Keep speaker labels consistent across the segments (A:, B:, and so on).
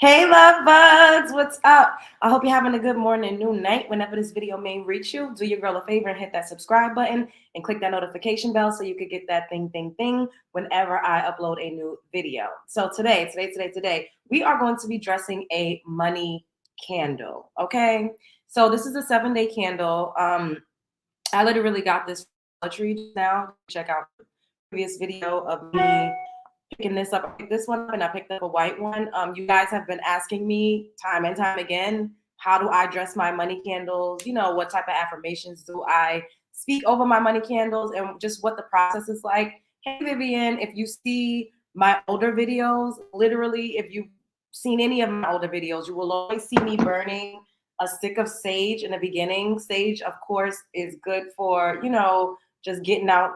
A: Hey, love bugs, what's up? I hope you're having a good morning, noon, night. Whenever this video may reach you, do your girl a favor and hit that subscribe button and click that notification bell so you could get that thing whenever I upload a new video. So today, we are going to be dressing a money candle, okay? So this is a 7-day candle. I literally got this tree just now. Check out the previous video of me picking this up. I picked this one up and I picked up a white one. You guys have been asking me time and time again, how do I dress my money candles? You know, what type of affirmations do I speak over my money candles and just what the process is like. Hey, Vivian, if you see my older videos, literally, if you've seen any of my older videos, you will always see me burning a stick of sage in the beginning. Sage, of course, is good for, you know, just getting out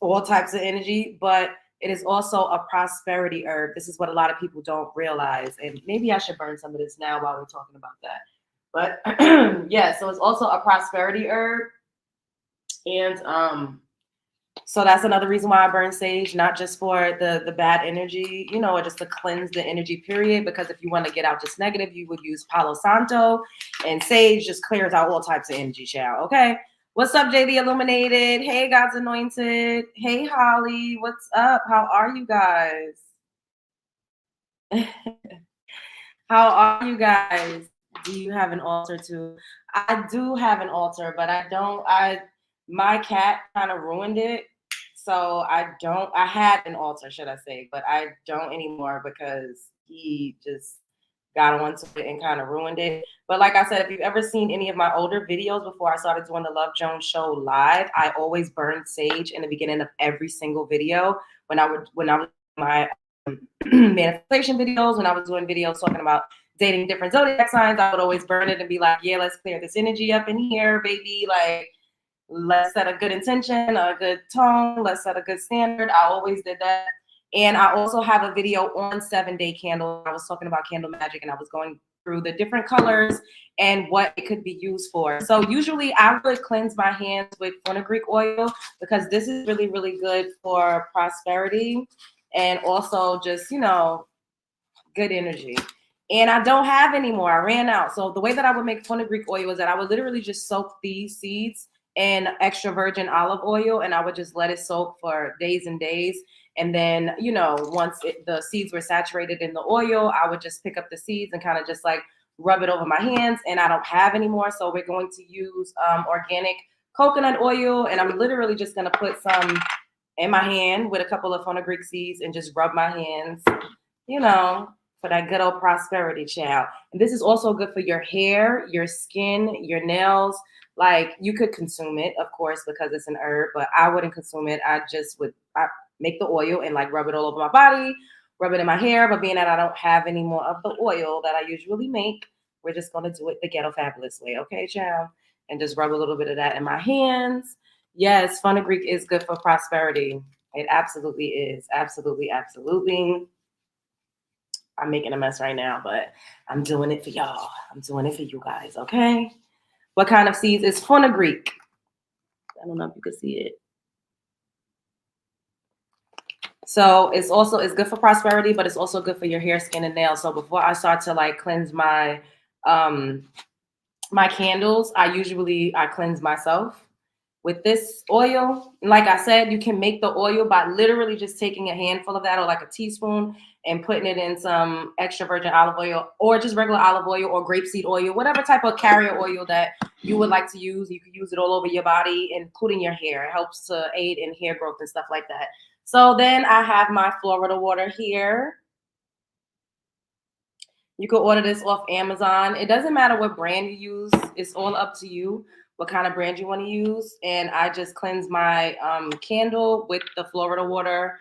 A: all types of energy, but it is also a prosperity herb. This is what a lot of people don't realize. And maybe I should burn some of this now while we're talking about that. But yeah, so it's also a prosperity herb. And so that's another reason why I burn sage, not just for the bad energy, you know, or just to cleanse the energy period. Because if you want to get out just negative, you would use Palo Santo, and sage just clears out all types of energy, child. Okay. What's up, JD Illuminated? Hey, God's Anointed. Hey, Holly. What's up? How are you guys? How are you guys? Do you have an altar too? I do have an altar, but I don't. My cat kind of ruined it. So I had an altar, should I say, but I don't anymore because he just got onto it and kind of ruined it. But like I said, if you've ever seen any of my older videos before I started doing the Love Jones show live, I always burned sage in the beginning of every single video when I was my manifestation videos, when I was doing videos talking about dating different zodiac signs, I would always burn it and be like, yeah, let's clear this energy up in here, baby. Like, let's set a good intention, a good tone, let's set a good standard. I always did that. And I also have a video on 7-day candle. I was talking about candle magic and I was going through the different colors and what it could be used for. So usually I would cleanse my hands with fenugreek oil because this is really, really good for prosperity and also just, you know, good energy. And I don't have any more. I ran out. So the way that I would make fenugreek oil is that I would literally just soak these seeds in extra virgin olive oil and I would just let it soak for days and days. And then, you know, once the seeds were saturated in the oil, I would just pick up the seeds and kind of just like rub it over my hands. And I don't have any more. So we're going to use organic coconut oil. And I'm literally just going to put some in my hand with a couple of fenugreek seeds and just rub my hands, you know, for that good old prosperity, child. And this is also good for your hair, your skin, your nails. Like, you could consume it, of course, because it's an herb, but I wouldn't consume it. I make the oil and like rub it all over my body, rub it in my hair. But being that I don't have any more of the oil that I usually make, we're just going to do it the ghetto fabulous way. Okay, child? And just rub a little bit of that in my hands. Yes, fenugreek is good for prosperity. It absolutely is. Absolutely, absolutely. I'm making a mess right now, but I'm doing it for y'all. I'm doing it for you guys, okay? What kind of seeds is fenugreek? I don't know if you can see it. So it's good for prosperity, but it's also good for your hair, skin, and nails. So before I start to like cleanse my my candles, I cleanse myself with this oil. Like I said, you can make the oil by literally just taking a handful of that or like a teaspoon and putting it in some extra virgin olive oil or just regular olive oil or grapeseed oil, whatever type of carrier oil that you would like to use. You can use it all over your body, including your hair. It helps to aid in hair growth and stuff like that. So then I have my Florida water here. You can order this off Amazon. It doesn't matter what brand you use. It's all up to you what kind of brand you want to use. And I just cleanse my candle with the Florida water.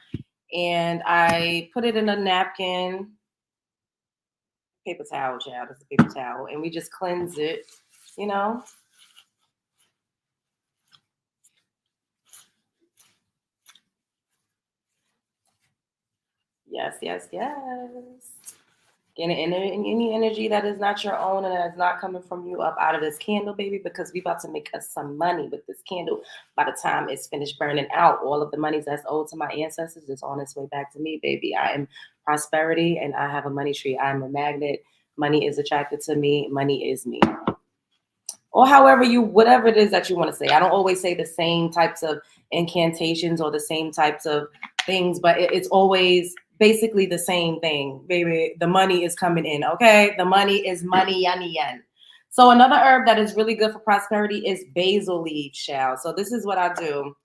A: And I put it in a napkin. Paper towel, child. It's a paper towel. And we just cleanse it, you know. Yes, yes, yes. Getting any energy that is not your own and that is not coming from you up out of this candle, baby, because we about to make us some money with this candle. By the time it's finished burning out, all of the money that's owed to my ancestors is on its way back to me, baby. I am prosperity, and I have a money tree. I'm a magnet. Money is attracted to me. Money is me. Or however you, whatever it is that you want to say. I don't always say the same types of incantations or the same types of things, but it's always basically the same thing. Baby, the money is coming in. Okay. The money is money, yen, yen. So another herb that is really good for prosperity is basil leaf shell. So this is what I do.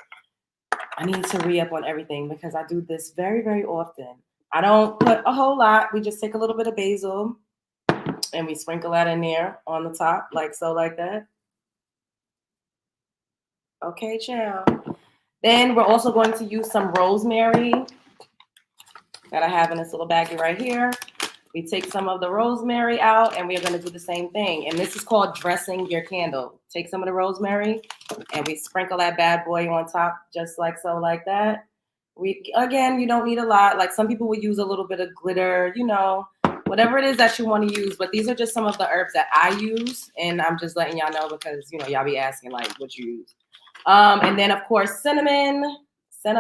A: I need to re-up on everything because I do this very, very often. I don't put a whole lot. We just take a little bit of basil and we sprinkle that in there on the top, like so, like that. Okay, chill. Then we're also going to use some rosemary that I have in this little baggie right here. We take some of the rosemary out and we're going to do the same thing. And this is called dressing your candle. Take some of the rosemary and we sprinkle that bad boy on top, just like so, like that. Again, you don't need a lot. Like some people would use a little bit of glitter, you know, whatever it is that you want to use. But these are just some of the herbs that I use. And I'm just letting y'all know because, you know, y'all be asking like what you use. And then, of course, cinnamon. That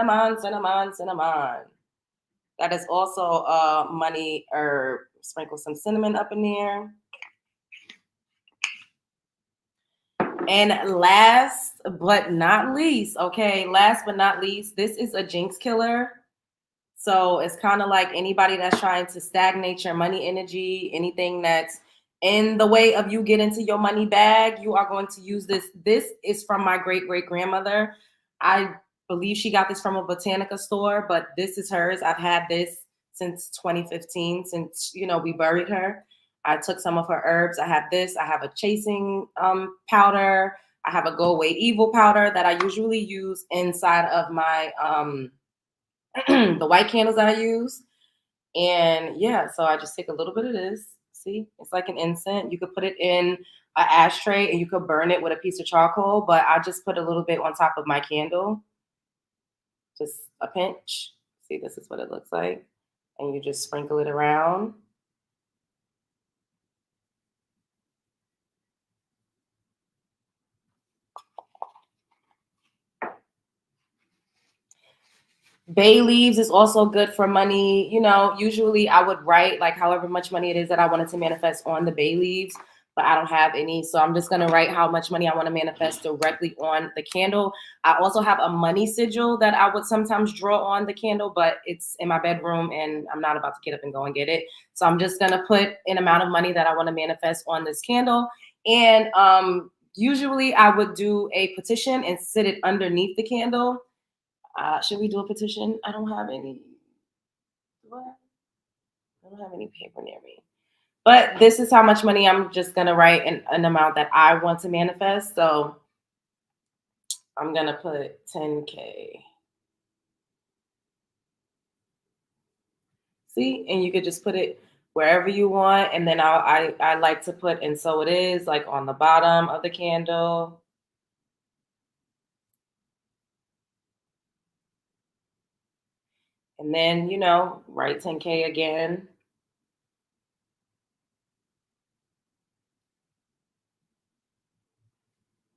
A: is also a money herb. Sprinkle some cinnamon up in there. And last but not least, this is a jinx killer. So it's kind of like anybody that's trying to stagnate your money energy, anything that's in the way of you get into your money bag, you are going to use this. This is from my great-great-grandmother. I believe she got this from a botanica store, but this is hers. I've had this since 2015, since, you know, we buried her. I took some of her herbs. I have this. I have a chasing powder. I have a go away evil powder that I usually use inside of my the white candles that I use. And yeah, so I just take a little bit of this. See, it's like an incense. You could put it in an ashtray and you could burn it with a piece of charcoal, but I just put a little bit on top of my candle. Just a pinch. See, this is what it looks like. And you just sprinkle it around. Bay leaves is also good for money. You know, usually I would write like however much money it is that I wanted to manifest on the bay leaves, but I don't have any. So I'm just going to write how much money I want to manifest directly on the candle. I also have a money sigil that I would sometimes draw on the candle, but it's in my bedroom and I'm not about to get up and go and get it. So I'm just going to put an amount of money that I want to manifest on this candle. And usually I would do a petition and sit it underneath the candle. Should we do a petition? I don't have any. What? I don't have any paper near me. But this is how much money I'm just gonna write an amount that I want to manifest. So I'm gonna put 10K. See, and you could just put it wherever you want. And then I like to put, and so it is, like on the bottom of the candle. And then, you know, write 10K again.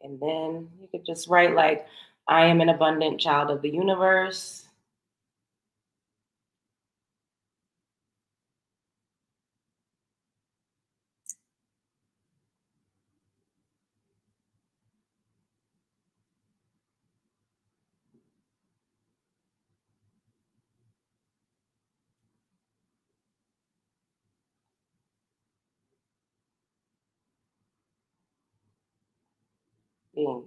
A: And then you could just write like, I am an abundant child of the universe. Boom.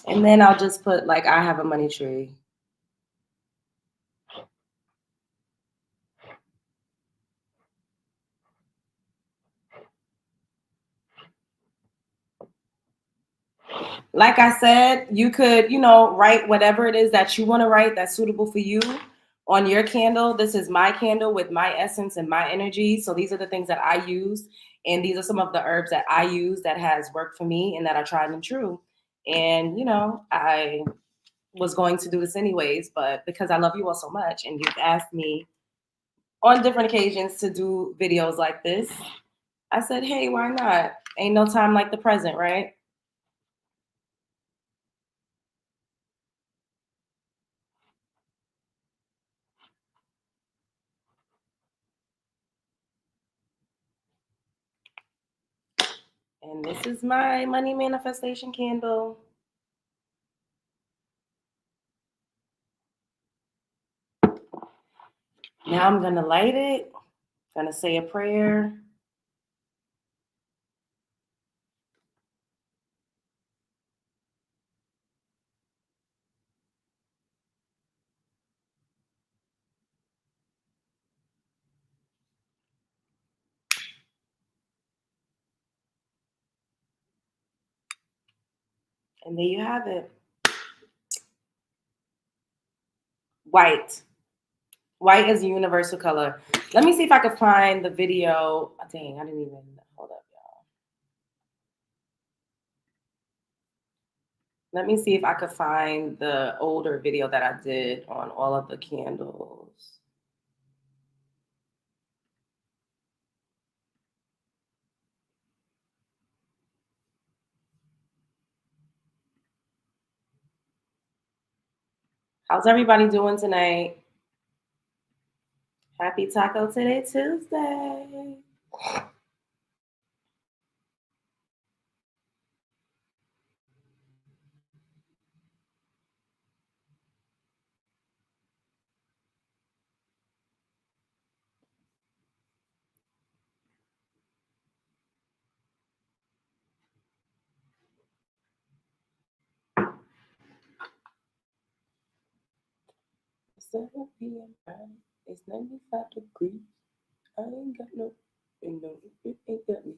A: And then I'll just put like, I have a money tree. Like I said, you could, you know, write whatever it is that you want to write that's suitable for you on your candle. This is my candle with my essence and my energy. So these are the things that I use. And these are some of the herbs that I use that has worked for me and that are tried and true. And, you know, I was going to do this anyways, but because I love you all so much and you've asked me on different occasions to do videos like this, I said, hey, why not? Ain't no time like the present, right? And this is my money manifestation candle. Now I'm gonna light it, gonna say a prayer. And there you have it. White. White is a universal color. Let me see if I can find the video. Oh, dang, I didn't even hold up, y'all. Let me see if I could find the older video that I did on all of the candles. How's everybody doing tonight? Happy Taco Today Tuesday. It's 7 p.m. It's 95 degrees. I ain't got no, it ain't got me.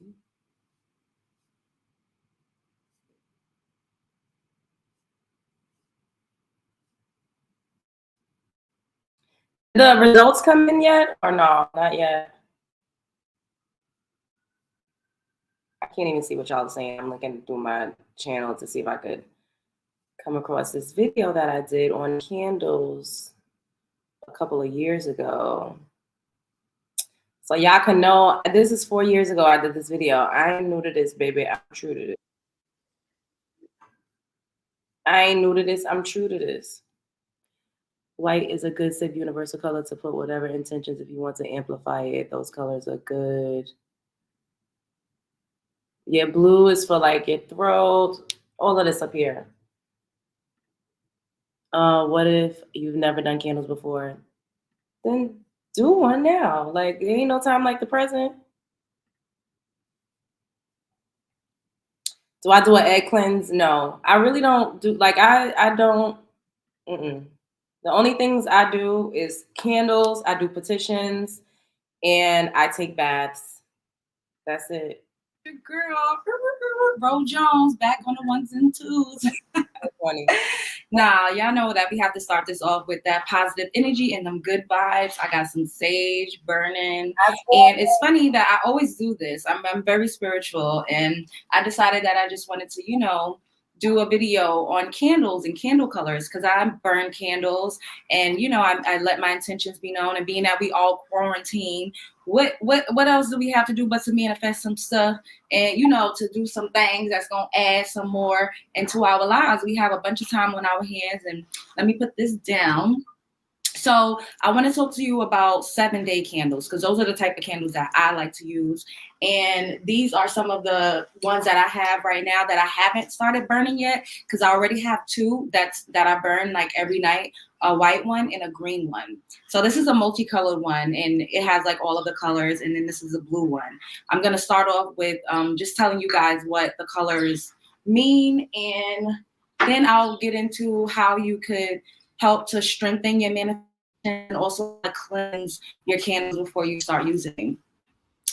A: The results come in yet or no? Not yet. I can't even see what y'all are saying. I'm looking through my channel to see if I could come across this video that I did on candles a couple of years ago. So y'all can know this is 4 years ago I did this video. I ain't new to this, baby. I'm true to this. I ain't new to this. I'm true to this. White is a good, safe, universal color to put whatever intentions if you want to amplify it. Those colors are good. Yeah, blue is for like your throat. All of this up here. What if you've never done candles before? Then do one now. Like, there ain't no time like the present. Do I do an egg cleanse? No, I really don't do. Like, I don't. Mm-mm. The only things I do is candles. I do petitions, and I take baths. That's it.
B: Girl, Ro Jones back on the ones and twos.
A: Funny.
B: Nah, y'all know that we have to start this off with that positive energy and them good vibes. I got some sage burning. And it's funny that I always do this. I'm very spiritual, and I decided that I just wanted to, do a video on candles and candle colors because I burn candles, and I let my intentions be known. And being that we all quarantine, what else do we have to do but to manifest some stuff and to do some things that's gonna add some more into our lives? We have a bunch of time on our hands, and let me put this down. So I want to talk to you about 7-day candles because those are the type of candles that I like to use. And these are some of the ones that I have right now that I haven't started burning yet because I already have two that I burn like every night, a white one and a green one. So this is a multicolored one and it has like all of the colors. And then this is a blue one. I'm going to start off with just telling you guys what the colors mean. And then I'll get into how you could help to strengthen your manifestation and also cleanse your candles before you start using.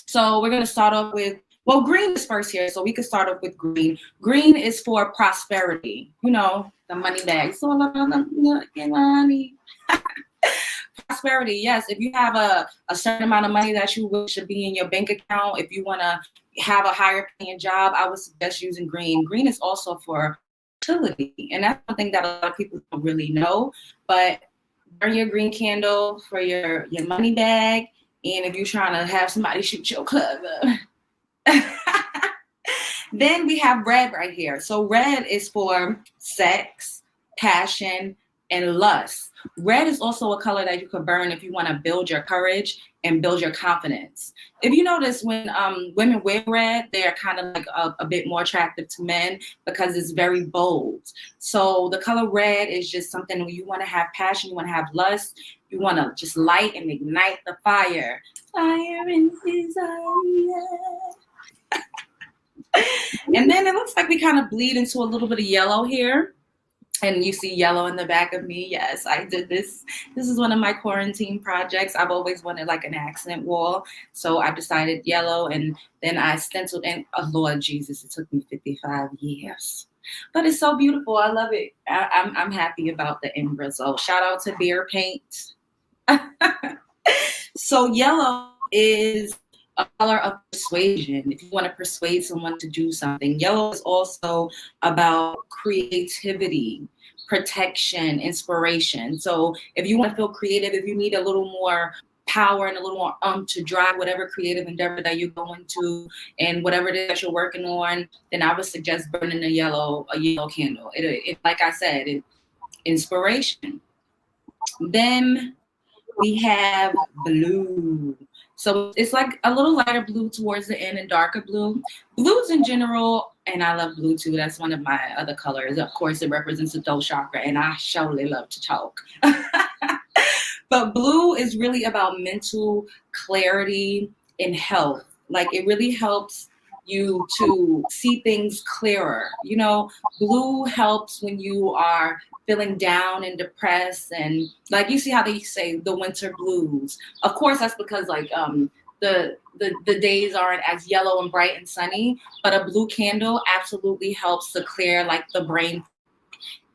B: So we're going to start off with, well, green is first here. So we could start off with green. Green is for prosperity, the money bag. So money. Prosperity, yes. If you have a certain amount of money that you wish to be in your bank account, if you want to have a higher paying job, I would suggest using green. Green is also for fertility, and that's something that a lot of people don't really know. But burn your green candle for your money bag, and if you're trying to have somebody shoot your club up. Then we have red right here. So red is for sex, passion, and lust. Red is also a color that you could burn if you want to build your courage and build your confidence. If you notice, when women wear red, they're kind of like a bit more attractive to men because it's very bold. So the color red is just something where you want to have passion, you want to have lust, you want to just light and ignite the fire. Fire and desire. And then it looks like we kind of bleed into a little bit of yellow here. And you see yellow in the back of me. Yes, I did this. This is one of my quarantine projects. I've always wanted like an accent wall. So I decided yellow, and then I stenciled in, oh Lord Jesus, it took me 55 years. But it's so beautiful. I love it. I'm happy about the end result. Shout out to Beer Paint. So yellow is a color of persuasion. If you want to persuade someone to do something, yellow is also about creativity, protection, inspiration. So if you want to feel creative, if you need a little more power and a little more to drive whatever creative endeavor that you're going to and whatever it is that you're working on, then I would suggest burning a yellow candle. It like I said, inspiration. Then we have blue. So it's like a little lighter blue towards the end and darker blue. Blues in general, and I love blue too. That's one of my other colors. Of course, it represents the throat chakra, and I surely love to talk. But blue is really about mental clarity and health. Like it really helps you to see things clearer. You know, blue helps when you are feeling down and depressed, and like you see how they say the winter blues. Of course, that's because like the days aren't as yellow and bright and sunny, but a blue candle absolutely helps to clear like the brain.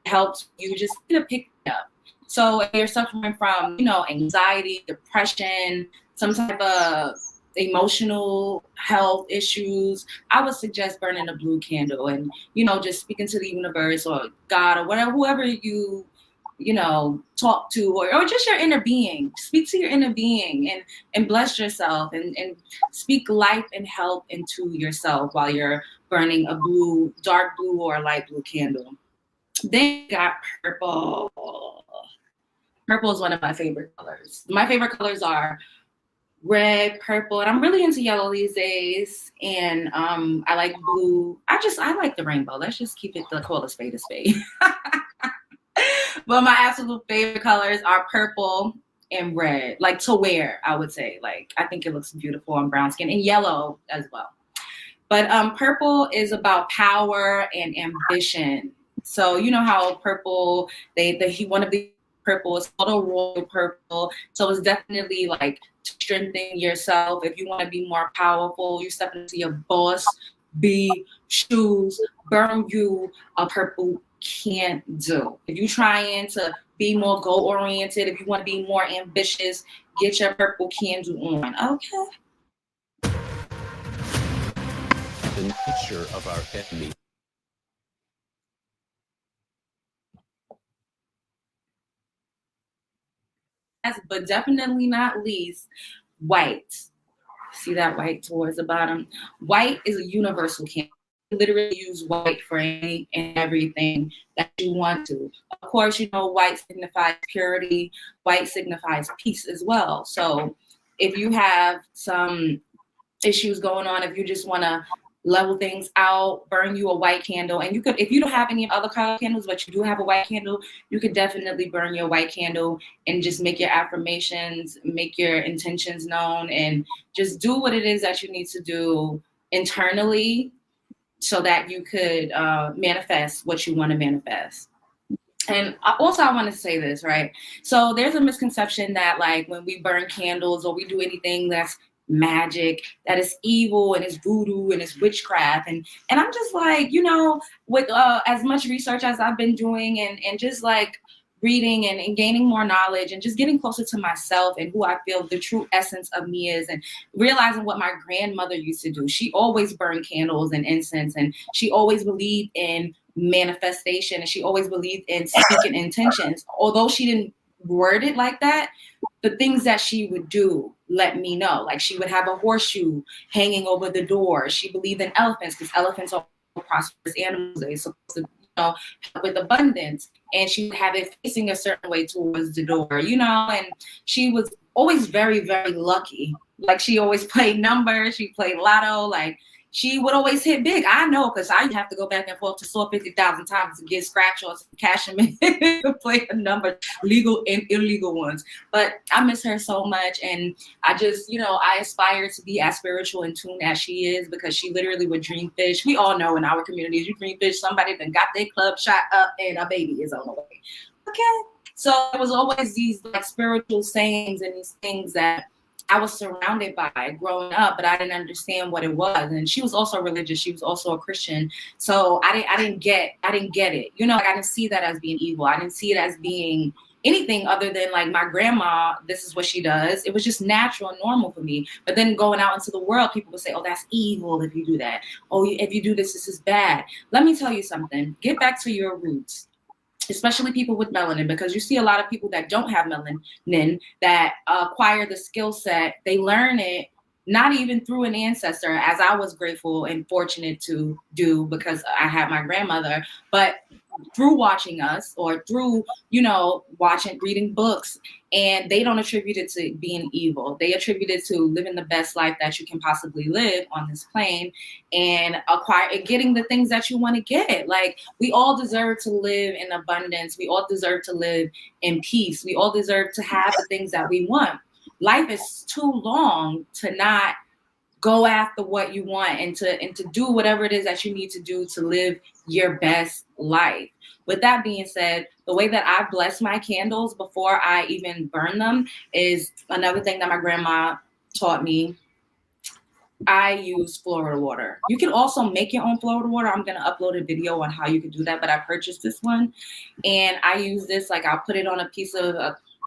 B: It helps you just pick it up. So if you're suffering from, you know, anxiety, depression, some type of emotional health issues, I would suggest burning a blue candle and, you know, just speaking to the universe or God or whatever, whoever you know, talk to, or just your inner being. Speak to your inner being and bless yourself and speak life and health into yourself while you're burning a blue, dark blue or a light blue candle. Then you got purple. Purple is one of my favorite colors. My favorite colors are red, purple, and I'm really into yellow these days. And I like blue. I like the rainbow. Let's just keep it, call a spade a spade. But my absolute favorite colors are purple and red, like to wear, I would say. Like, I think it looks beautiful on brown skin, and yellow as well. But purple is about power and ambition. So you know how purple, one of the purple is called a royal purple. So it's definitely like to strengthen yourself. If you want to be more powerful, you step into your boss B shoes, burn you a purple can't do. If you're trying to be more goal oriented, if you want to be more ambitious, get your purple candle on. Okay.
C: The nature of our enemy.
B: But definitely not least, white. See that white towards the bottom? White is a universal candle. You literally use white for any and everything that you want to. Of course, you know, white signifies purity. White signifies peace as well. So if you have some issues going on, if you just want to level things out, burn you a white candle. And you could, if you don't have any other color candles, but you do have a white candle, you could definitely burn your white candle and just make your affirmations, make your intentions known, and just do what it is that you need to do internally so that you could manifest what you want to manifest. And also, I want to say this, right? So there's a misconception that like when we burn candles or we do anything that's magic, that is evil and it's voodoo and it's witchcraft. And I'm just like, you know, with as much research as I've been doing and just like reading and gaining more knowledge and just getting closer to myself and who I feel the true essence of me is, and realizing what my grandmother used to do. She always burned candles and incense, and she always believed in manifestation, and she always believed in speaking intentions. Although she didn't word it like that, the things that she would do let me know. Like she would have a horseshoe hanging over the door. She believed in elephants because elephants are prosperous animals. They're supposed to know, with abundance, and she would have it facing a certain way towards the door, you know, and she was always very, very lucky. Like she always played numbers, she played lotto, like she would always hit big. I know, because I have to go back and forth to store 50,000 times to get scratch or cash them in to play a number, legal and illegal ones. But I miss her so much, and I just, you know, I aspire to be as spiritual in tune as she is, because she literally would dream fish. We all know in our communities, you dream fish, somebody then got their club shot up and a baby is on the way. Okay. So it was always these like spiritual sayings and these things that I was surrounded by growing up, but I didn't understand what it was. And she was also religious. She was also a Christian. So I didn't get it. You know, like I didn't see that as being evil. I didn't see it as being anything other than like my grandma, this is what she does. It was just natural and normal for me. But then going out into the world, people would say, oh, that's evil if you do that. Oh, if you do this, this is bad. Let me tell you something. Get back to your roots, especially people with melanin, because you see a lot of people that don't have melanin that acquire the skill set. They learn it not even through an ancestor, as I was grateful and fortunate to do because I had my grandmother, but through watching us or through, you know, reading books. And they don't attribute it to being evil. They attribute it to living the best life that you can possibly live on this plane and getting the things that you want to get. Like, we all deserve to live in abundance. We all deserve to live in peace. We all deserve to have the things that we want. Life is too long to not go after what you want and to do whatever it is that you need to do to live your best life. With that being said, the way that I bless my candles before I even burn them is another thing that my grandma taught me. I use Florida water. You can also make your own Florida water. I'm going to upload a video on how you can do that, but I purchased this one and I use this, like I'll put it on a piece of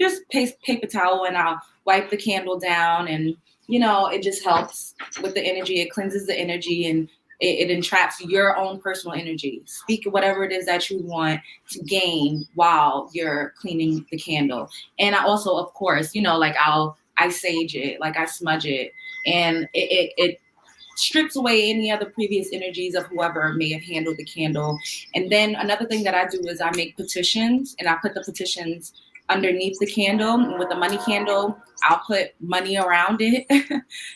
B: just paper towel and I'll wipe the candle down, and you know, it just helps with the energy. It cleanses the energy and it entraps your own personal energy. Speak whatever it is that you want to gain while you're cleaning the candle. And I also, of course, you know, like I sage it, like I smudge it, and it strips away any other previous energies of whoever may have handled the candle. And then another thing that I do is I make petitions, and I put the petitions underneath the candle. And with the money candle, I'll put money around it.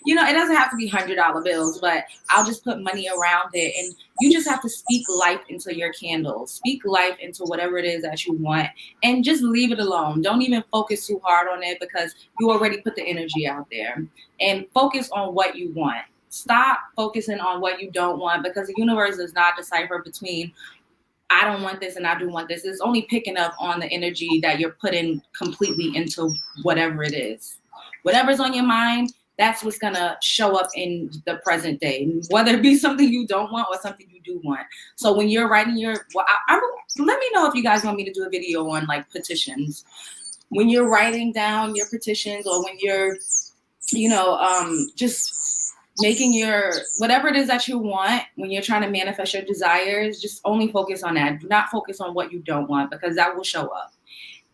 B: You know, it doesn't have to be $100 bills, but I'll just put money around it. And you just have to speak life into your candle. Speak life into whatever it is that you want, and just leave it alone. Don't even focus too hard on it, because you already put the energy out there. And focus on what you want. Stop focusing on what you don't want, because the universe does not decipher between I don't want this and I do want this. It's only picking up on the energy that you're putting completely into whatever it is. Whatever's on your mind, that's what's going to show up in the present day, whether it be something you don't want or something you do want. So when you're writing let me know if you guys want me to do a video on like petitions. When you're writing down your petitions, or when you're, you know, just making your whatever it is that you want, when you're trying to manifest your desires, just only focus on that. Do not focus on what you don't want, because that will show up.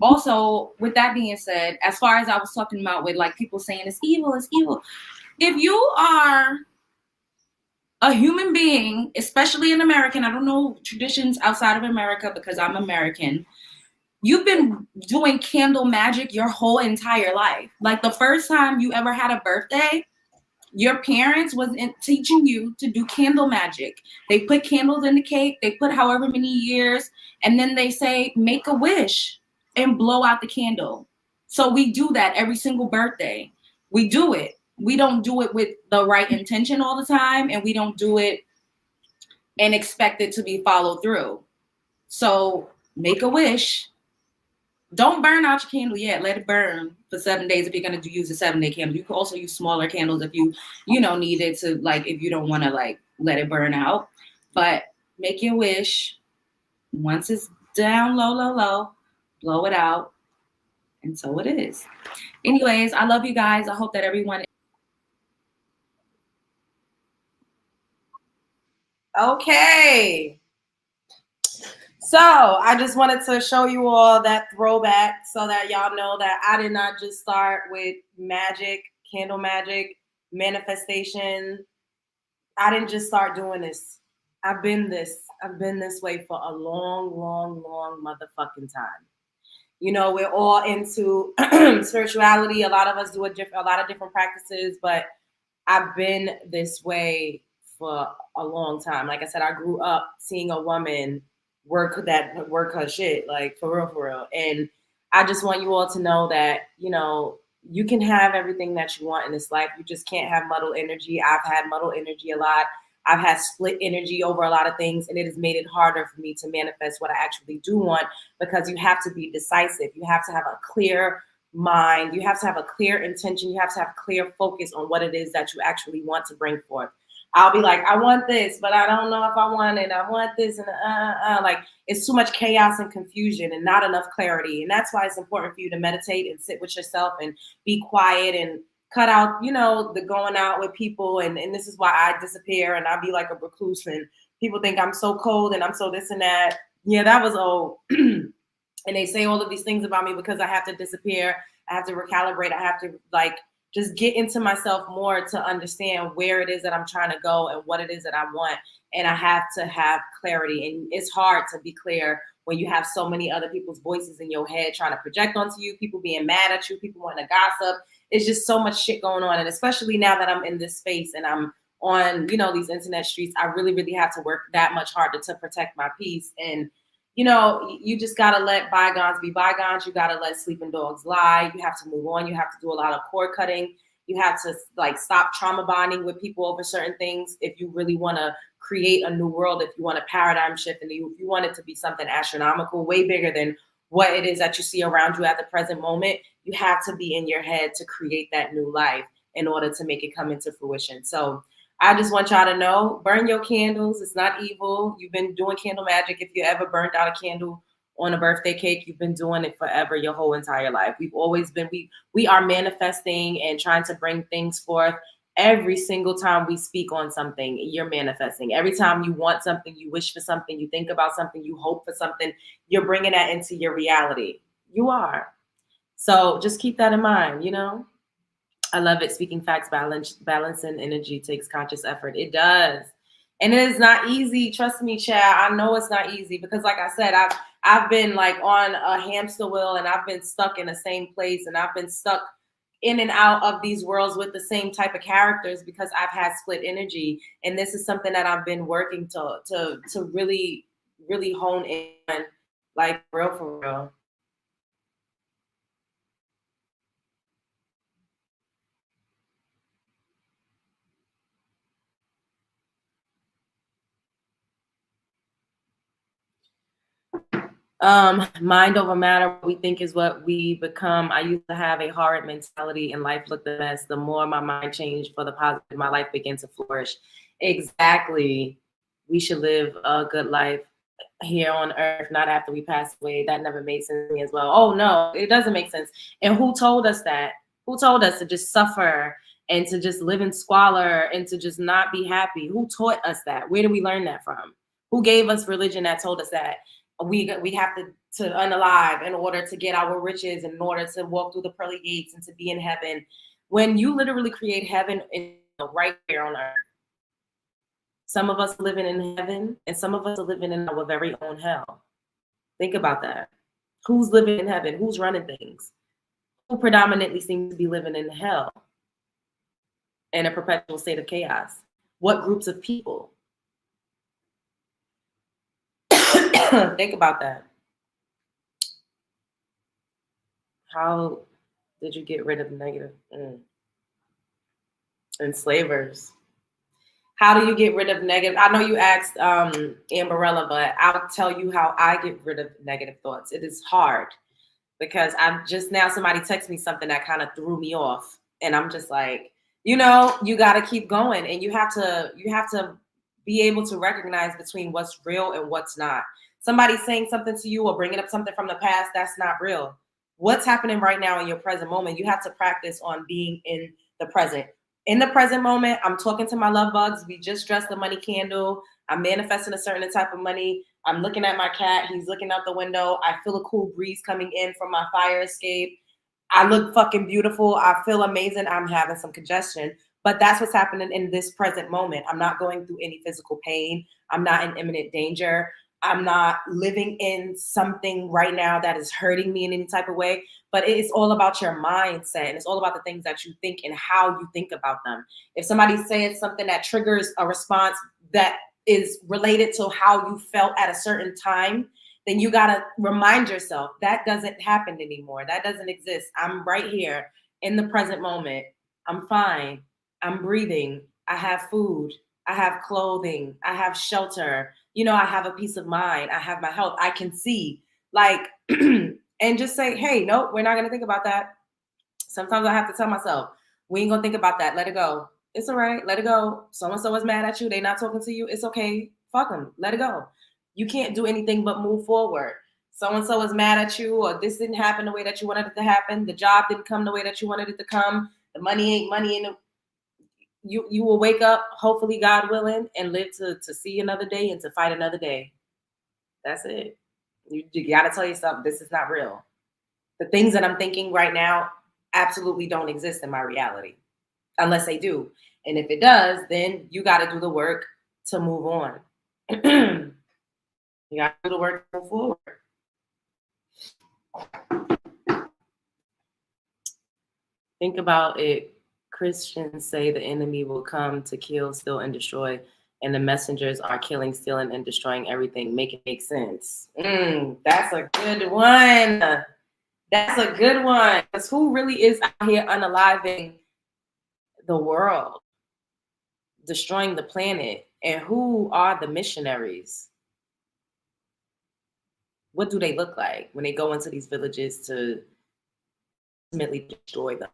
B: Also, with that being said, as far as I was talking about with like people saying it's evil, if you are a human being, especially in American, I don't know traditions outside of America because I'm American, you've been doing candle magic your whole entire life. Like the first time you ever had a birthday, your parents was teaching you to do candle magic. They put candles in the cake. They put however many years, and then they say, make a wish and blow out the candle. So we do that every single birthday. We do it. We don't do it with the right intention all the time, and we don't do it and expect it to be followed through. So make a wish. Don't burn out your candle yet. Let it burn for 7 days if you're going to use a 7-day candle. You can also use smaller candles if you need it to, like, if you don't want to, like, let it burn out. But make your wish. Once it's down low, blow it out. And so it is. Anyways, I love you guys. I hope that everyone.
A: Okay. So I just wanted to show you all that throwback so that y'all know that I did not just start with magic, candle magic, manifestation. I didn't just start doing this. I've been this way for a long, long, long motherfucking time. You know, we're all into spirituality. A lot of us do a lot of different practices, but I've been this way for a long time. Like I said, I grew up seeing a woman work her shit, like for real. And I just want you all to know that, you know, you can have everything that you want in this life. You just can't have muddled energy. I've had muddled energy a lot. I've had split energy over a lot of things, and it has made it harder for me to manifest what I actually do want, because you have to be decisive. You have to have a clear mind. You have to have a clear intention. You have to have clear focus on what it is that you actually want to bring forth. I'll be like, I want this, but I don't know if I want it. I want this, and like it's too much chaos and confusion and not enough clarity. And that's why it's important for you to meditate and sit with yourself and be quiet and cut out, you know, the going out with people. And this is why I disappear and I'll be like a recluse. And people think I'm so cold and I'm so this and that. Yeah, that was old. And they say all of these things about me because I have to disappear. I have to recalibrate. I have to like just get into myself more to understand where it is that I'm trying to go and what it is that I want. And I have to have clarity. And it's hard to be clear when you have so many other people's voices in your head trying to project onto you, people being mad at you, people wanting to gossip. It's just so much shit going on. And especially now that I'm in this space and I'm on, you know, these internet streets, I really, really have to work that much harder to protect my peace. And you know, you just got to let bygones be bygones. You got to let sleeping dogs lie. You have to move on. You have to do a lot of cord cutting. You have to like stop trauma bonding with people over certain things if you really want to create a new world, if you want a paradigm shift, and if you want it to be something astronomical, way bigger than what it is that you see around you at the present moment. You have to be in your head to create that new life in order to make it come into fruition. So I just want y'all to know, burn your candles. It's not evil. You've been doing candle magic. If you ever burnt out a candle on a birthday cake, you've been doing it forever, your whole entire life. We've always been, we are manifesting and trying to bring things forth. Every single time we speak on something, you're manifesting. Every time you want something, you wish for something, you think about something, you hope for something, you're bringing that into your reality. You are. So just keep that in mind, you know? I love it. Speaking facts, balancing energy takes conscious effort. It does. And it is not easy. Trust me, Chad. I know it's not easy because like I said, I've been like on a hamster wheel and I've been stuck in the same place and I've been stuck in and out of these worlds with the same type of characters because I've had split energy. And this is something that I've been working to really, really hone in on, like real for real. Mind over matter. What we think is what we become. I used to have a horrid mentality and life looked a mess. The more my mind changed for the positive, my life began to flourish. Exactly. We should live a good life here on earth, not after we pass away. That never made sense to me as well. Oh no, it doesn't make sense. And who told us that? Who told us to just suffer and to just live in squalor and to just not be happy? Who taught us that? Where did we learn that from? Who gave us religion that told us that we have to unalive in order to get our riches, in order to walk through the pearly gates and to be in heaven? When you literally create heaven right here on earth. Some of us are living in heaven, and some of us are living in our very own hell. Think about that. Who's living in heaven? Who's running things? Who predominantly seems to be living in hell in a perpetual state of chaos? What groups of people? Think about that. How did you get rid of negative enslavers? How do you get rid of negative? I know you asked Amberella, but I'll tell you how I get rid of negative thoughts. It is hard because I'm just now somebody texted me something that kind of threw me off. And I'm just like, you know, you got to keep going and you have to be able to recognize between what's real and what's not. Somebody saying something to you or bringing up something from the past, that's not real. What's happening right now in your present moment? You have to practice on being in the present. In the present moment, I'm talking to my love bugs. We just dressed the money candle. I'm manifesting a certain type of money. I'm looking at my cat. He's looking out the window. I feel a cool breeze coming in from my fire escape. I look fucking beautiful. I feel amazing. I'm having some congestion, But that's what's happening in this present moment. I'm not going through any physical pain. I'm not in imminent danger. I'm not living in something right now that is hurting me in any type of way. But it's all about your mindset, and it's all about the things that you think and how you think about them. If somebody says something that triggers a response that is related to how you felt at a certain time, then you got to remind yourself that doesn't happen anymore. That doesn't exist. I'm right here in the present moment. I'm fine. I'm breathing. I have food. I have clothing. I have shelter. You know, I have a peace of mind. I have my health. I can see. Like, and just say, hey, nope, we're not going to think about that. Sometimes I have to tell myself, we ain't going to think about that. Let it go. It's all right. Let it go. So-and-so is mad at you. They not talking to you. It's okay. Fuck them. Let it go. You can't do anything but move forward. So-and-so is mad at you, or this didn't happen the way that you wanted it to happen. The job didn't come the way that you wanted it to come. The money ain't money in the you will wake up, hopefully God willing, and live to see another day and to fight another day. That's it. You got to tell yourself this is not real. The things that I'm thinking right now absolutely don't exist in my reality, unless they do. And if it does, then you got to do the work to move on. You got to do the work to move forward. Think about it. Christians say the enemy will come to kill, steal, and destroy, and the messengers are killing, stealing, and destroying everything. Make it make sense. That's a good one. That's a good one. Because who really is out here unaliving the world, destroying the planet? And who are the missionaries? What do they look like when they go into these villages to ultimately destroy them?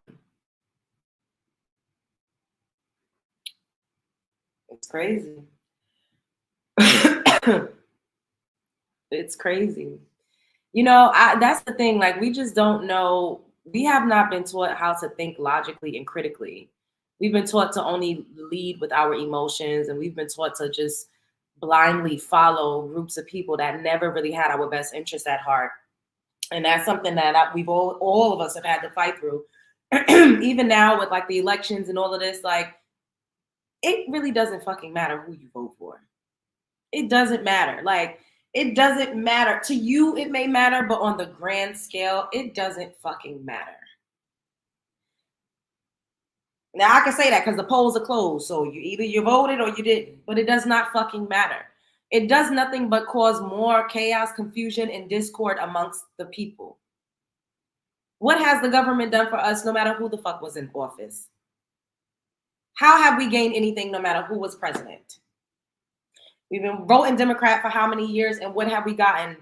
A: It's crazy. It's crazy. You know, that's the thing. Like, we just don't know. We have not been taught how to think logically and critically. We've been taught to only lead with our emotions, and we've been taught to just blindly follow groups of people that never really had our best interests at heart. And that's something that we've all of us have had to fight through. Even now with like the elections and all of this, like, it really doesn't fucking matter who you vote for. It doesn't matter. Like, it doesn't matter. To you, it may matter, but on the grand scale, it doesn't fucking matter. Now, I can say that because the polls are closed. So you voted or you didn't. But it does not fucking matter. It does nothing but cause more chaos, confusion, and discord amongst the people. What has the government done for us no matter who the fuck was in office? How have we gained anything no matter who was president? We've been voting Democrat for how many years, and what have we gotten?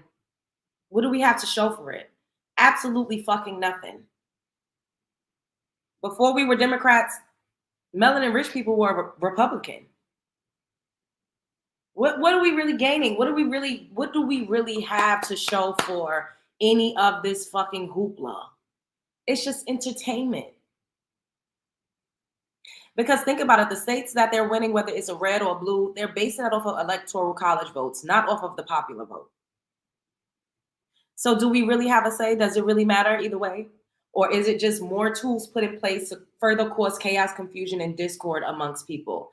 A: What do we have to show for it? Absolutely fucking nothing. Before we were Democrats, melanin rich people were Republican. What are we really gaining? What do we really have to show for any of this fucking hoopla? It's just entertainment. Because think about it, the states that they're winning, whether it's a red or blue, they're basing it off of electoral college votes, not off of the popular vote. So do we really have a say? Does it really matter either way? Or is it just more tools put in place to further cause chaos, confusion, and discord amongst people?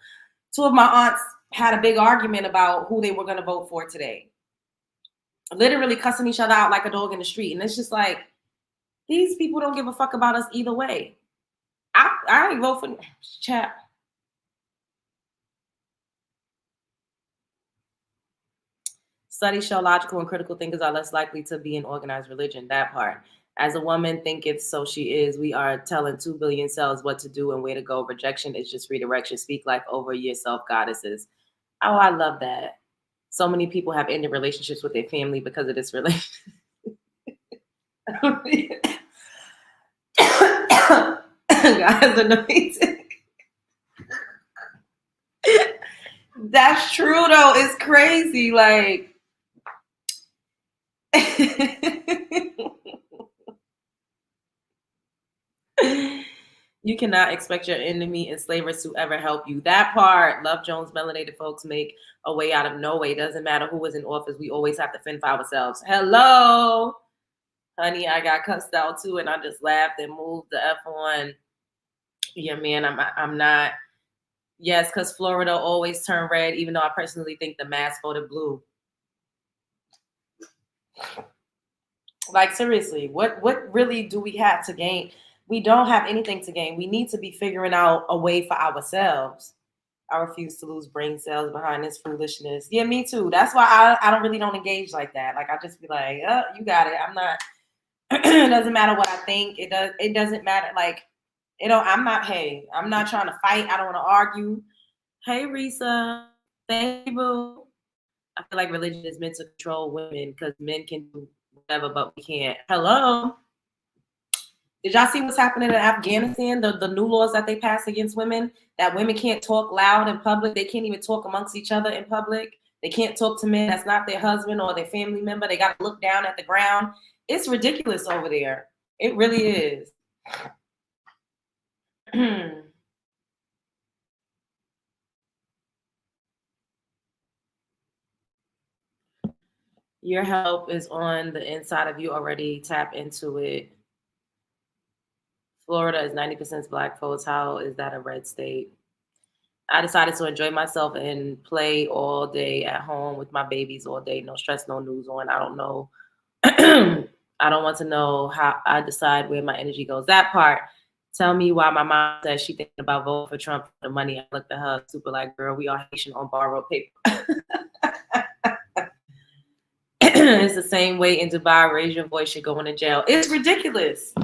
A: Two of my aunts had a big argument about who they were going to vote for today. Literally cussing each other out like a dog in the street. And it's just like, these people don't give a fuck about us either way. I ain't vote for chat. Studies show logical and critical thinkers are less likely to be in organized religion. That part. As a woman thinketh, so she is. We are telling 2 billion cells what to do and where to go. Rejection is just redirection. Speak life over yourself, goddesses. Oh, I love that. So many people have ended relationships with their family because of this relationship. Guys, amazing. That's true though. It's crazy. Like, you cannot expect your enemy enslavers to ever help you. That part, Love Jones, melanated folks make a way out of no way. Doesn't matter who is in office. We always have to fend for ourselves. Hello, honey, I got cussed out too, and I just laughed and moved the F on. Yeah, man, I'm not. Yes, because Florida always turn red, even though I personally think the mass voted blue. Like seriously, what really do we have to gain? We don't have anything to gain. We need to be figuring out a way for ourselves. I refuse to lose brain cells behind this foolishness. Yeah, me too. That's why I don't engage like that. Like I just be like, you got it. I'm not. It doesn't matter what I think. It doesn't matter. Like, I'm not. Hey, I'm not trying to fight. I don't want to argue. Hey, Risa. Thank you, boo. I feel like religion is meant to control women because men can do whatever, but we can't. Hello. Did y'all see what's happening in Afghanistan? The new laws that they passed against women, that women can't talk loud in public. They can't even talk amongst each other in public. They can't talk to men that's not their husband or their family member. They got to look down at the ground. It's ridiculous over there. It really is. Your help is on the inside of you already. Tap into it. Florida is 90% black folks. How is that a red state? I decided to enjoy myself and play all day at home with my babies all day. No stress, no news on. I don't know. I don't want to know how I decide where my energy goes. That part. Tell me why my mom says she thinking about voting for Trump for the money. I looked at her super like, girl, we are Haitian on borrowed paper. It's the same way in Dubai. Raise your voice, you're going to jail. It's ridiculous.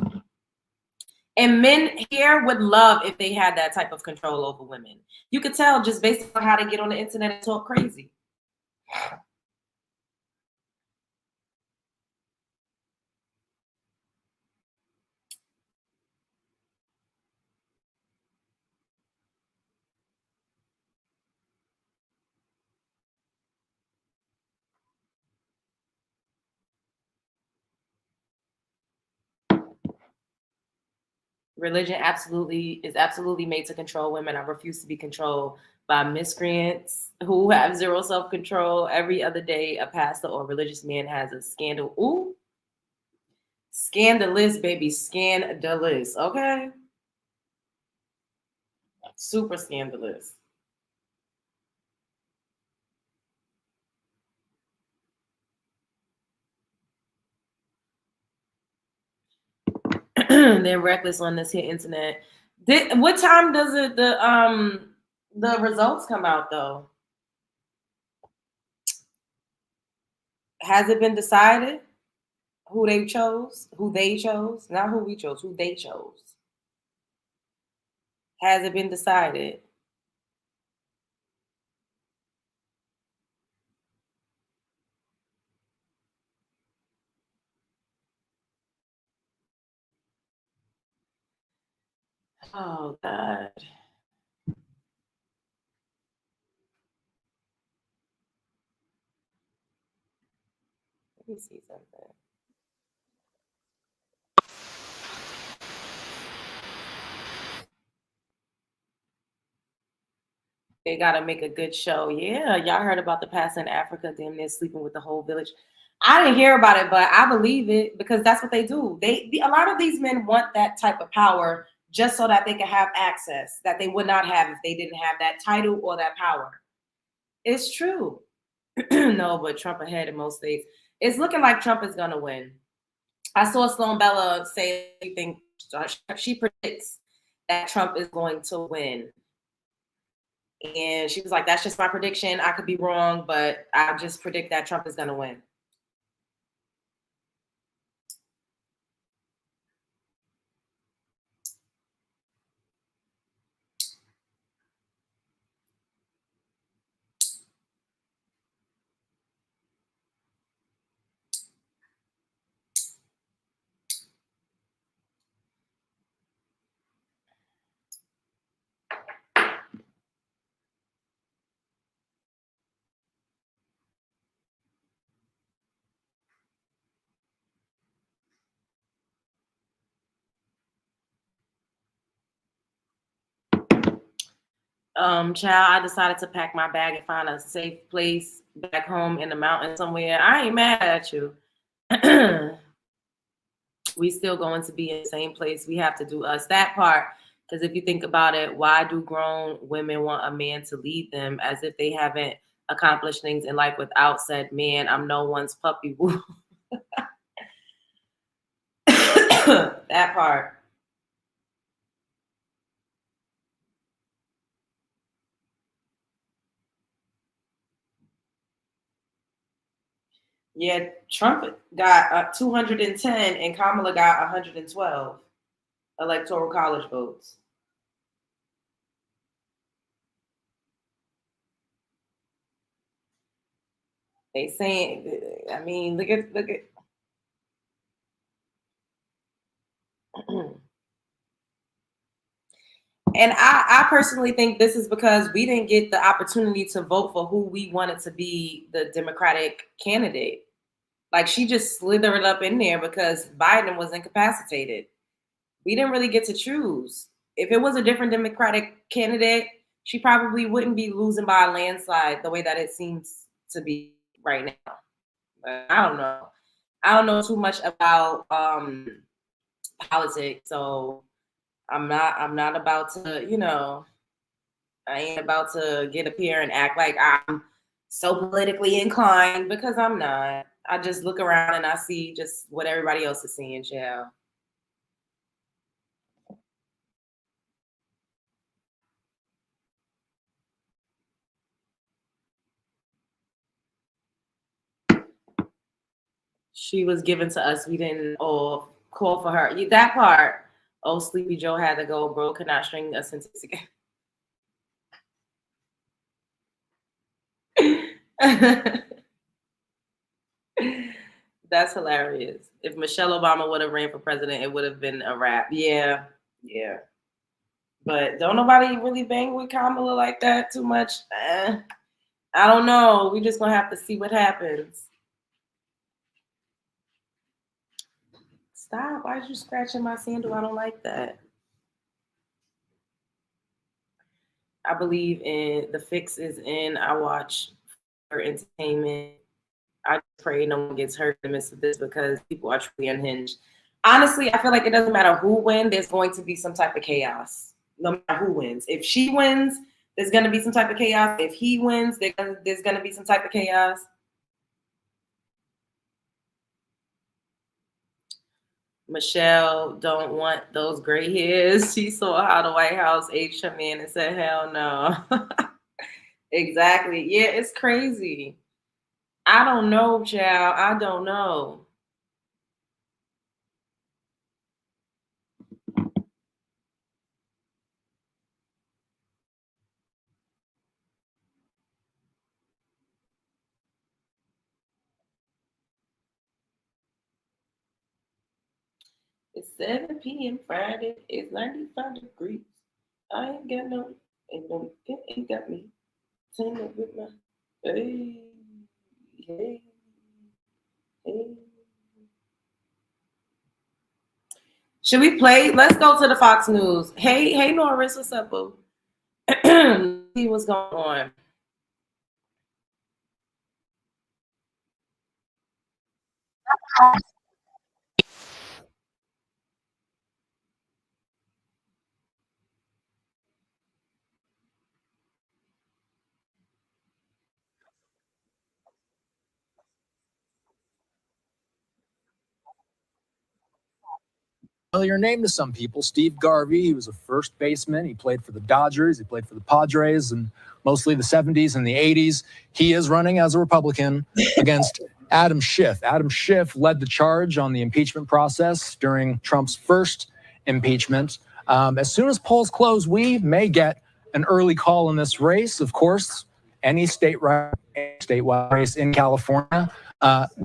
A: And men here would love if they had that type of control over women. You could tell just based on how they get on the internet and talk crazy. Religion is absolutely made to control women. I refuse to be controlled by miscreants who have zero self-control. Every other day, a pastor or religious man has a scandal. Ooh, scandalous, baby, scandalous. Okay, super scandalous. They're reckless on this here internet. What time does the results come out though? Has it been decided who they chose? Who they chose? Not who we chose, who they chose. Has it been decided? Oh God. Let me see something. They gotta make a good show. Yeah, y'all heard about the pastor in Africa, damn near sleeping with the whole village. I didn't hear about it, but I believe it because that's what they do. A lot of these men want that type of power just so that they can have access that they would not have if they didn't have that title or that power. It's true. No, but Trump ahead in most states. It's looking like Trump is gonna win. I saw Sloan Bella say she predicts that Trump is going to win. And she was like, that's just my prediction. I could be wrong, but I just predict that Trump is going to win. Child, I decided to pack my bag and find a safe place back home in the mountains somewhere. I ain't mad at you. We still going to be in the same place. We have to do us. That part. Because if you think about it, why do grown women want a man to lead them as if they haven't accomplished things in life without said man? I'm no one's puppy. Woo. That part. Yeah, Trump got 210 and Kamala got 112 electoral college votes. They saying, I mean, look at. And I personally think this is because we didn't get the opportunity to vote for who we wanted to be the Democratic candidate. Like she just slithered up in there because Biden was incapacitated. We didn't really get to choose. If it was a different Democratic candidate, she probably wouldn't be losing by a landslide the way that it seems to be right now. But I don't know. I don't know too much about politics, so I'm not about to, I ain't about to get up here and act like I'm so politically inclined because I'm not. I just look around and I see just what everybody else is seeing, child. She was given to us. We didn't call for her. That part. Oh, Sleepy Joe had to go. Bro could not string a sentence again. That's hilarious. If Michelle Obama would have ran for president, it would have been a wrap. Yeah. But don't nobody really bang with Kamala like that too much. I don't know. We just gonna have to see what happens. Stop. Why are you scratching my sandal? I don't like that. I believe in the fix is in. I watch for entertainment. I pray no one gets hurt in the midst of this because people are truly unhinged. Honestly, I feel like it doesn't matter who wins, there's going to be some type of chaos. No matter who wins. If she wins, there's going to be some type of chaos. If he wins, there's going to be some type of chaos. Michelle don't want those gray hairs. She saw how the White House aged her man and said, hell no. Exactly. Yeah, it's crazy. I don't know, child. I don't know. It's 7 p.m. Friday. It's 95 degrees. I ain't got no, ain't got me. Turn up with my, hey, hey, hey. Should we play? Let's go to the Fox News. Hey, Norris, what's up, boo? See what's going on.
D: Familiar name to some people, Steve Garvey. He was a first baseman. He played for the Dodgers. He played for the Padres and mostly the 70s and the 80s. He is running as a Republican against Adam Schiff. Adam Schiff led the charge on the impeachment process during Trump's first impeachment. As soon as polls close, we may get an early call in this race. Of course, any statewide race in California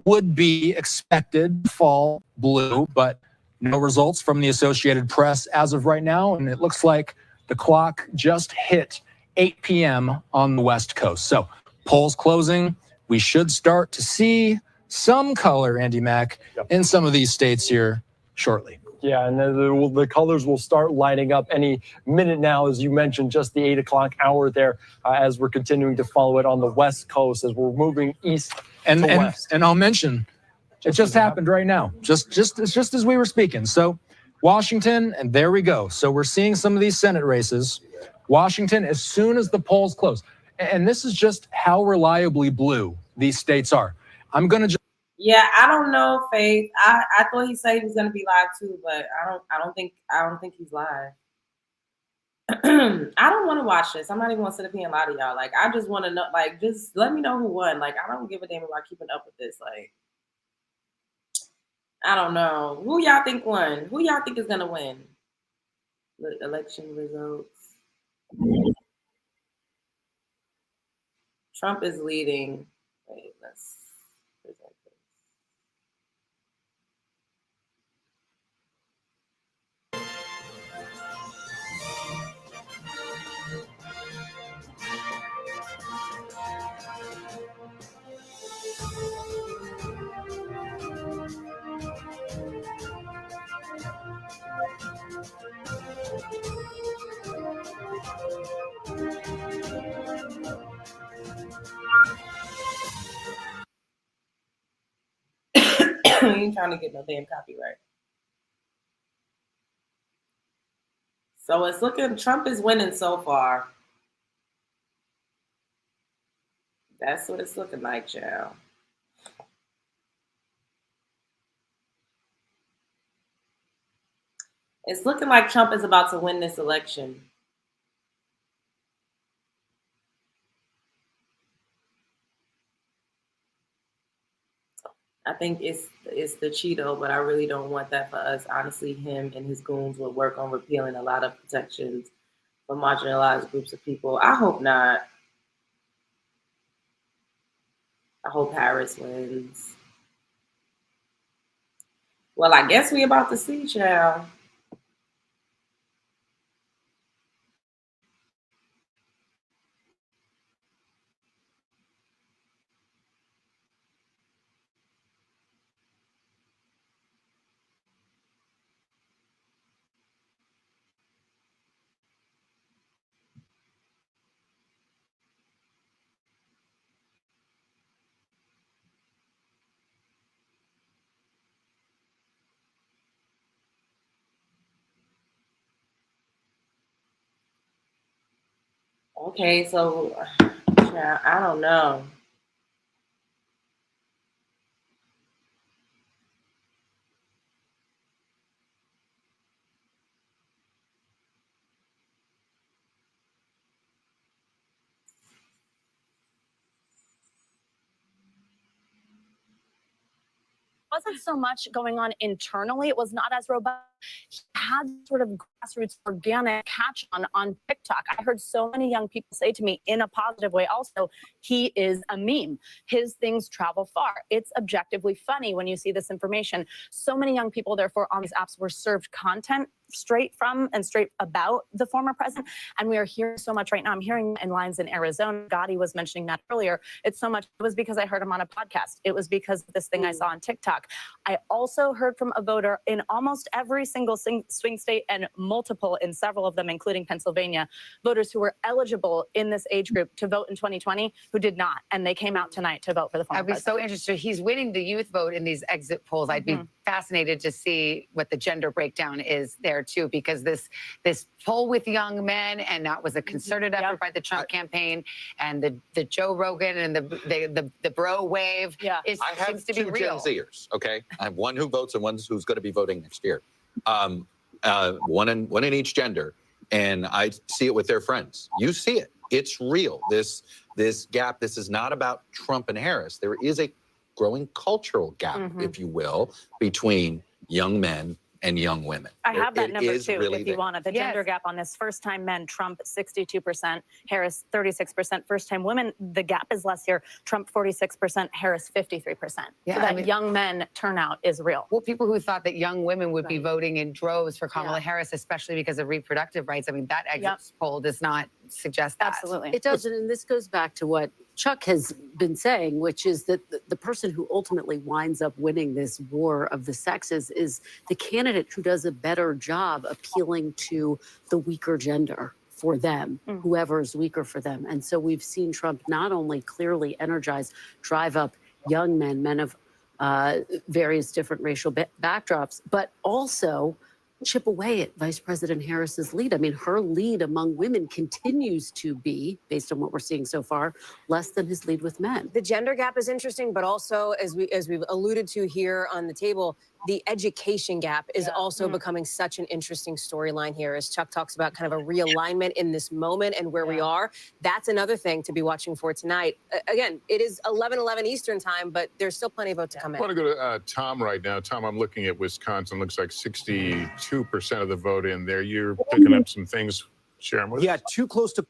D: would be expected to fall blue, but no results from the Associated Press as of right now, and it looks like the clock just hit 8 p.m. on the West Coast. So polls closing, we should start to see some color, Andy Mack, in some of these states here shortly.
E: Yeah, and the colors will start lighting up any minute now, as you mentioned, just the 8 o'clock hour there, as we're continuing to follow it on the West Coast as we're moving east to west.
D: And I'll mention, it just happened right now, just as we were speaking. So Washington, and there we go. So we're seeing some of these Senate races. Washington, as soon as the polls close, and this is just how reliably blue these states are. I'm going to just.
A: Yeah, I don't know, Faith. I thought he said he was gonna be live too, but I don't think he's live. I don't want to watch this. I'm not even gonna sit up here and lie to y'all. Like, I just want to know. Like, just let me know who won. Like, I don't give a damn about keeping up with this. Like, I don't know who y'all think won. Who y'all think is gonna win? The election results. Trump is leading. Wait, let's present this. You ain't trying to get no damn copyright. So it's looking, Trump is winning so far. That's what it's looking like, child. It's looking like Trump is about to win this election. I think it's the Cheeto, but I really don't want that for us. Honestly, him and his goons will work on repealing a lot of protections for marginalized groups of people. I hope not. I hope Harris wins. Well, I guess we about to see, child. Okay, so child, I don't know.
F: Wasn't so much going on internally. It was not as robust. He had sort of grassroots organic catch on TikTok. I heard so many young people say to me in a positive way also, he is a meme. His things travel far. It's objectively funny when you see this information. So many young people, therefore, on these apps were served content straight from and straight about the former president. And we are hearing so much right now. I'm hearing in lines in Arizona. Gotti was mentioning that earlier. It's so much. It was because I heard him on a podcast. It was because of this thing I saw on TikTok. I also heard from a voter in almost every single swing state and multiple in several of them, including Pennsylvania, voters who were eligible in this age group to vote in 2020 who did not. And they came out tonight to vote for the former president.
G: I'd be so interested. He's winning the youth vote in these exit polls. I'd be fascinated to see what the gender breakdown is there too, because this poll with young men, and that was a concerted effort by the Trump campaign, and the Joe Rogan and the bro wave.
H: I have two Gen Zers. Okay, I have one who votes and one who's going to be voting next year. One in each gender, and I see it with their friends. You see it. It's real. This gap. This is not about Trump and Harris. There is a growing cultural gap, if you will, between young men and young women.
F: I have that number too,
H: really
F: if you want it. The gender gap on this: first-time men, Trump 62%, Harris 36%. First-time women, the gap is less here. Trump 46%, Harris 53%.
G: Yeah,
F: so that young men turnout is real.
G: Well, people who thought that young women would be voting in droves for Kamala Harris, especially because of reproductive rights. I mean, that exit poll does not suggest that.
F: Absolutely.
I: It doesn't, and this goes back to what Chuck has been saying, which is that the person who ultimately winds up winning this war of the sexes is the candidate who does a better job appealing to the weaker gender for them, whoever is weaker for them. And so we've seen Trump not only clearly energize, drive up young men of various different racial backdrops, but also chip away at Vice President Harris's lead. I mean, her lead among women continues to be, based on what we're seeing so far, less than his lead with men.
J: The gender gap is interesting, but also, as we've alluded to here on the table, the education gap is also becoming such an interesting storyline here, as Chuck talks about kind of a realignment in this moment and where we are. That's another thing to be watching for tonight. Again, it is 11:11 Eastern time, but there's still plenty of vote to come in.
K: I want to go to Tom right now. Tom, I'm looking at Wisconsin. Looks like 62% of the vote in there. You're picking up some things. Share them with us.
L: Yeah, too close to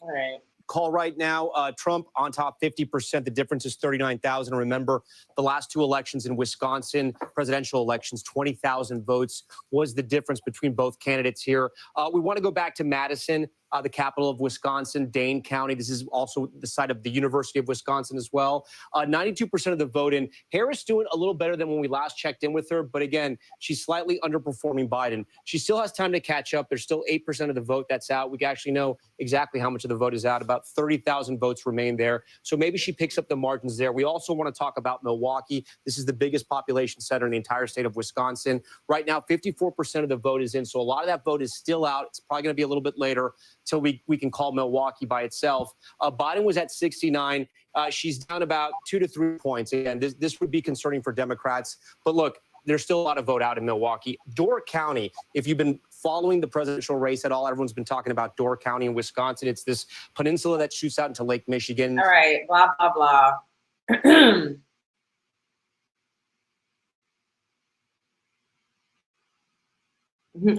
A: All right.
L: call right now. Trump on top 50%. The difference is 39,000. Remember, the last two elections in Wisconsin, presidential elections, 20,000 votes was the difference between both candidates here. We want to go back to Madison, the capital of Wisconsin, Dane County. This is also the site of the University of Wisconsin as well. 92% of the vote in. Harris doing a little better than when we last checked in with her. But again, she's slightly underperforming Biden. She still has time to catch up. There's still 8% of the vote that's out. We actually know exactly how much of the vote is out. About 30,000 votes remain there. So maybe she picks up the margins there. We also want to talk about Milwaukee. This is the biggest population center in the entire state of Wisconsin. Right now, 54% of the vote is in. So a lot of that vote is still out. It's probably going to be a little bit later till we can call Milwaukee by itself. Biden was at 69. She's down about 2 to 3 points. Again, this would be concerning for Democrats. But look, there's still a lot of vote out in Milwaukee. Door County, if you've been following the presidential race at all, everyone's been talking about Door County in Wisconsin. It's this peninsula that shoots out into Lake Michigan.
A: All right, blah, blah, blah.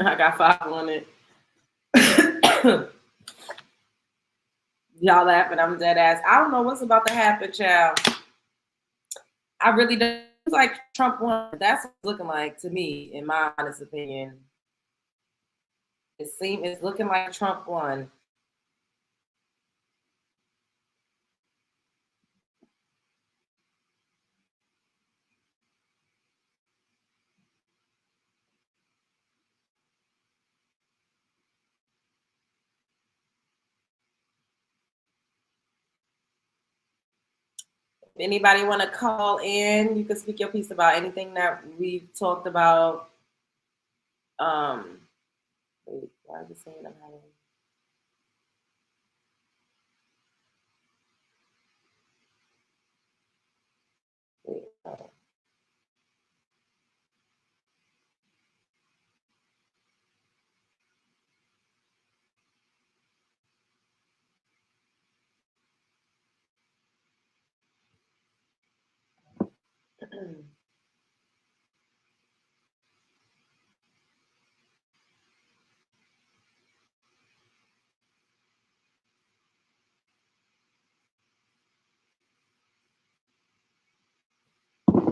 A: I got 5 on it. Y'all laughing, I'm dead ass. I don't know what's about to happen, child. I really don't. It's like Trump won. That's what it's looking like to me, in my honest opinion. It's looking like Trump won. If anybody want to call in, you can speak your piece about anything that we've talked about. Wait, why is it saying I'm having? Wait,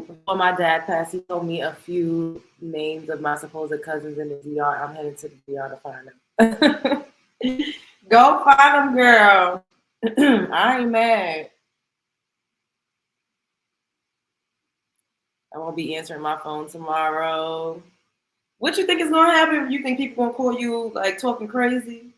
A: Before my dad passed, he told me a few names of my supposed cousins in the DR. I'm headed to the DR to find them. Go find them, girl. I ain't mad. I won't be answering my phone tomorrow. What you think is gonna happen? You think people gonna call you like talking crazy?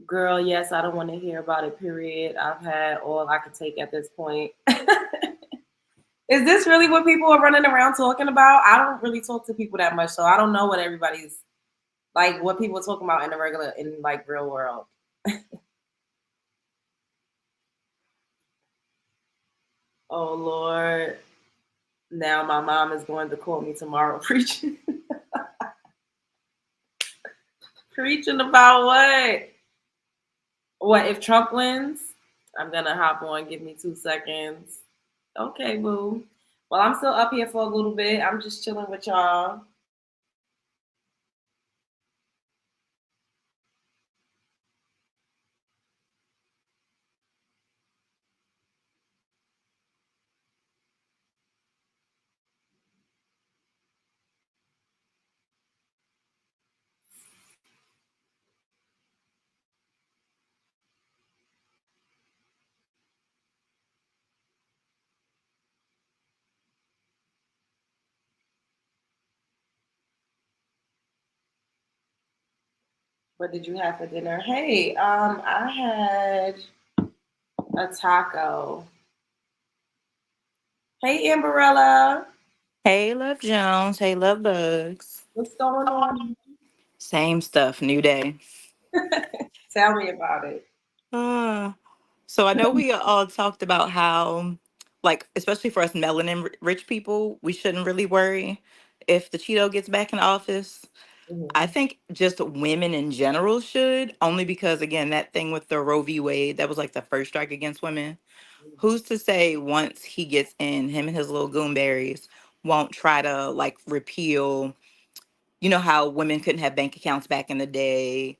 A: Girl, yes, I don't want to hear about it, period. I've had all I could take at this point. It's Is this really what people are running around talking about? I don't really talk to people that much, so I don't know what everybody's like, what people are talking about in like real world. Oh Lord. Now my mom is going to call me tomorrow preaching. Preaching about what? What if Trump wins? I'm gonna hop on. Give me 2 seconds. Okay, boo. Well, I'm still up here for a little bit. I'm just chilling with y'all. What did you have for dinner? Hey, I had a taco. Hey, Amberella.
M: Hey, Love Jones. Hey, Love Bugs.
A: What's going on?
M: Same stuff, new day.
A: Tell me about it.
M: Uh, so I know we all talked about how, like, especially for us melanin rich people, we shouldn't really worry if the Cheeto gets back in office. I think just women in general should, only because, again, that thing with the Roe v. Wade, that was like the first strike against women. Who's to say once he gets in, him and his little goonberries won't try to, like, repeal, you know, how women couldn't have bank accounts back in the day,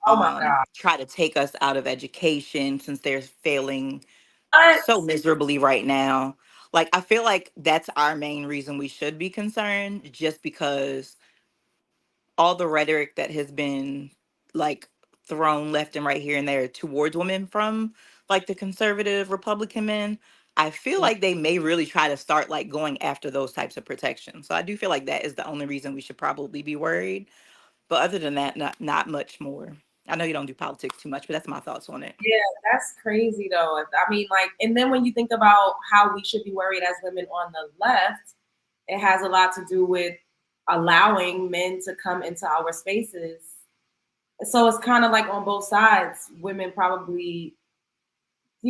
A: Oh my God.
M: try to take us out of education since they're failing
A: What?
M: so miserably right now. Like, I feel like that's our main reason we should be concerned, just because all the rhetoric that has been like thrown left and right here and there towards women from like the conservative Republican men, I feel like they may really try to start like going after those types of protections. So I do feel like that is the only reason we should probably be worried. But other than that, not much more. I know you don't do politics too much, but that's my thoughts on it.
A: Yeah, that's crazy though. I mean, like, and then when you think about how we should be worried as women on the left, it has a lot to do with allowing men to come into our spaces. So it's kind of like on both sides. Women probably.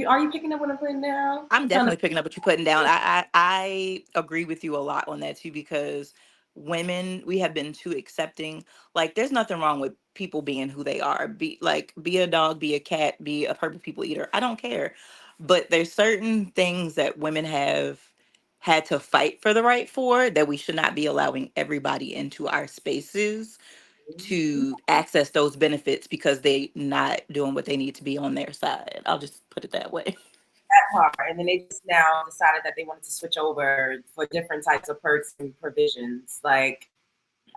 A: Are you picking up what I'm putting down?
M: I'm
A: I'm trying to.
M: definitely picking up what you're putting down. I agree with you a lot on that too, because women, we have been too accepting. Like, there's nothing wrong with people being who they are. Be a dog, be a cat, be a purple people eater. I don't care. But there's certain things that women have had to fight for the right for, that we should not be allowing everybody into our spaces to access those benefits because they not doing what they need to be on their side. I'll just put it that way.
A: Part, and then they just now decided that they wanted to switch over for different types of perks and provisions. Like,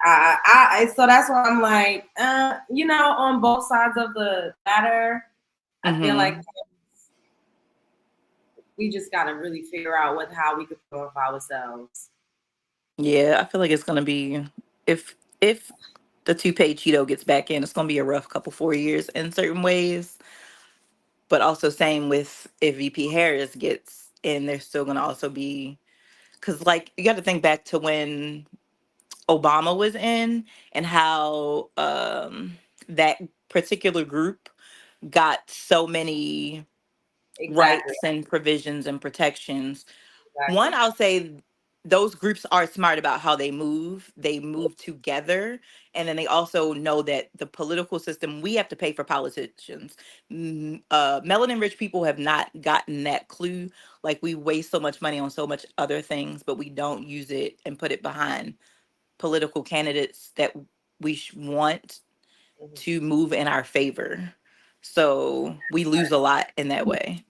A: so that's why I'm like, you know, on both sides of the matter, I feel like we just got to really figure out how we could prove ourselves.
M: Yeah, I feel like it's gonna be, if the two-pay Cheeto gets back in, it's gonna be a rough couple 4 years in certain ways. But also same with if VP Harris gets in, there's still gonna also be, because like you got to think back to when Obama was in and how that particular group got so many
A: Exactly.
M: rights and provisions and protections. One,
A: Exactly.
M: I'll say those groups are smart about how they move. They move together. And then they also know that the political system, we have to pay for politicians. Melanin rich people have not gotten that clue. Like, we waste so much money on so much other things, but we don't use it and put it behind political candidates that we want to move in our favor. So we lose a lot in that way.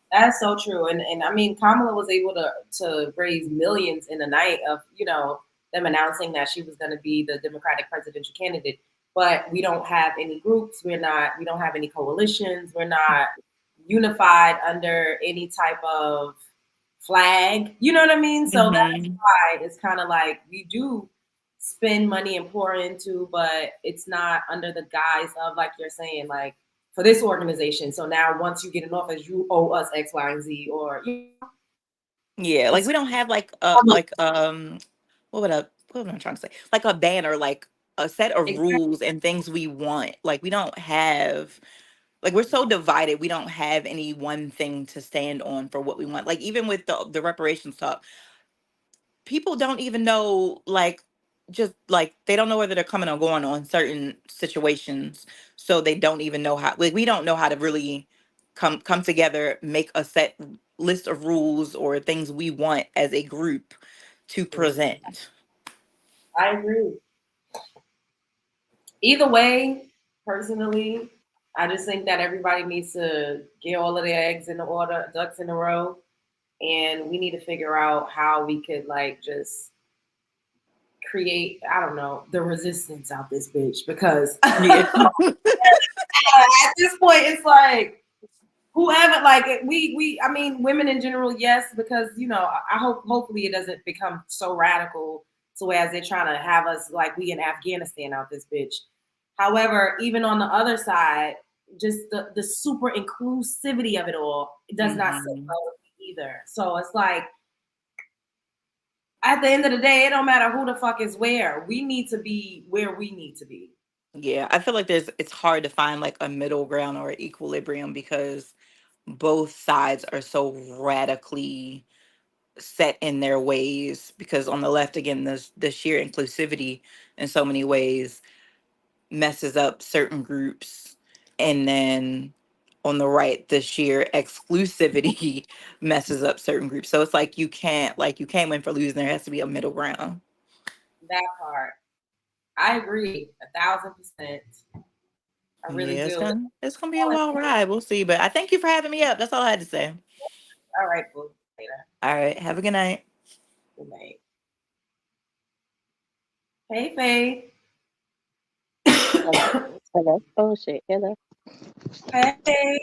A: That's so true. And I mean, Kamala was able to raise millions in a night of, you know, them announcing that she was going to be the Democratic presidential candidate. But we don't have any groups. We don't have any coalitions. We're not unified under any type of flag. You know what I mean? So that's why it's kind of like we do spend money and pour into, but it's not under the guise of, like you're saying, like, for this organization. So now once you get in office, you owe us X, Y, and Z, or, you know.
M: Yeah, like we don't have like what am I trying to say? Like a banner, like a set of
A: Exactly.
M: rules and things we want. Like we don't have like we're so divided. We don't have any one thing to stand on for what we want. Like even with the reparations talk, people don't even know like just like they don't know whether they're coming or going on certain situations, so they don't even know how, like we don't know how to really come together, make a set list of rules or things we want as a group to present.
A: I agree. Either way, personally, I just think that everybody needs to get all of their eggs in the order, ducks in a row, and we need to figure out how we could like just create, I don't know, the resistance out this bitch because
M: Yeah.
A: at this point it's like whoever like we I mean women in general, yes, because you know I hope hopefully it doesn't become so radical so as they're trying to have us like we in Afghanistan out this bitch. However, even on the other side, just the super inclusivity of it all, it does not sit
M: Mhm.
A: well with me either. So it's like at the end of the day, it don't matter who the fuck is where. We need to be where we need to be.
M: Yeah, I feel like it's hard to find like a middle ground or equilibrium because both sides are so radically set in their ways, because on the left again the sheer inclusivity in so many ways messes up certain groups, and then on the right the sheer exclusivity messes up certain groups, so it's like you can't win for losing. There has to be a middle ground.
A: That part. I agree 1,000%. I really
M: Yeah, it's
A: do.
M: gonna be a wild ride. We'll see, but I thank you for having me up. That's all I had to say.
A: All right, boo. Later.
M: All right, have a good night.
A: Good night. Hey, Faith.
N: Hello. Oh shit. Hello.
A: Hey,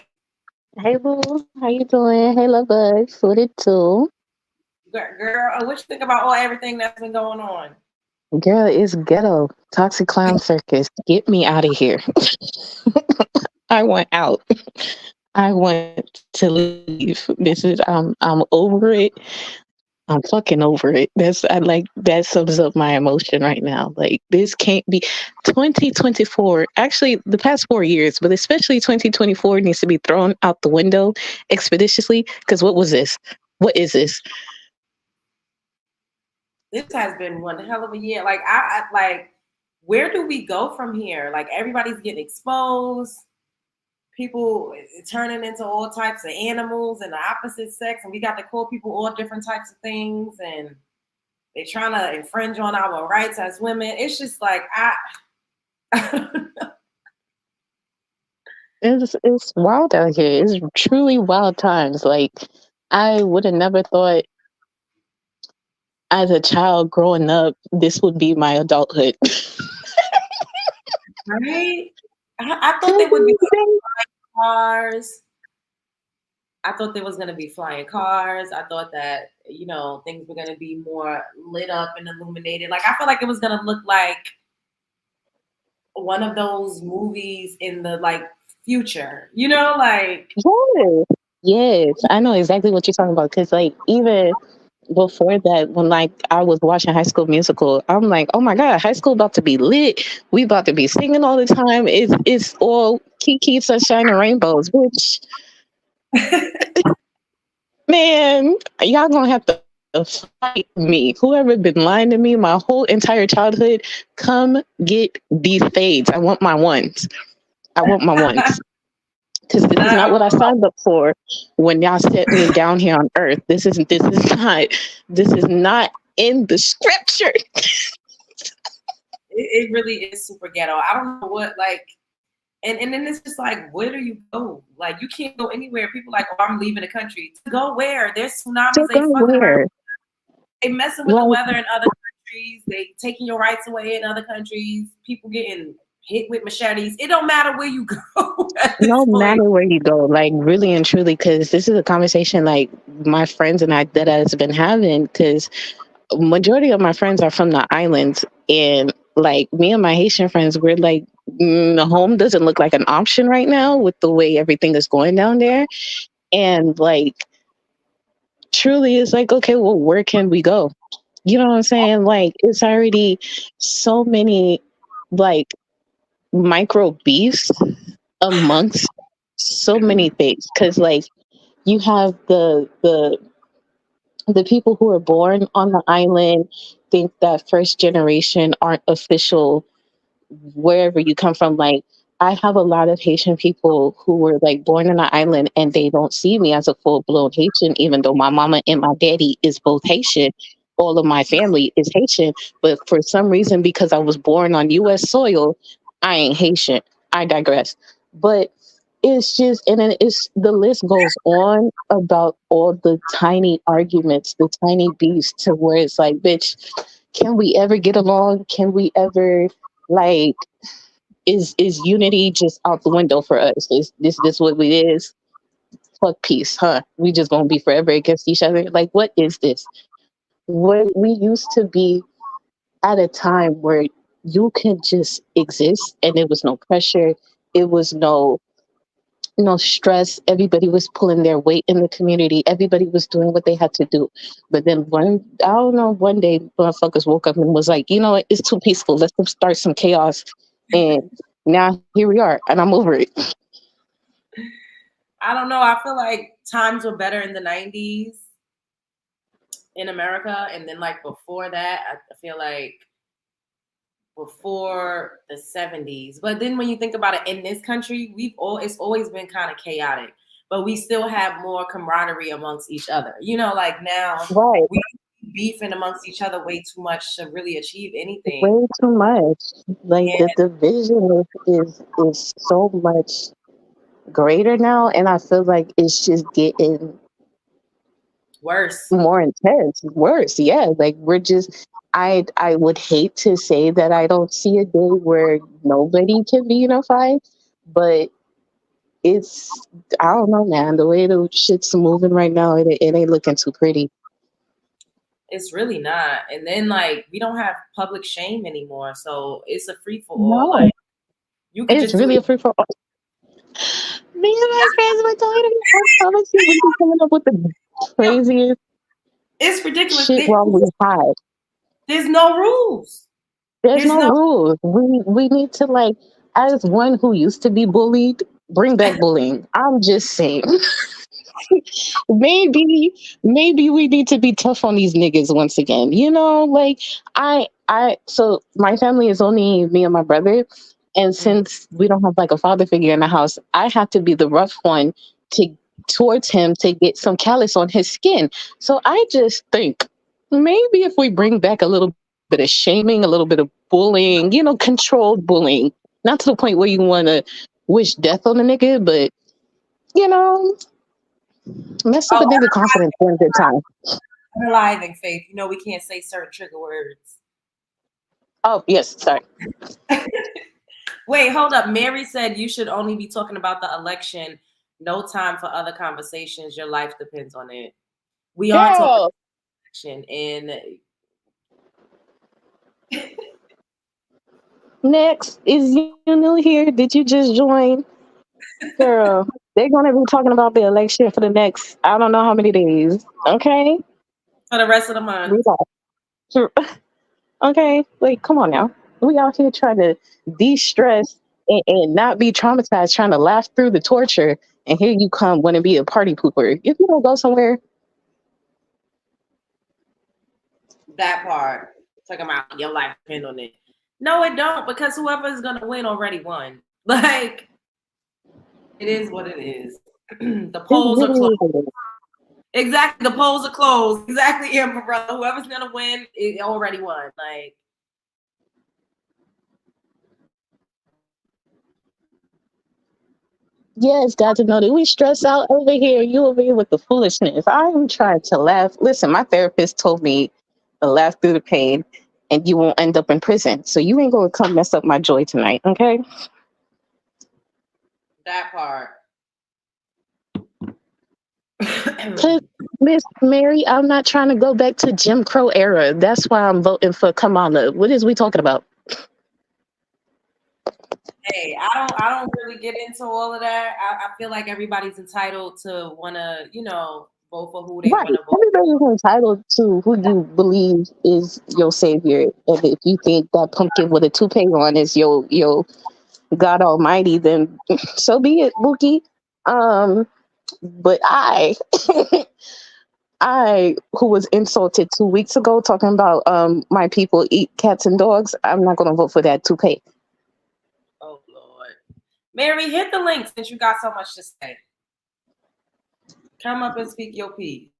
N: Hey boo. How you doing? Hey love bugs. What it do?
A: girl. What you think about all everything that's been going on?
N: Girl, it's ghetto. Toxic clown circus. Get me out of here. I want out. I want to leave. This is I'm over it. I'm fucking over it. That's I like that sums up my emotion right now. Like this can't be 2024. Actually, the past 4 years, but especially 2024 needs to be thrown out the window expeditiously. Because what was this? What is this?
A: This has been one hell of a year. Like I like, where do we go from here? Like everybody's getting exposed. People turning into all types of animals and the opposite sex, and we got to call people all different types of things, and they're trying to infringe on our rights as women. It's just like
N: It's wild out here. It's truly wild times. Like I would have never thought as a child growing up this would be my adulthood.
A: right. I thought they would be cars. I thought there was going to be flying cars. I thought that, you know, things were going to be more lit up and illuminated. Like, I feel like it was going to look like one of those movies in the like future, you know, like.
N: Yes. Yes, I know exactly what you're talking about. Because like even before that, when like I was watching High School Musical, I'm like, oh my god, high school about to be lit. We about to be singing all the time. It's all kiki, sunshine, and rainbows. Which man, y'all gonna have to fight me. Whoever been lying to me my whole entire childhood, come get these fades. I want my ones. I want my ones. Because this is not what I signed up for when y'all set me down here on earth. This is not in the scripture.
A: It really is super ghetto. I don't know what like, and then it's just like, where do you go? Like you can't go anywhere. People like, oh, I'm leaving the country. To go where? There's
N: To
A: tsunamis. They
N: go
A: fucking around.
N: where?
A: They messing with the
N: Like,
A: weather in other countries. They taking your rights away in other countries. People getting hit with machetes. It don't matter where you go at this
N: no
A: point.
N: matter where you go, like really and truly, because this is a conversation like my friends and I that has been having. Because majority of my friends are from the islands, and like me and my Haitian friends, we're like, home doesn't look like an option right now with the way everything is going down there, and like truly is like, okay, well, where can we go? You know what I'm saying? Like, it's already so many like micro beefs amongst so many things. Cause like you have the people who are born on the island think that first generation aren't official wherever you come from. Like, I have a lot of Haitian people who were like born in the island and they don't see me as a full blown Haitian, even though my mama and my daddy is both Haitian. All of my family is Haitian, but for some reason, because I was born on US soil, I ain't Haitian. I digress. But it's just, and then it's the list goes on about all the tiny arguments, the tiny beefs, to where it's like, bitch, can we ever get along? Can we ever like is unity just out the window for us? Is this what it is? Fuck peace, huh? We just gonna be forever against each other? Like, what is this? What we used to be at a time where you could just exist and there was no pressure, it was no stress. Everybody was pulling their weight in the community. Everybody was doing what they had to do. But then I don't know, one day motherfuckers woke up and was like, you know what, it's too peaceful. Let's start some chaos. And now here we are, and I'm over it.
A: I don't know. I feel like times were better in the 90s in America. And then like before that, I feel like before the 70s. But then when you think about it, in this country, it's always been kind of chaotic, but we still have more camaraderie amongst each other. You know, like now
N: Right.
A: we beefing amongst each other way too much to really achieve anything.
N: Way too much. Like
A: And
N: the division is so much greater now, and I feel like it's just getting
A: worse.
N: More intense, worse. Yeah, like we're just. I would hate to say that I don't see a day where nobody can be unified, but it's I don't know, man. The way the shit's moving right now, it ain't looking too pretty.
A: It's really not. And then like we don't have public shame anymore, so it's a free for all.
N: No,
A: Like you could
N: it's
A: just do
N: really
A: it.
N: a free for all. Me and my friends were talking. I promise you, we be coming up with the craziest
A: It's ridiculous.
N: shit while we hide.
A: There's no rules.
N: There's
A: There's
N: no
A: no
N: rules. We need to like, as one who used to be bullied, bring back bullying. I'm just saying. maybe we need to be tough on these niggas once again. You know, like so my family is only me and my brother, and since we don't have like a father figure in the house, I have to be the rough one to towards him to get some callus on his skin. So I just think maybe if we bring back a little bit of shaming, a little bit of bullying, controlled bullying, not to the point where you want to wish death on a nigga, but you know, mess up a nigga confidence one good time.
A: Analyzing faith. You know we can't say certain trigger words.
N: Oh, yes, sorry.
A: Wait, hold up. Mary said you should only be talking about the election. No time for other conversations. Your life depends on it. We are talking
N: Girl,
A: election, and
N: next, is you new here? Did you just join? Girl, they're going to be talking about the election for the next, I don't know how many days. Okay?
A: for the rest of the month.
N: Relax. Okay? Like, come on now. We out here trying to de-stress and not be traumatized, trying to laugh through the torture. And here you come want to be a party pooper. If you don't go somewhere,
A: That part. Talking about your life depends on it. No, it don't, because whoever's gonna win already won. Like it is what it is. The
N: it
A: polls are
N: really
A: closed.
N: is what it is.
A: Exactly, the polls are closed. Exactly, Amber, brother. Whoever's gonna win, it already won. Like
N: Yes, got to know that we stress out over here. You over here with the foolishness. I am trying to laugh. Listen, my therapist told me to laugh through the pain and you won't end up in prison. So you ain't gonna come mess up my joy tonight, okay?
A: that part.
N: Cause Miss Mary, I'm not trying to go back to Jim Crow era. That's why I'm voting for Kamala. What is we talking about?
A: Hey, I don't really get into all of that. I feel like everybody's entitled to wanna, vote for who they
N: Right.
A: want to vote.
N: Everybody's entitled to who you believe is your savior. And if you think that pumpkin with a toupee on is your God Almighty, then so be it, Bookie. But I, who was insulted 2 weeks ago, talking about my people eat cats and dogs, I'm not gonna vote for that toupee.
A: Oh Lord, Mary, hit the link since you got so much to say. Come up and speak your piece.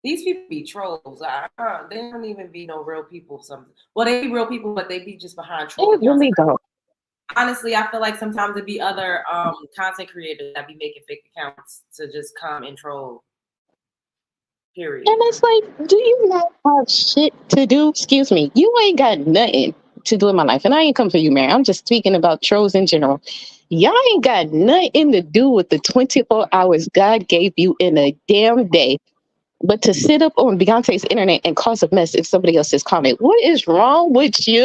A: These people be trolls. They don't even be no real people. Well, they be real people, but they be just behind troll
N: It
A: accounts.
N: really don't.
A: Honestly, I feel like sometimes it be other content creators that be making fake accounts to just come and troll. Period.
N: And it's like, do you not have shit to do? Excuse me. You ain't got nothing to do in my life. And I ain't come for you, Mary. I'm just speaking about trolls in general. Y'all ain't got nothing to do with the 24 hours God gave you in a damn day, but to sit up on Beyonce's internet and cause a mess if somebody else is comment. What is wrong with you?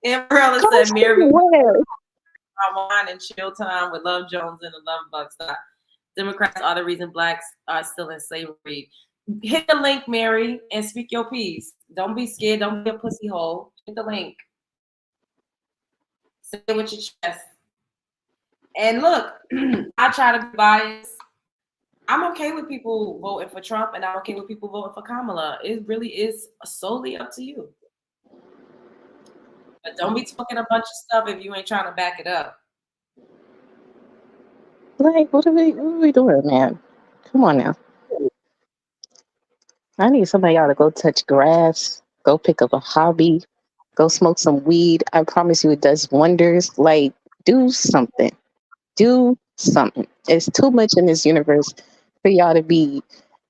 A: Umbrella
N: Come
A: said, Mary,
N: somewhere.
A: wine and chill time with Love Jones and the Love Bucks. Democrats are the reason blacks are still in slavery. Hit the link, Mary, and speak your piece. Don't be scared. Don't be a pussy hole. Hit the link. Say it with your chest. And look, I try to be biased. I'm okay with people voting for Trump, and I'm okay with people voting for Kamala. It really is solely up to you. But don't be talking a bunch of stuff if you ain't trying to back it up.
N: Like, what are we doing, man? Come on now. I need somebody out to go touch grass, go pick up a hobby, go smoke some weed. I promise you it does wonders. Like, do something. Do something. It's too much in this universe for y'all to be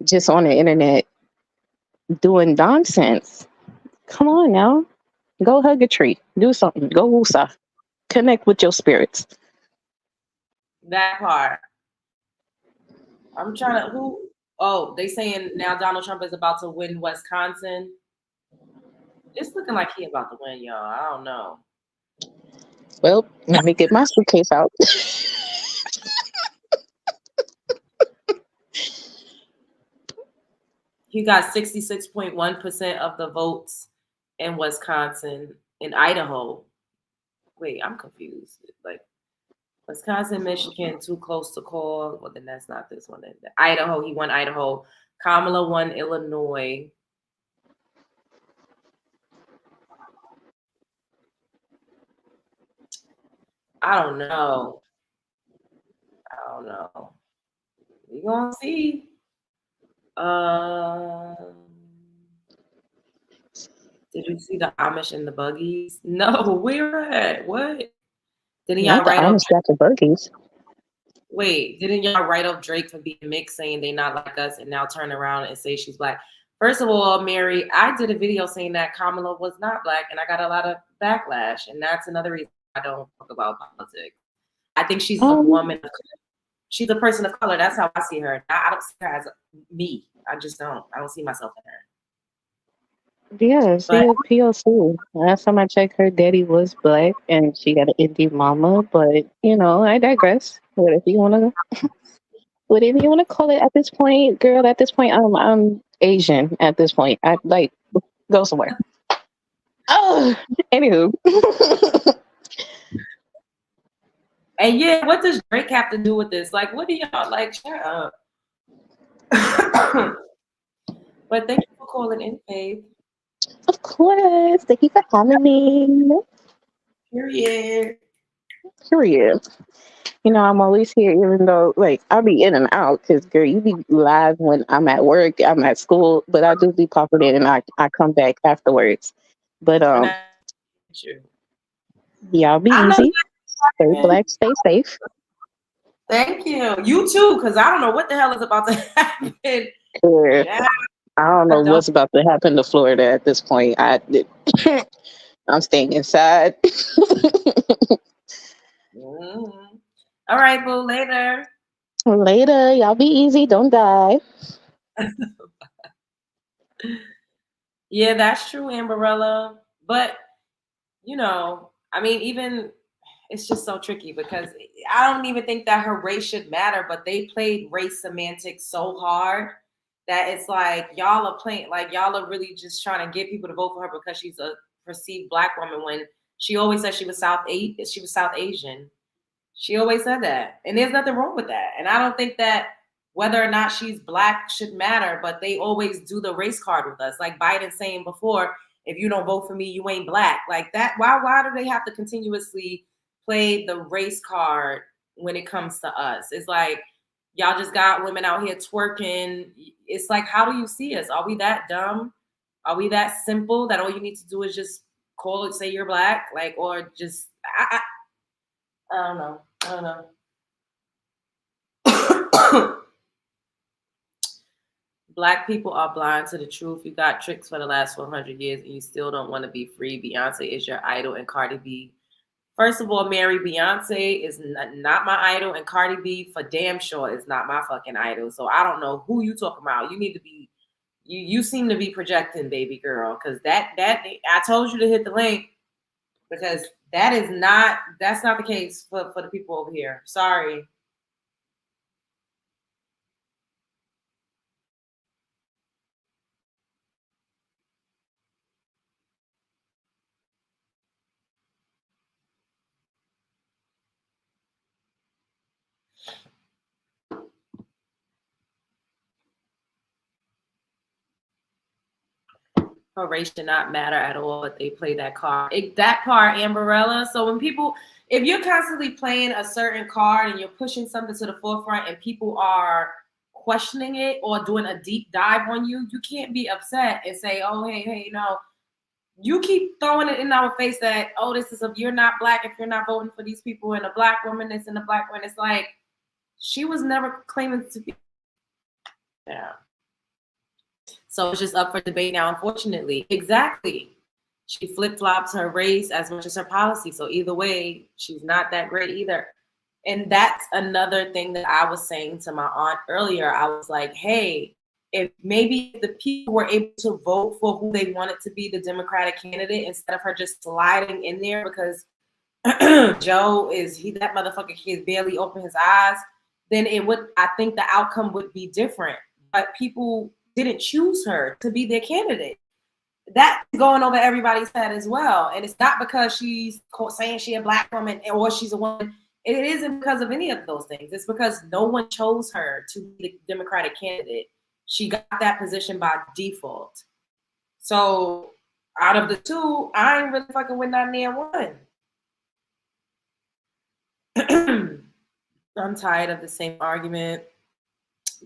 N: just on the internet doing nonsense. Come on now. Go hug a tree. Do something. Go woosah. Connect with your spirits.
A: That part. I'm trying to they saying now Donald Trump is about to win Wisconsin. It's looking like he about to win, y'all. I don't know.
N: Well, let me get my suitcase out.
A: He got 66.1% of the votes in Wisconsin. In Idaho. Wait, I'm confused. Like Wisconsin, Michigan, too close to call. Well, then that's not this one. Idaho, he won Idaho. Kamala won Illinois. I don't know. We gonna see. Did you see the Amish and the buggies? No, where at? What? Didn't y'all
N: Not the
A: write off?
N: Amish got the buggies.
A: Wait, didn't y'all write off Drake for being mixed, saying they not like us, and now turn around and say she's black? First of all, Mary, I did a video saying that Kamala was not black, and I got a lot of backlash, and that's another reason I don't talk about politics. I think she's a woman. She's a person of color. That's how I see her. I don't see her as me. I just don't. I don't see myself in her.
N: Yeah, she is POC. Last time I checked, her daddy was black, and she got an Indian mama. But I digress. Whatever you wanna, whatever you wanna call it at this point, girl. At this point, I'm Asian. At this point, I like go somewhere. Oh, anywho.
A: And yeah, what does Drake have to do with this? Like, what do y'all like? Shut up. But thank you for calling in, babe.
N: Of course. Thank you for having me.
A: Period.
N: Period. I'm always here, even though, I'll be in and out, because, girl, you be live when I'm at work, I'm at school, but I do be popping in, and I come back afterwards. But, y'all be easy. Stay black, stay safe.
A: Thank you. You too, because I don't know what the hell is about to happen.
N: Yeah. I don't know what's about to happen to Florida at this point. I'm staying inside.
A: All right, boo. Later.
N: Later. Y'all be easy. Don't die.
A: Yeah, that's true, Amberella. But, I mean, even it's just so tricky because I don't even think that her race should matter, but they played race semantics so hard that it's like y'all are playing, like y'all are really just trying to get people to vote for her because she's a perceived black woman when she always said she was South Asian. She always said that. And there's nothing wrong with that. And I don't think that whether or not she's black should matter, but they always do the race card with us. Like Biden saying before, if you don't vote for me, you ain't black. Like that. Why do they have to continuously play the race card when it comes to us? It's like y'all just got women out here twerking. It's like, how do you see us? Are we that dumb? Are we that simple that all you need to do is just call it, say you're black? Like, or just I don't know. I don't know. Black people are blind to the truth. You got tricks for the last 400 years and you still don't want to be free. Beyonce is your idol and Cardi B. First of all, Mary, Beyonce is not my idol and Cardi B for damn sure is not my fucking idol. So I don't know who you talking about. You need to be, you seem to be projecting, baby girl. Because that I told you to hit the link because that's not the case for the people over here. Sorry. Her race should not matter at all, but they play that card. That part, Amberella. So when people, if you're constantly playing a certain card and you're pushing something to the forefront and people are questioning it or doing a deep dive on you, you can't be upset and say, oh, hey, no. You keep throwing it in our face that, oh, you're not black if you're not voting for these people and a black woman this and a black woman. It's like, she was never claiming to be. Yeah. So it's just up for debate now, unfortunately. Exactly. She flip-flops her race as much as her policy. So either way, she's not that great either. And that's another thing that I was saying to my aunt earlier. I was like, hey, if maybe the people were able to vote for who they wanted to be the Democratic candidate instead of her just sliding in there because Joe that motherfucker kid barely opened his eyes, then I think the outcome would be different. But people didn't choose her to be their candidate. That's going over everybody's head as well. And it's not because she's saying she's a black woman or she's a woman. It isn't because of any of those things. It's because no one chose her to be the Democratic candidate. She got that position by default. So out of the two, I ain't really fucking with not near one. I'm tired of the same argument.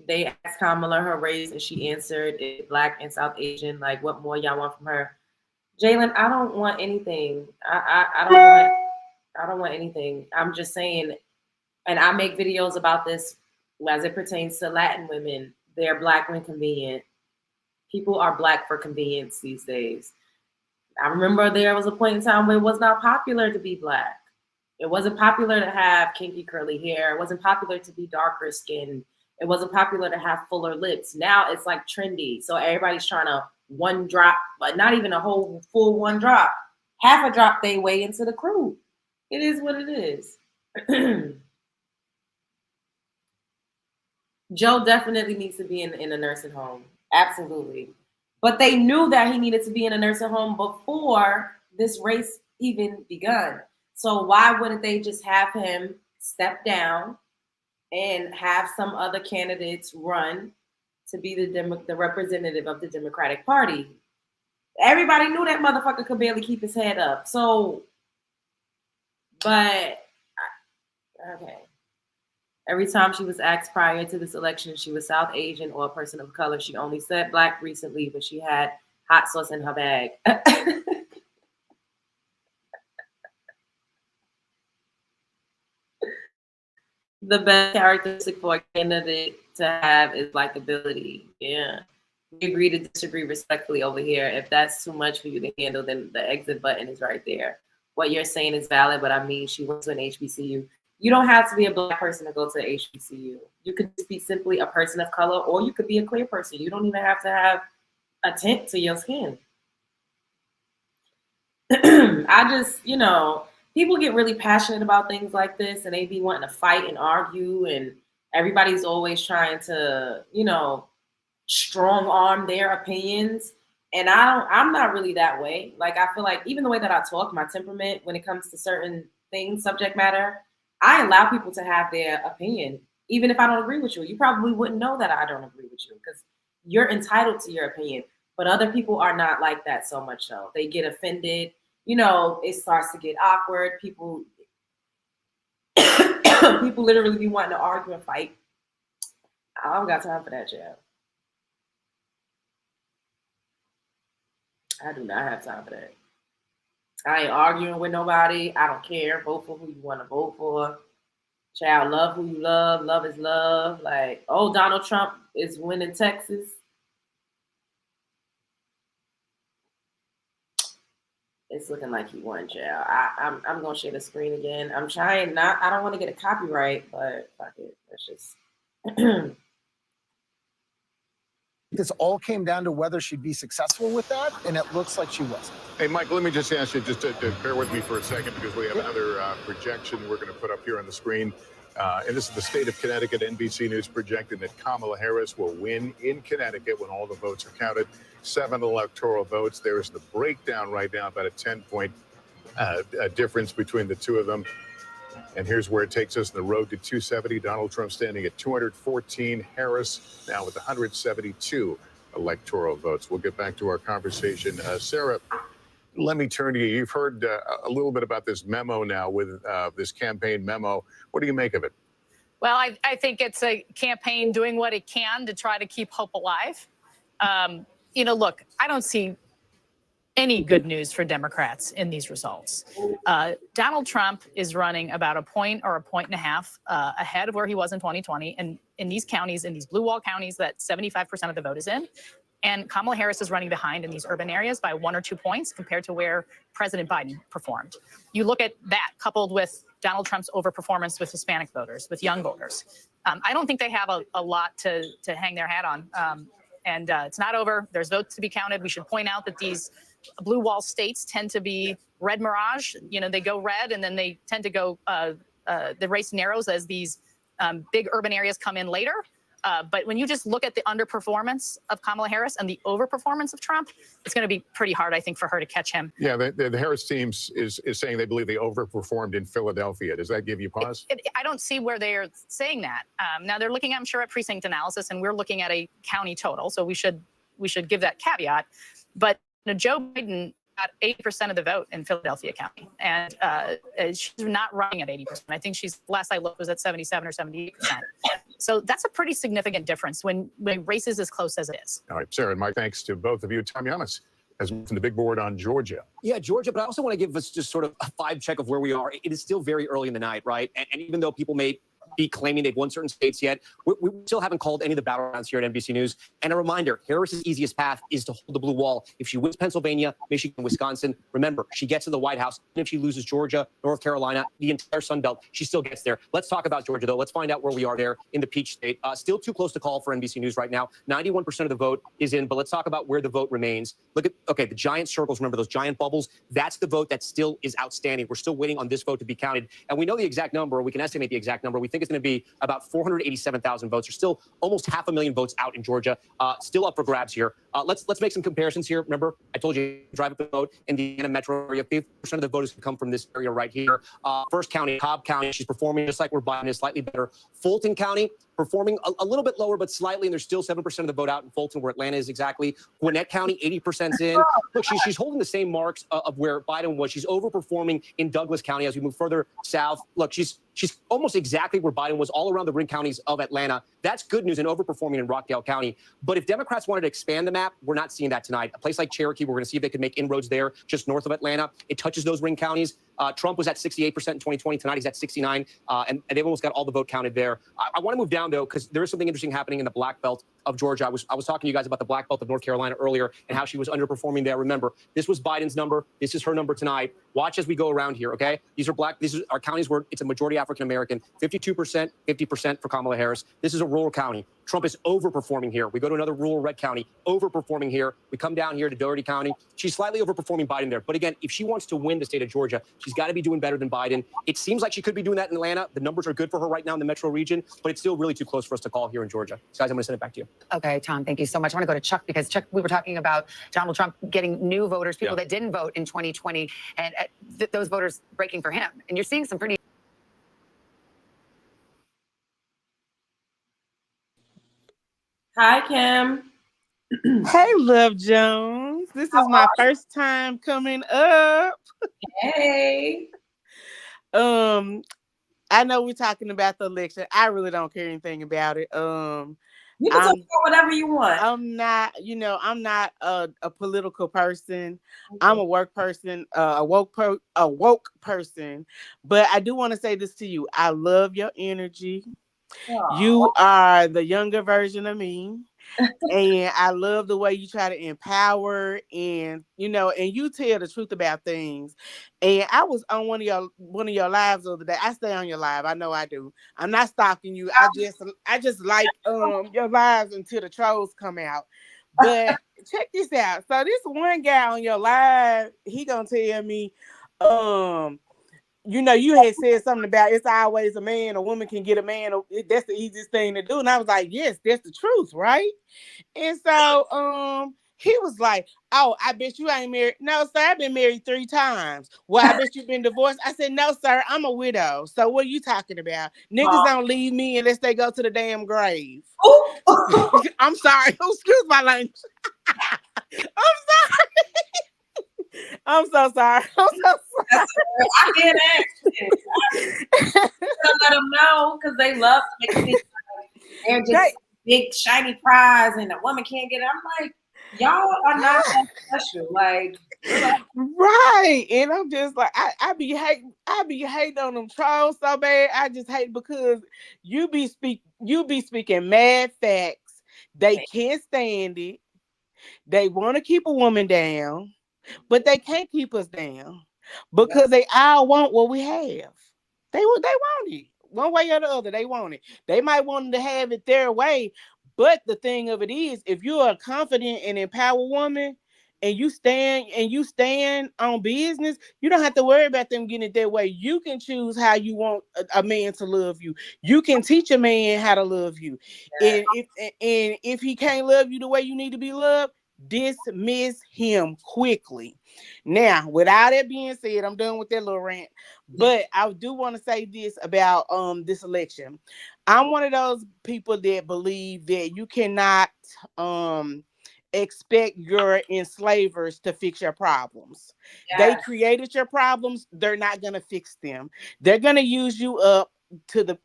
A: They asked Kamala her race and she answered it, black and South Asian. Like, what more y'all want from her? Jalen, I don't want anything. I don't want anything. I'm just saying, and I make videos about this as it pertains to Latin women. They're black when convenient. People are black for convenience these days. I remember there was a point in time where it was not popular to be black. It wasn't popular to have kinky curly hair. It wasn't popular to be darker skinned. It wasn't popular to have fuller lips. Now it's like trendy. So everybody's trying to one drop, but not even a whole full one drop. Half a drop they way into the crew. It is what it is. Joe definitely needs to be in a nursing home. Absolutely. But they knew that he needed to be in a nursing home before this race even begun. So why wouldn't they just have him step down and have some other candidates run to be the representative of the Democratic Party? Everybody knew that motherfucker could barely keep his head up. So, but, okay. Every time she was asked prior to this election, she was South Asian or a person of color. She only said black recently, but she had hot sauce in her bag. The best characteristic for a candidate to have is likability. Yeah. We agree to disagree respectfully over here. If that's too much for you to handle, then the exit button is right there. What you're saying is valid, but I mean, she went to an HBCU. You don't have to be a black person to go to HBCU. You could just be simply a person of color, or you could be a queer person. You don't even have to have a tint to your skin. I just, people get really passionate about things like this, and they be wanting to fight and argue, and everybody's always trying to, you know, strong arm their opinions. And I'm not really that way. Like, I feel like even the way that I talk, my temperament when it comes to certain things, subject matter, I allow people to have their opinion. Even if I don't agree with you, you probably wouldn't know that I don't agree with you because you're entitled to your opinion. But other people are not like that so much so. They get offended. You know, it starts to get awkward. People people literally be wanting to argue and fight. I don't got time for that, Jeff. I do not have time for that. I ain't arguing with nobody. I don't care. Vote for who you want to vote for. Child, love who you love. Love is love. Like, oh, Donald Trump is winning Texas. It's looking like he won, child. I'm gonna share the screen again. I'm trying not. I don't want to get a copyright, but fuck it. Let's just.
O: This all came down to whether she'd be successful with that, and it looks like she wasn't.
K: Hey, Mike, let me just ask you just to bear with me for a second because we have another projection we're going to put up here on the screen. And this is the state of Connecticut. NBC News projecting that Kamala Harris will win in Connecticut when all the votes are counted. 7 electoral votes. There's the breakdown right now, about a 10-point difference between the two of them. And here's where it takes us, the road to 270. Donald Trump standing at 214. Harris now with 172 electoral votes. We'll get back to our conversation. Sarah, let me turn to you. You've heard a little bit about this memo now with this campaign memo. What do you make of it?
P: Well, I think it's a campaign doing what it can to try to keep hope alive. You know, look, I don't see any good news for Democrats in these results. Donald Trump is running about a point or a point and a half ahead of where he was in 2020. And in these counties, in these blue wall counties that 75% of the vote is in. And Kamala Harris is running behind in these urban areas by 1 or 2 points compared to where President Biden performed. You look at that coupled with Donald Trump's overperformance with Hispanic voters, with young voters. I don't think they have a lot to hang their hat on. And it's not over. There's votes to be counted. We should point out that these blue wall states tend to be red mirage. You know, they go red and then they tend to go, the race narrows as these big urban areas come in later. But when you just look at the underperformance of Kamala Harris and the overperformance of Trump, it's going to be pretty hard, I think, for her to catch him.
K: Yeah, the Harris team is saying they believe they overperformed in Philadelphia. Does that give you pause?
P: I don't see where they're saying that. Now they're looking, I'm sure, at precinct analysis, and we're looking at a county total, so we should give that caveat. But you know, Joe Biden got 80% of the vote in Philadelphia County, and she's not running at 80%. I think she's, last I looked, was at 77 or 78%. So that's a pretty significant difference when race is as close as it is.
K: All right, Sarah and Mike, thanks to both of you. Tom Yanis has moved to the big board on Georgia.
L: Yeah, Georgia, but I also want to give us just sort of a vibe check of where we are. It is still very early in the night, right? And even though people may be claiming they've won certain states yet, we still haven't called any of the battlegrounds here at NBC News. And a reminder, Harris's easiest path is to hold the blue wall. If she wins Pennsylvania, Michigan, Wisconsin, remember, she gets to the White House. And if she loses Georgia, North Carolina, the entire Sun Belt, she still gets there. Let's talk about Georgia, though. Let's find out where we are there in the Peach State. Still too close to call for NBC News right now. 91% of the vote is in, but let's talk about where the vote remains. Look at, okay, the giant circles, remember those giant bubbles? That's the vote that still is outstanding. We're still waiting on this vote to be counted. And we know the exact number, or we can estimate the exact number. We think it's going to be about 487,000 votes. There's still almost 500,000 votes out in Georgia, still up for grabs here. Let's make some comparisons here. Remember, I told you, drive up the vote in the Indiana metro area. 50% of the voters come from this area right here. First County, Cobb County, she's performing just like where Biden is, slightly better. Fulton County, performing a little bit lower, but slightly, and there's still 7% of the vote out in Fulton, where Atlanta is exactly. Gwinnett County, 80%'s in. Look, she's holding the same marks of where Biden was. She's overperforming in Douglas County as we move further south. Look, she's almost exactly where Biden was, all around the ring counties of Atlanta. That's good news, and overperforming in Rockdale County. But if Democrats wanted to expand the map, we're not seeing that tonight. A place like Cherokee, we're going to see if they can make inroads there, just north of Atlanta. It touches those ring counties. Trump was at 68% in 2020. Tonight he's at 69, and they've almost got all the vote counted there. I want to move down, though, because there is something interesting happening in the black belt of Georgia. I was talking to you guys about the black belt of North Carolina earlier and how she was underperforming there. Remember, this was Biden's number. This is her number tonight. Watch as we go around here, okay? These are counties where it's a majority African-American, 52%, 50% for Kamala Harris. This is a rural county. Trump is overperforming here. We go to another rural red county, overperforming here. We come down here to Doherty County. She's slightly overperforming Biden there. But again, if she wants to win the state of Georgia, she's got to be doing better than Biden. It seems like she could be doing that in Atlanta. The numbers are good for her right now in the metro region, but it's still really too close for us to call here in Georgia. Guys, I'm going to send it back to you.
G: Okay, Tom, thank you so much. I want to go to Chuck because, Chuck, we were talking about Donald Trump getting new voters, people that didn't vote in 2020, and those voters breaking for him. And you're seeing some pretty...
A: Hi, Kim.
Q: Hey, Love Jones. This is my first time coming up.
A: Hey.
Q: I know we're talking about the election. I really don't care anything about it.
A: You can talk about whatever you want.
Q: I'm not a political person. I'm a work person, a woke person. But I do want to say this to you. I love your energy.
A: Aww.
Q: You are the younger version of me. And I love the way you try to empower and and you tell the truth about things. And I was on one of your lives the other day. I stay on your live. I know I do. I'm not stalking you. I just like your lives until the trolls come out. But check this out. So this one guy on your live, he gonna tell me, you had said something about it's always a man, a woman can get a man. That's the easiest thing to do. And I was like, yes, that's the truth, right? And so he was like, oh, I bet you ain't married. No, sir, I've been married 3 times. Well, I bet you've been divorced. I said, no, sir, I'm a widow. So what are you talking about? Niggas don't leave me unless they go to the damn grave. I'm sorry. Excuse my language. I'm sorry. I'm so sorry. I'm so sorry.
A: I get it. Let them know because they love to make it they're just big shiny prize and a woman can't get it. I'm like, y'all are not that special. Like,
Q: right. And I'm just like, I be hating on them trolls so bad. I just hate because you be speaking mad facts. They can't stand it. They want to keep a woman down. But they can't keep us down because they all want what we have. They want it one way or the other. They want it. They might want to have it their way. But the thing of it is, if you're a confident and empowered woman and you stand on business, you don't have to worry about them getting it their way. You can choose how you want a man to love you. You can teach a man how to love you. Yeah. And if he can't love you the way you need to be loved, dismiss him quickly. Now, with all that being said, I'm done with that little rant. But I do want to say this about this election. I'm one of those people that believe that you cannot expect your enslavers to fix your problems. Yes. They created your problems. They're not gonna fix them. They're gonna use you up to the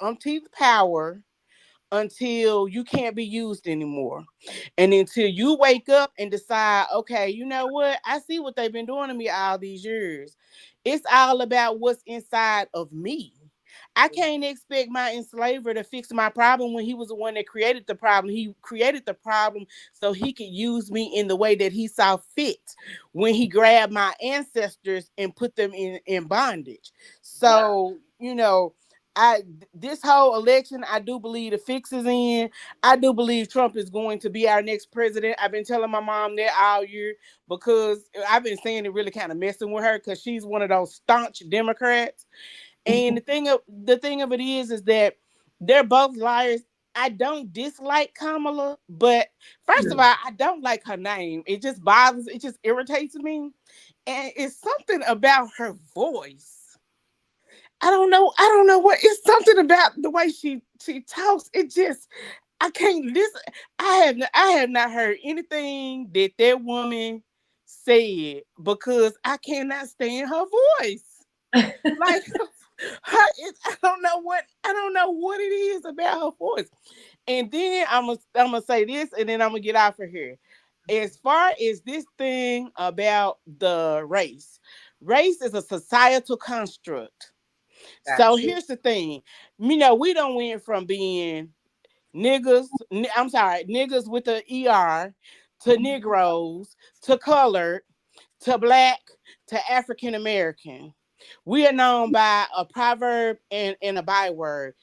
Q: umpteenth power until you can't be used anymore. And until you wake up and decide, okay, you know what? I see what they've been doing to me all these years. It's all about what's inside of me. I can't expect my enslaver to fix my problem when he was the one that created the problem. He created the problem so he could use me in the way that he saw fit when he grabbed my ancestors and put them in bondage. So, this whole election, I do believe the fix is in. I do believe Trump is going to be our next president. I've been telling my mom that all year because I've been saying it, really kind of messing with her because she's one of those staunch Democrats. And the thing of it is that they're both liars. I don't dislike Kamala, but first of all, I don't like her name. It just irritates me. And it's something about her voice. I don't know what. It's something about the way she talks. It just, I can't listen. I have not heard anything that woman said because I cannot stand her voice. Like I don't know what it is about her voice. And then I'm gonna say this, and then I'm gonna get out of here. As far as this thing about the race is a societal construct. So here's the thing, we don't went from being niggas with the ER to Negroes to colored to Black to African American. We are known by a proverb and a byword.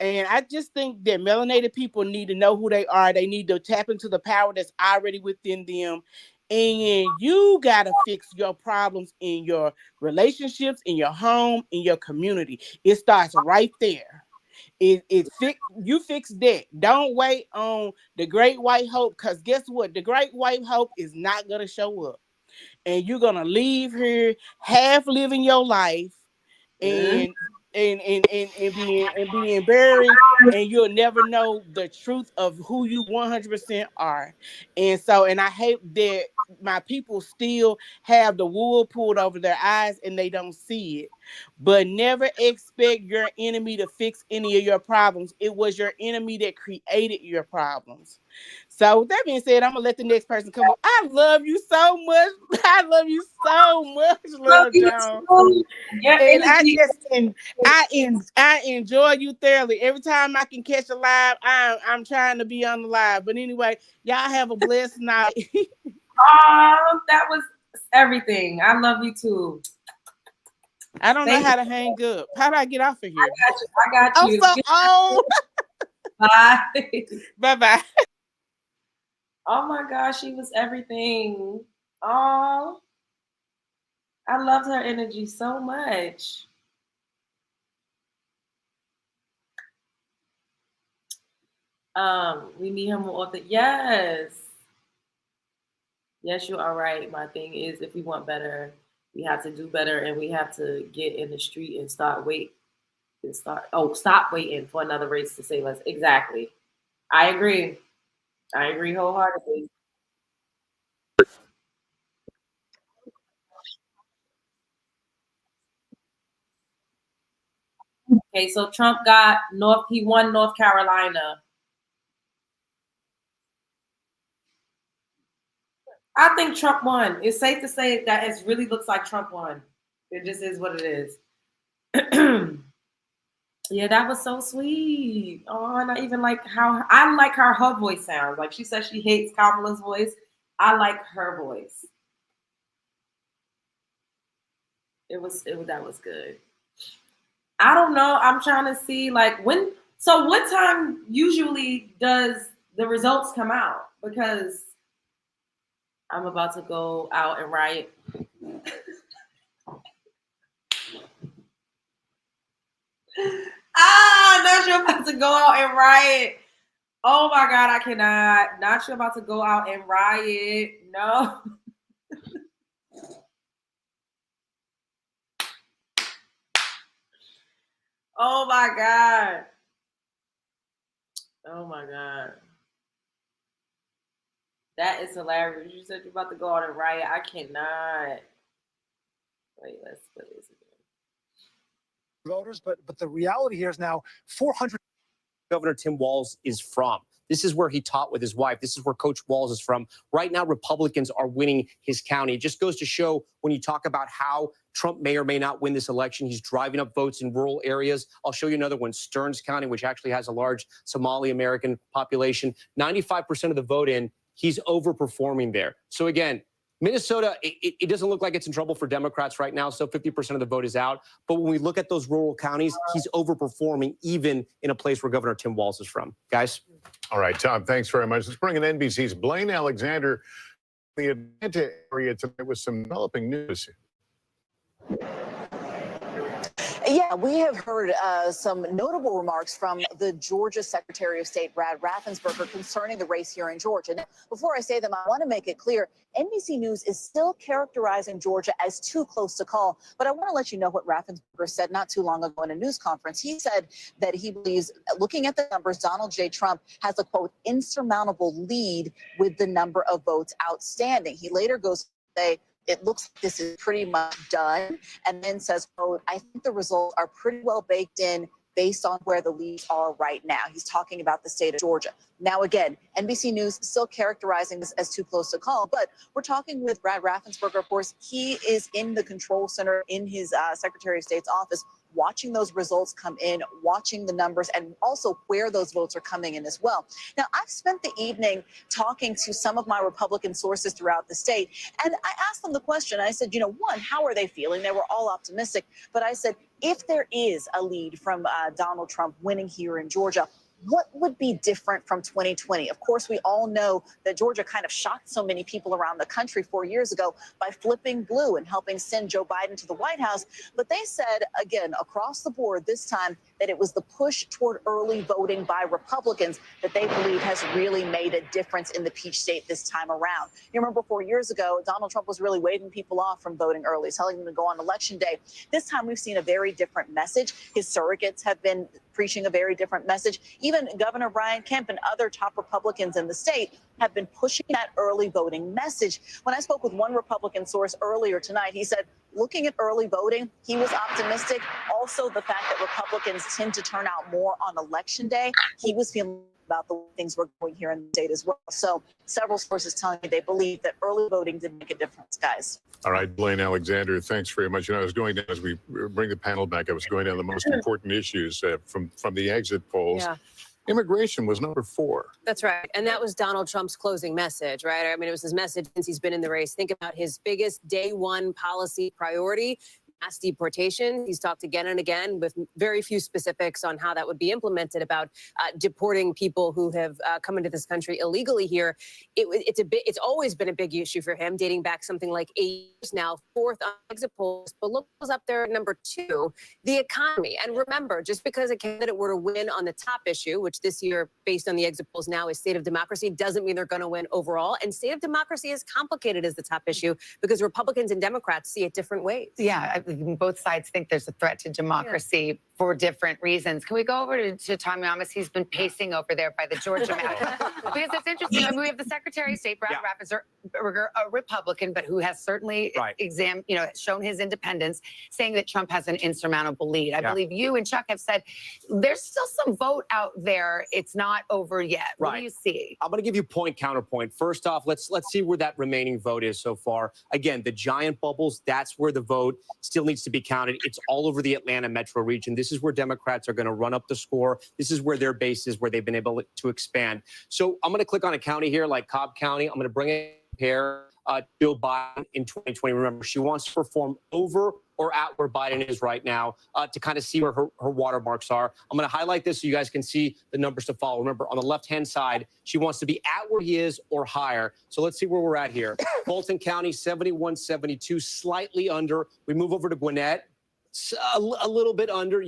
Q: And I just think that melanated people need to know who they are. They need to tap into the power that's already within them. And you got to fix your problems in your relationships, in your home, in your community. It starts right there. You fix that. Don't wait on the great white hope, because guess what? The great white hope is not going to show up. And you're going to leave here half living your life and being buried, and you'll never know the truth of who you 100% are. And I hate that my people still have the wool pulled over their eyes and they don't see it. But never expect your enemy to fix any of your problems. It was your enemy that created your problems. So with that being said, I'm gonna let the next person come up. I love you so much. I love you so much, Lil John. And I enjoy you thoroughly. Every time I can catch a live, I'm trying to be on the live. But anyway, y'all have a blessed night.
A: That was everything. I love you too.
Q: I don't know how to hang up. How do I get off of here?
A: I got you.
Q: I'm so old.
A: Bye.
Q: Bye-bye.
A: Oh my gosh, she was everything. Oh, I loved her energy so much. We need him more often. Yes. Yes, you are right. My thing is, if we want better, we have to do better, and we have to get in the street and stop waiting for another race to save us. Exactly. I agree. I agree wholeheartedly. Okay, so Trump got he won North Carolina. I think Trump won. It's safe to say that it really looks like Trump won. It just is what it is. Yeah, that was so sweet. Oh, and I even like how her voice sounds. Like she says she hates Kamala's voice. I like her voice. That was good. I don't know. I'm trying to see what time usually does the results come out? Because I'm about to go out and riot. Not sure about to go out and riot. Oh my God, I cannot. Not sure about to go out and riot. No. Oh my God. Oh my God. That is hilarious. You said you're about to go out and riot. I cannot. Wait, let's put this again.
D: Voters, but the reality here is now 400.
L: Governor Tim Walz is from. This is where he taught with his wife. This is where Coach Walz is from. Right now, Republicans are winning his county. It just goes to show when you talk about how Trump may or may not win this election, he's driving up votes in rural areas. I'll show you another one, Stearns County, which actually has a large Somali American population. 95% of the vote in, he's overperforming there. So again, Minnesota, it doesn't look like it's in trouble for Democrats right now. So 50% of the vote is out. But when we look at those rural counties, he's overperforming even in a place where Governor Tim Walz is from. Guys?
K: All right, Tom, thanks very much. Let's bring in NBC's Blaine Alexander, the Atlanta area tonight with some developing news.
R: Yeah, we have heard some notable remarks from the Georgia Secretary of State, Brad Raffensperger, concerning the race here in Georgia. Now, before I say them, I want to make it clear, NBC News is still characterizing Georgia as too close to call. But I want to let you know what Raffensperger said not too long ago in a news conference. He said that he believes, looking at the numbers, Donald J. Trump has a, quote, insurmountable lead with the number of votes outstanding. He later goes to say, it looks like this is pretty much done, and then says, quote, I think the results are pretty well baked in based on where the leads are right now. He's talking about the state of Georgia. Now, again, NBC News still characterizing this as too close to call, but we're talking with Brad Raffensperger. Of course, he is in the control center in his Secretary of State's office watching those results come in, watching the numbers, and also where those votes are coming in as well. Now, I've spent the evening talking to some of my Republican sources throughout the state, and I asked them the question. I said, one, how are they feeling? They were all optimistic. But I said, if there is a lead from Donald Trump winning here in Georgia, what would be different from 2020? Of course, we all know that Georgia kind of shocked so many people around the country 4 years ago by flipping blue and helping send Joe Biden to the White House. But they said, again, across the board this time, that it was the push toward early voting by Republicans that they believe has really made a difference in the Peach State this time around. You remember 4 years ago, Donald Trump was really waving people off from voting early, telling them to go on Election Day. This time we've seen a very different message. His surrogates have been preaching a very different message. Even Governor Brian Kemp and other top Republicans in the state have been pushing that early voting message. When I spoke with one Republican source earlier tonight, he said, looking at early voting, he was optimistic. Also, the fact that Republicans tend to turn out more on Election Day, he was feeling about the way things were going here in the state as well. So several sources telling me they believe that early voting did make a difference, guys.
K: All right, Blaine Alexander, thanks very much. I was going down, as we bring the panel back, I was going down the most important issues from the exit polls.
J: Yeah.
K: Immigration was number 4.
J: That's right. And that was Donald Trump's closing message, right? I mean, it was his message since he's been in the race. Think about his biggest day one policy priority, mass deportation. He's talked again and again with very few specifics on how that would be implemented about deporting people who have come into this country illegally here. It's always been a big issue for him, dating back something like 8 years now, 4th on exit polls. But look who's up there at number 2, the economy. And remember, just because a candidate were to win on the top issue, which this year, based on the exit polls now, is state of democracy, doesn't mean they're going to win overall. And state of democracy is complicated as the top issue because Republicans and Democrats see it different ways.
G: Yeah, both sides think there's a threat to democracy for different reasons. Can we go over to Tom Yamas? He's been pacing over there by the Georgia map. Because it's interesting. I mean, we have the Secretary of State, Brad Raffensperger, a Republican, but who has certainly shown his independence, saying that Trump has an insurmountable lead. I believe you and Chuck have said there's still some vote out there. It's not over yet. What do you see?
L: I'm going to give you point counterpoint. First off, let's see where that remaining vote is so far. Again, the giant bubbles, that's where the vote still needs to be counted. It's all over the Atlanta metro region. This is where Democrats are going to run up the score. This is where their base is, where they've been able to expand. So I'm going to click on a county here like Cobb County. I'm going to bring it here. Joe Biden in 2020. Remember, she wants to perform over or at where Biden is right now to kind of see where her watermarks are. I'm going to highlight this so you guys can see the numbers to follow. Remember, on the left-hand side, she wants to be at where he is or higher. So let's see where we're at here. Fulton County, 71-72, slightly under. We move over to Gwinnett, a little bit under,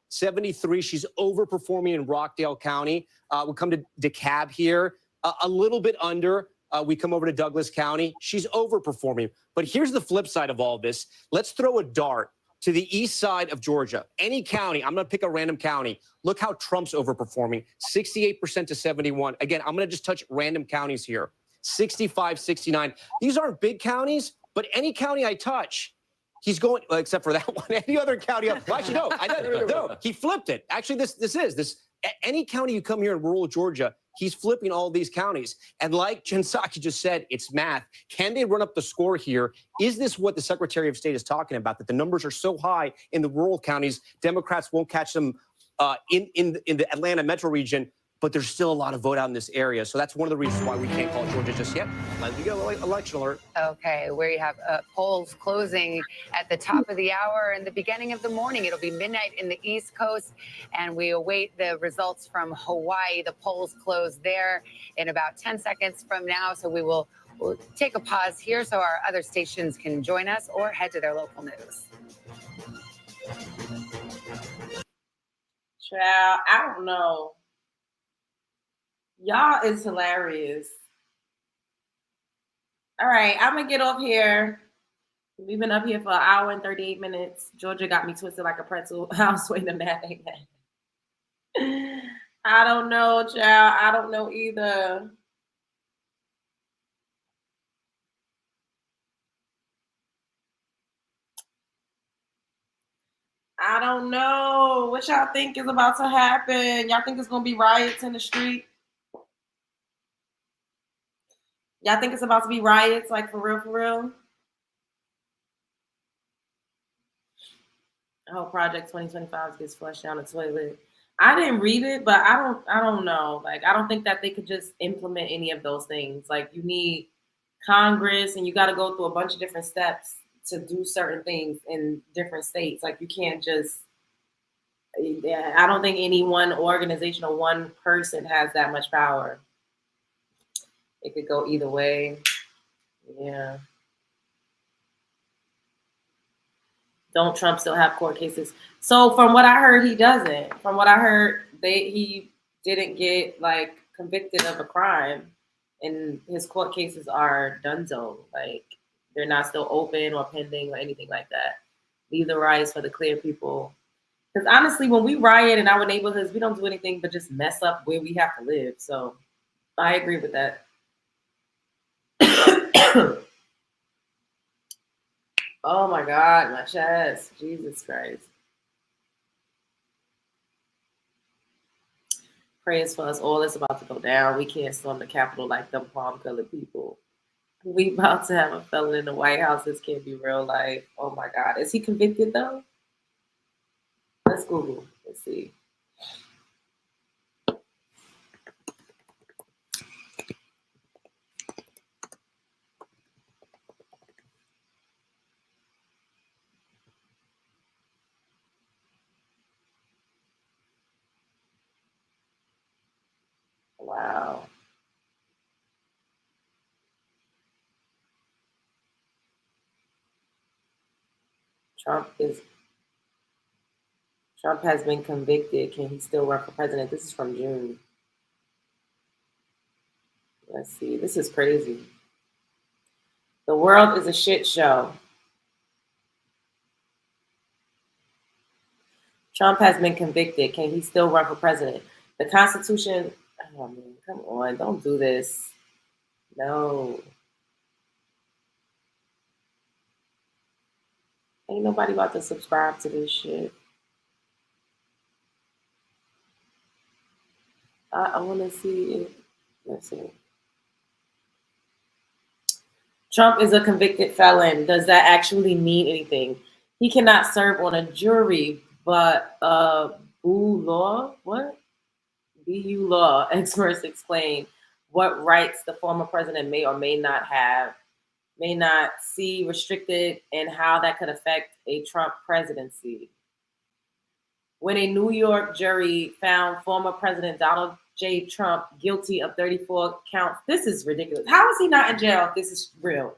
L: 73. She's overperforming in Rockdale County. We come to DeKalb here, a little bit under. We come over to Douglas County. She's overperforming. But here's the flip side of all this. Let's throw a dart to the east side of Georgia. Any county, I'm going to pick a random county. Look how Trump's overperforming, 68% to 71. Again, I'm going to just touch random counties here, 65, 69. These aren't big counties, but any county I touch, he's going, well, except for that one, any other county. Well, actually, no, he flipped it. Actually, any county you come here in rural Georgia, he's flipping all these counties. And like Jen Psaki just said, it's math. Can they run up the score here? Is this what the Secretary of State is talking about, that the numbers are so high in the rural counties, Democrats won't catch them in the Atlanta metro region, but there's still a lot of vote out in this area. So that's one of the reasons why we can't call Georgia just yet. Let me go, election alert.
G: Okay, where you have polls closing at the top of the hour and the beginning of the morning. It'll be midnight in the East Coast, and we await the results from Hawaii. The polls close there in about 10 seconds from now. So we'll take a pause here so our other stations can join us or head to their local news.
A: Child, I don't know. Y'all is hilarious. All right, I'm gonna get off here. We've been up here for 1 hour and 38 minutes. Georgia got me twisted like a pretzel. I was waiting to math ain't that. I don't know, child. I don't know either. I don't know. What y'all think is about to happen? Y'all think it's gonna be riots in the street? Y'all think it's about to be riots, like for real, for real? I hope Project 2025 gets flushed down the toilet. I didn't read it, but I don't know. Like, I don't think that they could just implement any of those things. Like, you need Congress, and you got to go through a bunch of different steps to do certain things in different states. Like, you can't just. Yeah, I don't think any one organization or one person has that much power. It could go either way. Yeah. Don't Trump still have court cases? So from what I heard, he doesn't. From what I heard, he didn't get like convicted of a crime, and his court cases are donezo. Like, they're not still open or pending or anything like that. Leave the riots for the clear people. Because honestly, when we riot in our neighborhoods, we don't do anything but just mess up where we have to live. So I agree with that. Oh my God, my chest. Jesus Christ. Prayers for us all. It's about to go down. We can't storm the Capitol like them palm-colored people. We about to have a felon in the White House. This can't be real life. Oh my God. Is he convicted though? Let's Google. Let's see. Wow. Trump has been convicted. Can he still run for president? This is from June. Let's see. This is crazy. The world is a shit show. Trump has been convicted. Can he still run for president? The Constitution. Oh man, come on. Don't do this. No. Ain't nobody about to subscribe to this shit. I want to see it. Let's see. Trump is a convicted felon. Does that actually mean anything? He cannot serve on a jury, but BU law experts explain what rights the former president may or may not have, may not see restricted, and how that could affect a Trump presidency. When a New York jury found former President Donald J. Trump guilty of 34 counts. This is ridiculous. How is he not in jail if this is real?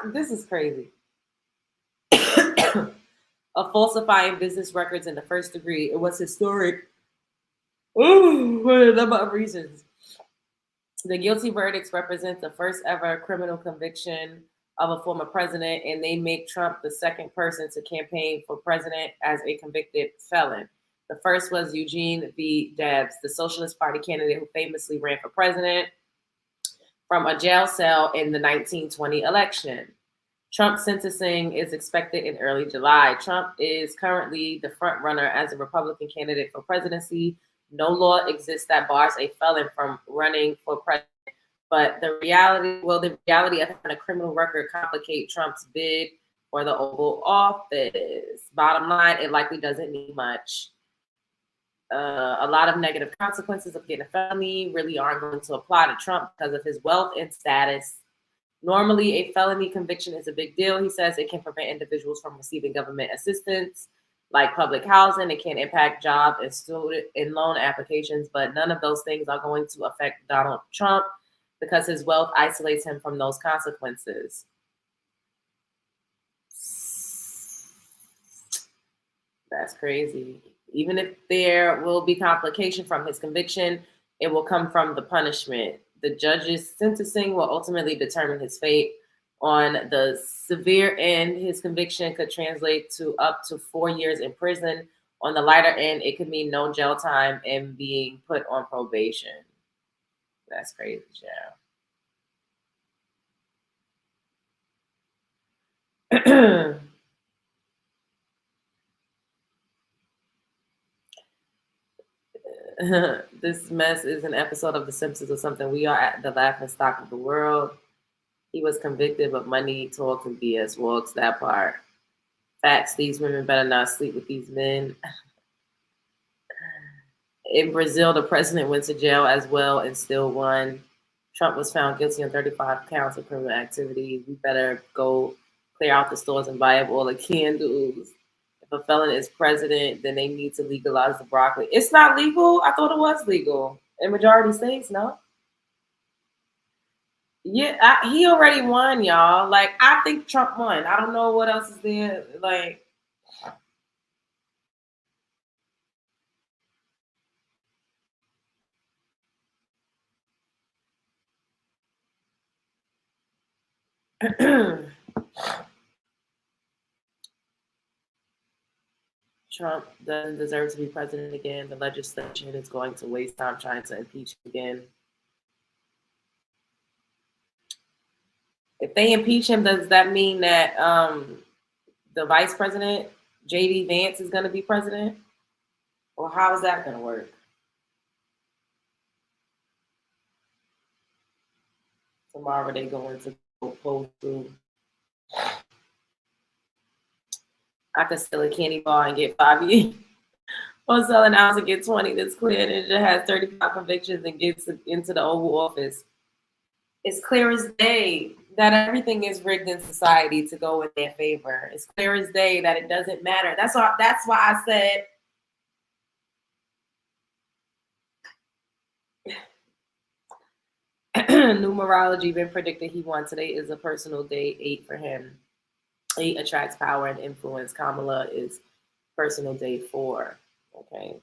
A: This is crazy. Of falsifying business records in the first degree. It was historic. Ooh, for a number of reasons. The guilty verdicts represent the first ever criminal conviction of a former president, and they make Trump the second person to campaign for president as a convicted felon. The first was Eugene V. Debs, the Socialist Party candidate who famously ran for president from a jail cell in the 1920 election. Trump's sentencing is expected in early July. Trump is currently the front runner as a Republican candidate for presidency. No law exists that bars a felon from running for president. But the reality of having a criminal record complicate Trump's bid for the Oval Office. Bottom line, it likely doesn't mean much. A lot of negative consequences of getting a felony really aren't going to apply to Trump because of his wealth and status. Normally, a felony conviction is a big deal. He says it can prevent individuals from receiving government assistance, like public housing. It can impact job and student and loan applications, but none of those things are going to affect Donald Trump because his wealth isolates him from those consequences. That's crazy. Even if there will be complication from his conviction, it will come from the punishment. The judge's sentencing will ultimately determine his fate. On the severe end, his conviction could translate to up to 4 years in prison. On the lighter end, it could mean no jail time and being put on probation. That's crazy, child. This mess is an episode of The Simpsons or something. We are at the laughing stock of the world. He was convicted, but money talks and BS walks. That part. Facts, these women better not sleep with these men. In Brazil, the president went to jail as well and still won. Trump was found guilty on 35 counts of criminal activity. We better go clear out the stores and buy up all the candles. If a felon is president, then they need to legalize the broccoli. It's not legal? I thought it was legal in majority states, no? Yeah, he already won, y'all. Like, I think Trump won. I don't know what else is there. Like, Trump doesn't deserve to be president again. The legislation is going to waste time trying to impeach him again. If they impeach him, does that mean that the vice president, J.D. Vance, is going to be president? Or how is that going to work? Tomorrow they going to poll through. I could steal a candy bar and get 5 years. Or sell an ounce and get 20. That's clear. And it has 35 convictions and gets into the Oval Office. It's clear as day that everything is rigged in society to go in their favor. It's clear as day that it doesn't matter. That's why I said numerology been predicted he won. Today is a personal day 8 for him. 8 attracts power and influence. Kamala is personal day 4. Okay.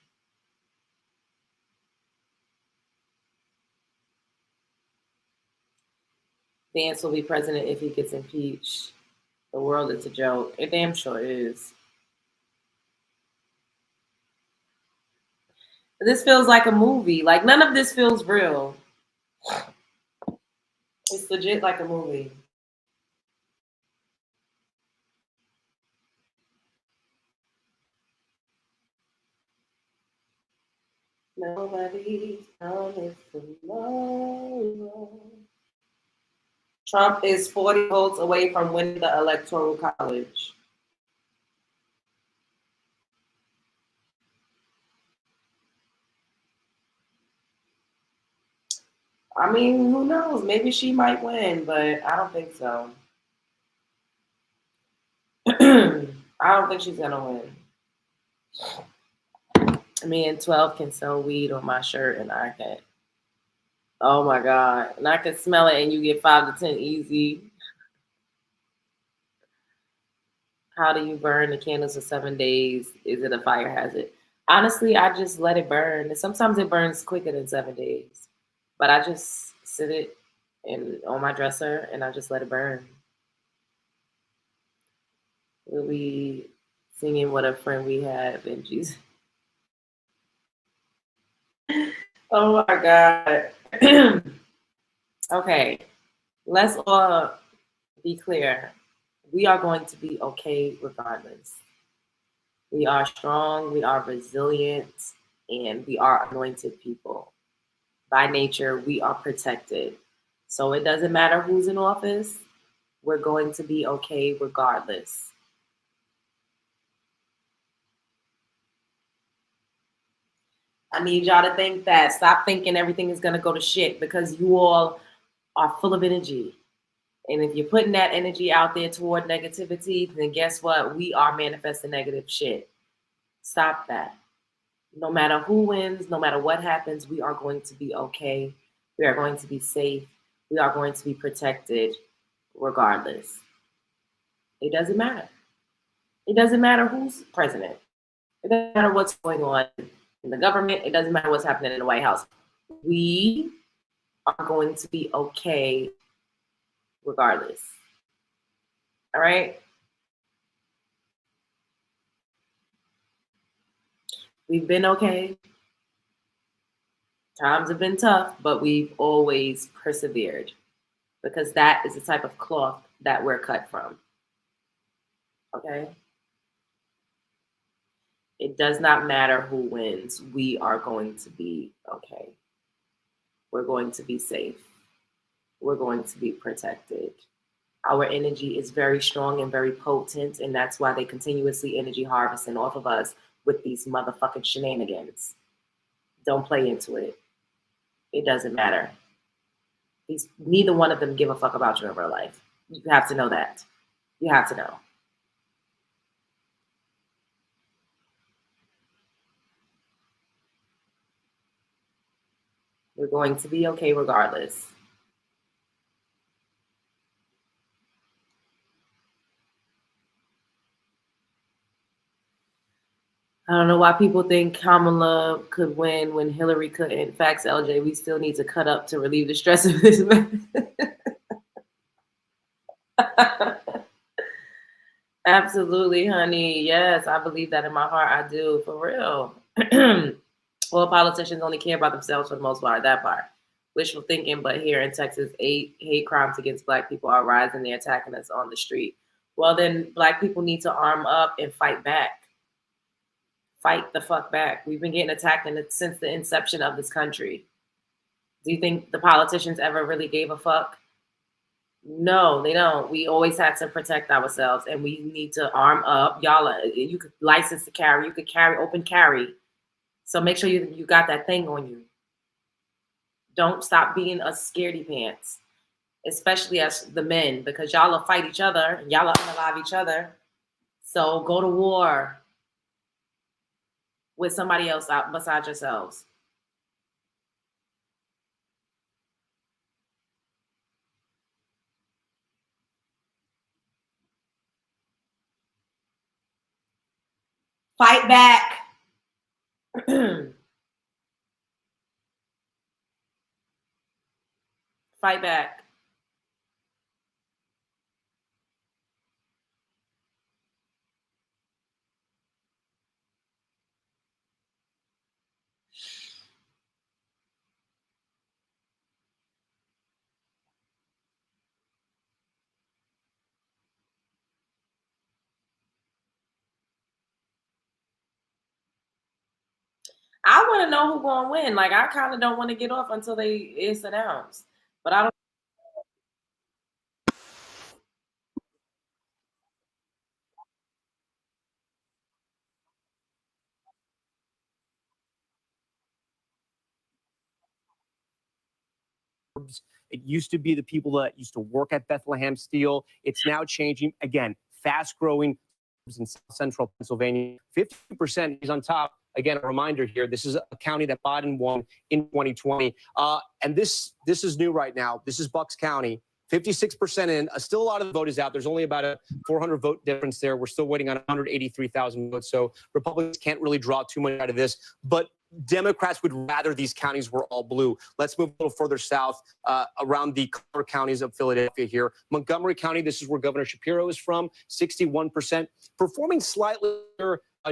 A: Vance will be president if he gets impeached. The world is a joke. It damn sure is. This feels like a movie. Like, none of this feels real. It's legit like a movie. Nobody promised tomorrow. Trump is 40 votes away from winning the Electoral College. I mean, who knows? Maybe she might win, but I don't think so. I don't think she's gonna win. Me and 12 can sell weed on my shirt, and I can. Oh my God. And I can smell it, and you get 5 to 10 easy. How do you burn the candles for 7 days? Is it a fire hazard? Honestly, I just let it burn. And sometimes it burns quicker than 7 days. But I just sit it on my dresser, and I just let it burn. We'll be singing What a Friend We Have in Jesus. Oh my God. Okay, let's all be clear. We are going to be okay regardless. We are strong, we are resilient, and we are anointed people. By nature, we are protected. So it doesn't matter who's in office, we're going to be okay regardless. I need y'all to think that. Stop thinking everything is going to go to shit, because you all are full of energy. And if you're putting that energy out there toward negativity, then guess what? We are manifesting negative shit. Stop that. No matter who wins, no matter what happens, we are going to be okay. We are going to be safe. We are going to be protected regardless. It doesn't matter. It doesn't matter who's president. It doesn't matter what's going on in the government. It doesn't matter what's happening in the White House. We are going to be okay regardless. All right? We've been okay. Times have been tough, but we've always persevered, because that is the type of cloth that we're cut from. Okay? It does not matter who wins. We are going to be okay. We're going to be safe. We're going to be protected. Our energy is very strong and very potent, and that's why they continuously energy harvesting off of us with these motherfucking shenanigans. Don't play into it. It doesn't matter. Neither one of them give a fuck about you in real life. You have to know that. You have to know. We're going to be okay regardless. I don't know why people think Kamala could win when Hillary couldn't. Facts, LJ, we still need to cut up to relieve the stress of this man. Absolutely, honey. Yes, I believe that in my heart. I do, for real. Well, politicians only care about themselves for the most part, that part. Wishful thinking, but here in Texas, hate crimes against Black people are rising. They're attacking us on the street. Well, then Black people need to arm up and fight back. Fight the fuck back. We've been getting attacked since the inception of this country. Do you think the politicians ever really gave a fuck? No, they don't. We always had to protect ourselves, and we need to arm up. Y'all, you could license to carry. You could carry, open carry. So make sure you got that thing on you. Don't stop being a scaredy pants, especially as the men, because y'all will fight each other and y'all will unalive each other. So go to war with somebody else out besides yourselves. Fight back. Fight back. I want to know who's going to win. Like, I kind of don't want to get off until it's announced. But I don't.
L: It used to be the people that used to work at Bethlehem Steel. It's now changing. Again, fast growing in central Pennsylvania. 50% is on top. Again, a reminder here, this is a county that Biden won in 2020. And this is new right now. This is Bucks County. 56% in. Still a lot of the vote is out. There's only about a 400 vote difference there. We're still waiting on 183,000 votes. So Republicans can't really draw too much out of this. But Democrats would rather these counties were all blue. Let's move a little further south around the color counties of Philadelphia here. Montgomery County, this is where Governor Shapiro is from, 61%. Performing slightly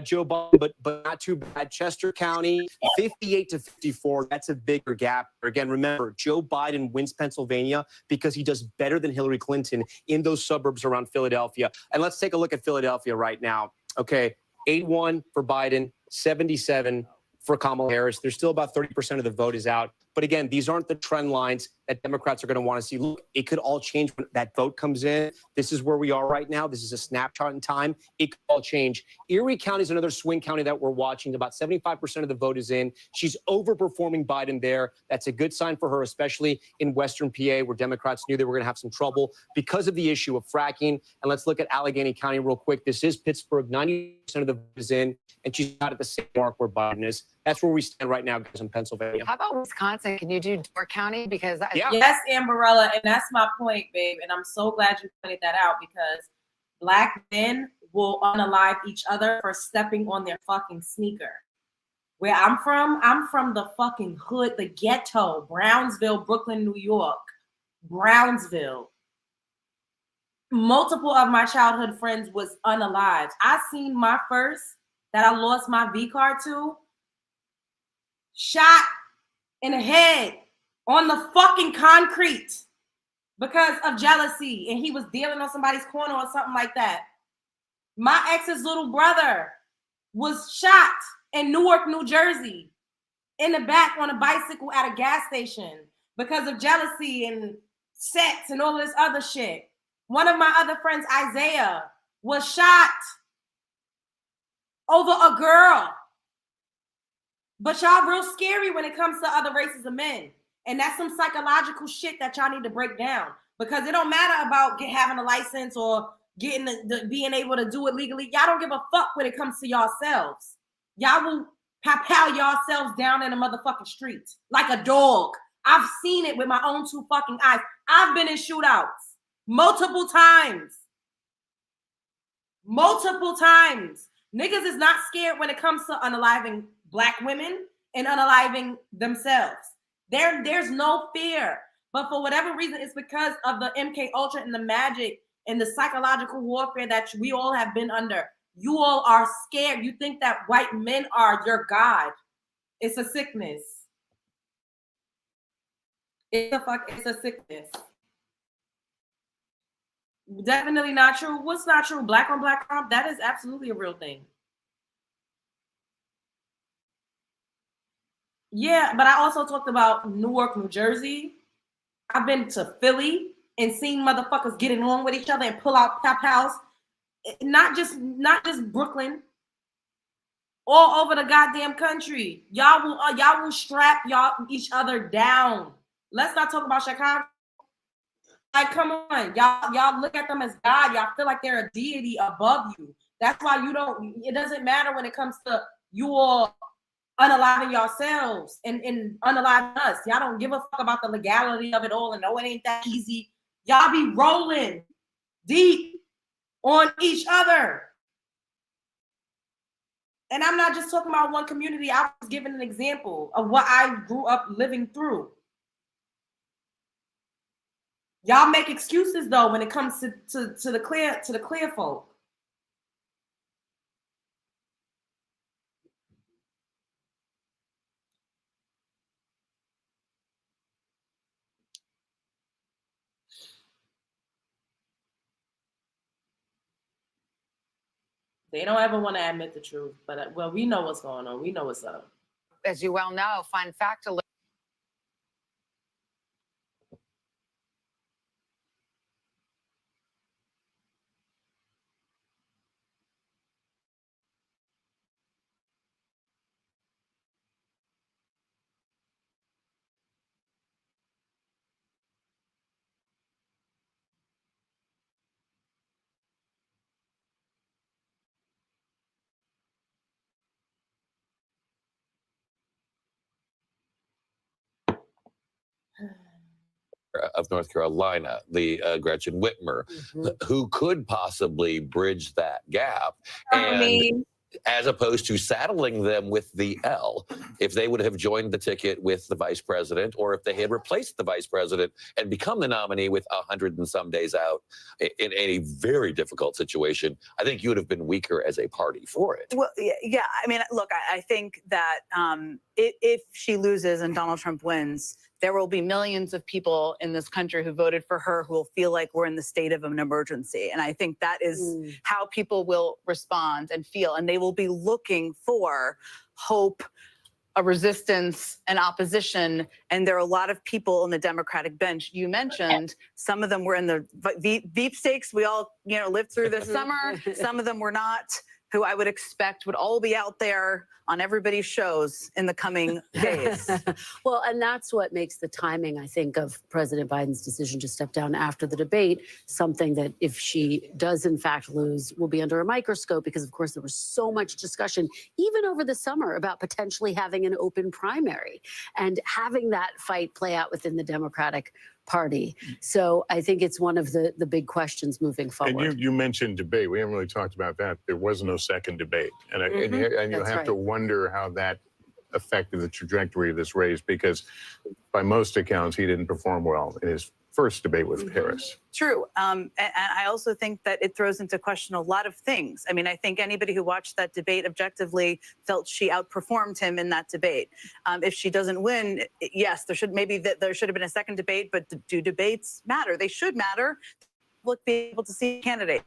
L: Joe Biden, but not too bad. Chester County, 58 to 54. That's a bigger gap. Again, remember, Joe Biden wins Pennsylvania because he does better than Hillary Clinton in those suburbs around Philadelphia. And let's take a look at Philadelphia right now. Okay, 81 for Biden, 77 for Kamala Harris. There's still about 30% of the vote is out. But again, these aren't the trend lines that Democrats are going to want to see. Look, it could all change when that vote comes in. This is where we are right now. This is a snapshot in time. It could all change. Erie County is another swing county that we're watching. About 75% of the vote is in. She's overperforming Biden there. That's a good sign for her, especially in Western PA, where Democrats knew they were going to have some trouble because of the issue of fracking. And let's look at Allegheny County real quick. This is Pittsburgh. 90% of the vote is in, and she's not at the same mark where Biden is. That's where we stand right now, guys, in Pennsylvania.
G: How about Wisconsin? Can you do Door County? Because
A: Yes, Amberella, and that's my point, babe. And I'm so glad you pointed that out, because Black men will unalive each other for stepping on their fucking sneaker. Where I'm from the fucking hood, the ghetto, Brownsville, Brooklyn, New York, Brownsville. Multiple of my childhood friends was unalived. I seen my first that I lost my V card to shot in the head on the fucking concrete because of jealousy, and he was dealing on somebody's corner or something like that. My ex's little brother was shot in Newark, New Jersey, in the back on a bicycle at a gas station because of jealousy and sex and all of this other shit. One of my other friends, Isaiah, was shot over a girl. But y'all real scary when it comes to other races of men. And that's some psychological shit that y'all need to break down. Because it don't matter about having a license or getting being able to do it legally. Y'all don't give a fuck when it comes to yourselves. Y'all will pow yourselves down in the motherfucking streets like a dog. I've seen it with my own 2 fucking eyes. I've been in shootouts multiple times. Multiple times. Niggas is not scared when it comes to unaliving Black women and unaliving themselves. There's no fear. But for whatever reason, it's because of the MK Ultra and the magic and the psychological warfare that we all have been under. You all are scared. You think that white men are your God. It's a sickness. It's a sickness. Definitely not true. What's not true? Black on black crime? That is absolutely a real thing. Yeah, but I also talked about Newark, New Jersey. I've been to Philly and seen motherfuckers getting on with each other and pull out pop house. Not just Brooklyn. All over the goddamn country. Y'all will strap each other down. Let's not talk about Chicago. Like, come on, y'all look at them as God. Y'all feel like they're a deity above you. That's why it doesn't matter when it comes to you all unaliving yourselves and unaliving us. Y'all don't give a fuck about the legality of it all and no, it ain't that easy. Y'all be rolling deep on each other. And I'm not just talking about one community. I was giving an example of what I grew up living through. Y'all make excuses though when it comes to the clear folk. They don't ever want to admit the truth, but well, we know what's going on. We know what's up.
G: As you well know, fun fact alert.
H: Of North Carolina, the Gretchen Whitmer, who could possibly bridge that gap. And as opposed to saddling them with the L, if they would have joined the ticket with the vice president, or if they had replaced the vice president and become the nominee with 100 and some days out in a very difficult situation, I think you would have been weaker as a party for it.
S: Well, yeah. I mean, look, I think that if she loses and Donald Trump wins, there will be millions of people in this country who voted for her who will feel like we're in the state of an emergency. And I think that is how people will respond and feel. And they will be looking for hope, a resistance, an opposition. And there are a lot of people on the Democratic bench. You mentioned some of them were in the Veep stakes. We all, lived through this summer. Some of them were not, who I would expect would all be out there on everybody's shows in the coming days.
I: Well, and that's what makes the timing, I think, of President Biden's decision to step down after the debate something that, if she does in fact lose, will be under a microscope, because of course there was so much discussion even over the summer about potentially having an open primary and having that fight play out within the Democratic Party. So I think it's one of the big questions moving forward.
K: And you mentioned debate. We haven't really talked about that. There was no second debate. And you'll have to wonder how that affected the trajectory of this race, because by most accounts, he didn't perform well in his first debate with Harris.
S: True. And I also think that it throws into question a lot of things. I mean, I think anybody who watched that debate objectively felt she outperformed him in that debate. If she doesn't win, yes, there should have been a second debate, but do debates matter? They should matter. We'll be able to see candidates.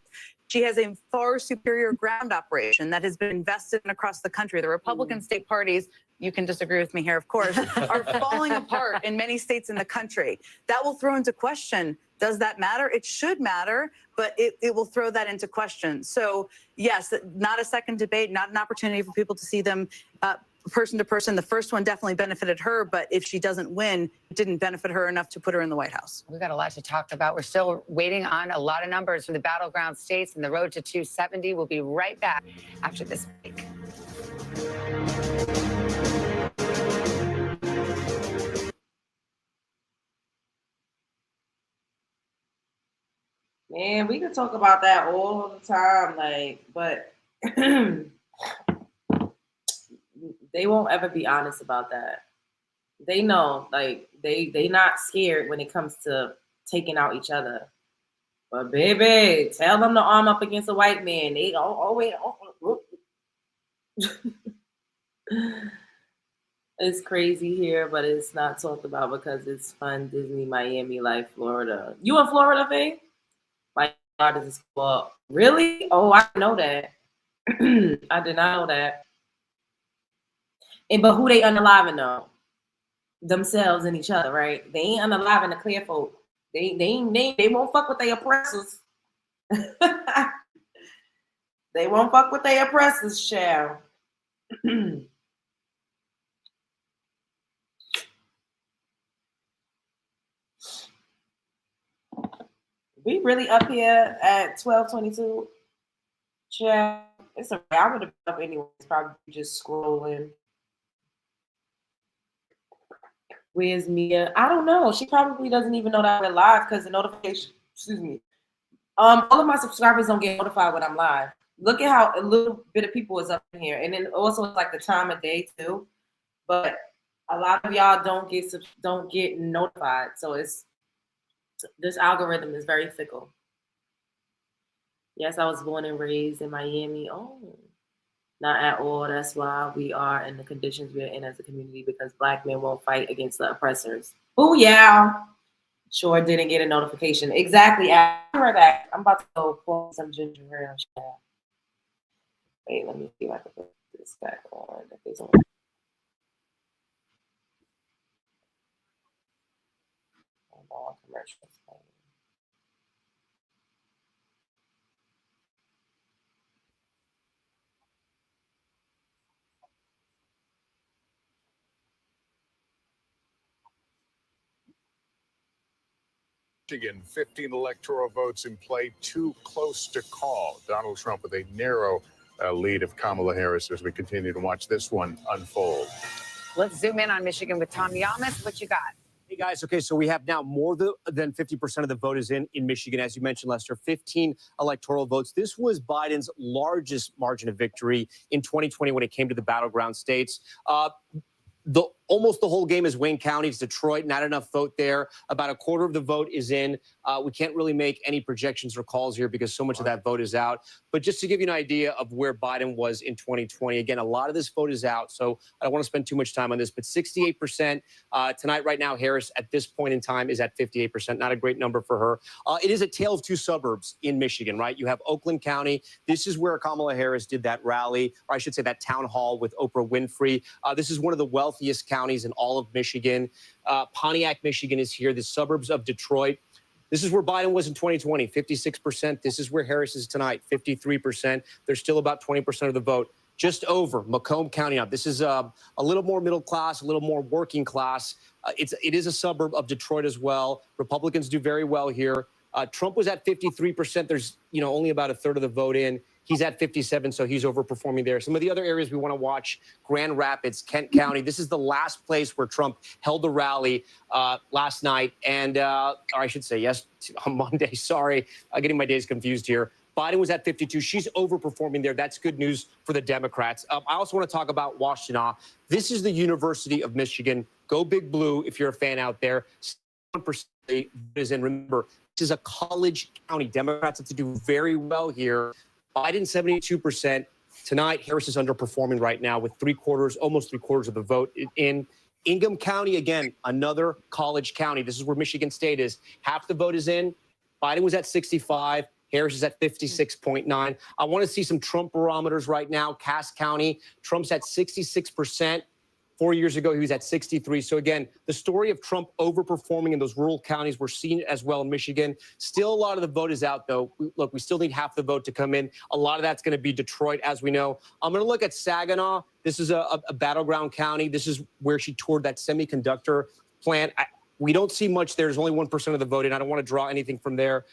S: She has a far superior ground operation that has been invested in across the country. The Republican state parties, you can disagree with me here, of course, are falling apart in many states in the country. That will throw into question, does that matter? It should matter, but it will throw that into question. So yes, not a second debate, not an opportunity for people to see them person to person. The first one definitely benefited her, but if she doesn't win, it didn't benefit her enough to put her in the White House.
G: We've got a lot to talk about. We're still waiting on a lot of numbers from the battleground states and the road to 270. We'll be right back after this break.
A: Man, we could talk about that all the time, like, but they won't ever be honest about that. They know, like, they not scared when it comes to taking out each other. But baby, tell them to arm up against a white man. They always. It's crazy here, but it's not talked about because it's fun Disney, Miami life, Florida. You in Florida, Faye? My God, is this well, really? Oh, I know that. I did not know that. And but who they unaliving though? Themselves and each other, right? They ain't unaliving the clear folk. They won't fuck with their oppressors. They won't fuck with their oppressors, shall. We really up here at 12:22. Yeah, it's a I would have been up anyway. It's probably just scrolling. Where's Mia? I don't know. She probably doesn't even know that we're live because the notification. Excuse me. All of my subscribers don't get notified when I'm live. Look at how a little bit of people is up in here, and then also it's like the time of day too. But a lot of y'all don't get notified, so it's. This algorithm is very fickle. Yes, I was born and raised in Miami. Oh, not at all. That's why we are in the conditions we're in as a community because Black men won't fight against the oppressors. Oh, yeah. Sure didn't get a notification. Exactly. I heard that. I'm about to go pour some ginger ale. Wait, let me see if I can put this back on. Commercials.
K: Michigan, 15 electoral votes in play, too close to call. Donald Trump with a narrow lead of Kamala Harris as we continue to watch this one unfold.
G: Let's zoom in on Michigan with Tom Yamas. What you got?
L: Hey guys, okay, so we have now more than 50% of the vote is in Michigan, as you mentioned, Lester, 15 electoral votes. This was Biden's largest margin of victory in 2020 when it came to the battleground states. Almost the whole game is Wayne County. It's Detroit, not enough vote there. About a quarter of the vote is in. We can't really make any projections or calls here because so much of that vote is out. But just to give you an idea of where Biden was in 2020, again, a lot of this vote is out, so I don't want to spend too much time on this, but 68% tonight, right now, Harris at this point in time is at 58%. Not a great number for her. It is a tale of two suburbs in Michigan, right? You have Oakland County. This is where Kamala Harris did that rally, or I should say that town hall with Oprah Winfrey. This is one of the wealthiest counties in all of Michigan. Pontiac, Michigan is here, the suburbs of Detroit. This is where Biden was in 2020, 56%. This is where Harris is tonight, 53%. There's still about 20% of the vote. Just over Macomb County. Now, this is a little more middle class, a little more working class. It is a suburb of Detroit as well. Republicans do very well here. Trump was at 53%. There's only about a third of the vote in. He's at 57, so he's overperforming there. Some of the other areas we want to watch, Grand Rapids, Kent County. This is the last place where Trump held the rally last night. And, or I should say, yes, on Monday. Sorry, I'm getting my days confused here. Biden was at 52. She's overperforming there. That's good news for the Democrats. I also want to talk about Washtenaw. This is the University of Michigan. Go Big Blue if you're a fan out there. 1% is in. Remember, this is a college county. Democrats have to do very well here. Biden 72%. Tonight, Harris is underperforming right now with almost three quarters of the vote in. Ingham County, again, another college county. This is where Michigan State is. Half the vote is in. Biden was at 65. Harris is at 56.9. I want to see some Trump barometers right now. Cass County, Trump's at 66%. 4 years ago, he was at 63. So again, the story of Trump overperforming in those rural counties, we're seeing it as well in Michigan. Still, a lot of the vote is out, though. Look, we still need half the vote to come in. A lot of that's going to be Detroit, as we know. I'm going to look at Saginaw. This is a battleground county. This is where she toured that semiconductor plant. We don't see much there. There's only 1% of the vote in. I don't want to draw anything from there.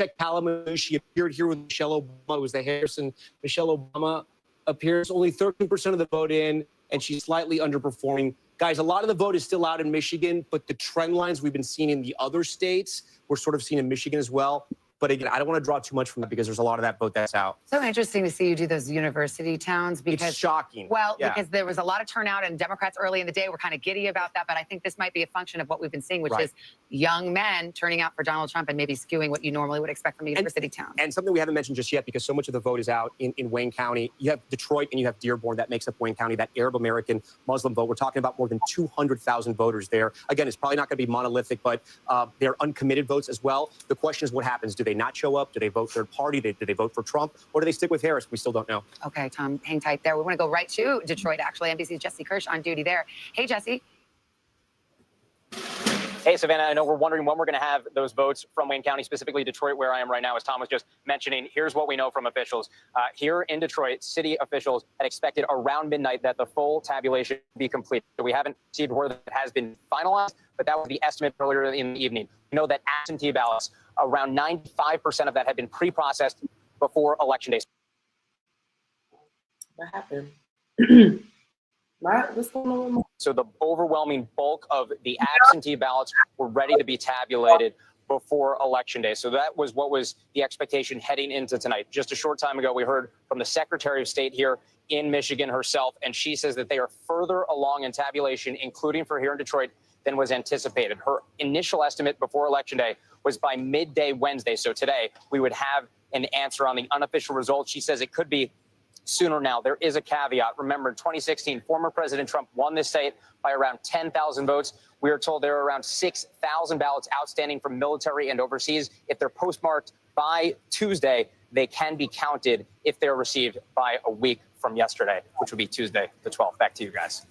L: Check Kalamazoo. She appeared here with Michelle Obama. It was the Harrison Michelle Obama appearance. Only 13% of the vote in, and she's slightly underperforming. Guys, a lot of the vote is still out in Michigan, but the trend lines we've been seeing in the other states, we're sort of seeing in Michigan as well. But again, I don't want to draw too much from that because there's a lot of that vote that's out.
G: So interesting to see you do those university towns because
L: it's shocking.
G: Well, because there was a lot of turnout and Democrats early in the day were kind of giddy about that. But I think this might be a function of what we've been seeing, which is young men turning out for Donald Trump and maybe skewing what you normally would expect from a university town.
L: And something we haven't mentioned just yet, because so much of the vote is out in Wayne County. You have Detroit and you have Dearborn. That makes up Wayne County, that Arab American Muslim vote. We're talking about more than 200,000 voters there. Again, it's probably not going to be monolithic, but they're uncommitted votes as well. The question is what happens? Do they not show up? Do they vote third party? Do they vote for Trump? Or do they stick with Harris? We still don't know.
G: Okay, Tom, hang tight there. We want to go right to Detroit, actually. NBC's Jesse Kirsch on duty there. Hey, Jesse.
T: Hey, Savannah, I know we're wondering when we're going to have those votes from Wayne County, specifically Detroit, where I am right now, as Tom was just mentioning. Here's what we know from officials. Here in Detroit, city officials had expected around midnight that the full tabulation be complete. So we haven't received word that it has been finalized, but that was the estimate earlier in the evening. We know that absentee ballots, around 95% of that had been pre-processed before Election Day.
A: What happened? What's going on?
T: So the overwhelming bulk of the absentee ballots were ready to be tabulated before Election Day. So that was what was the expectation heading into tonight. Just a short time ago, we heard from the Secretary of State here in Michigan herself, and she says that they are further along in tabulation, including for here in Detroit, than was anticipated. Her initial estimate before Election Day was by midday Wednesday. So today we would have an answer on the unofficial results. She says it could be sooner now. There is a caveat. Remember, in 2016, former President Trump won this state by around 10,000 votes. We are told there are around 6,000 ballots outstanding from military and overseas. If they're postmarked by Tuesday, they can be counted if they're received by a week from yesterday, which would be Tuesday, the 12th. Back to you guys.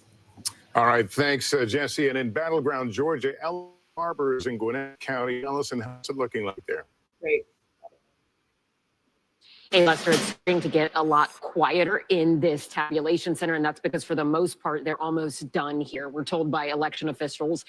K: All right, thanks, Jesse. And in battleground Georgia, Ellen Harbor is in Gwinnett County. Ellison, how's it looking like there?
A: Great.
U: Hey, Lester, it's starting to get a lot quieter in this tabulation center, and that's because for the most part, they're almost done here. We're told by election officials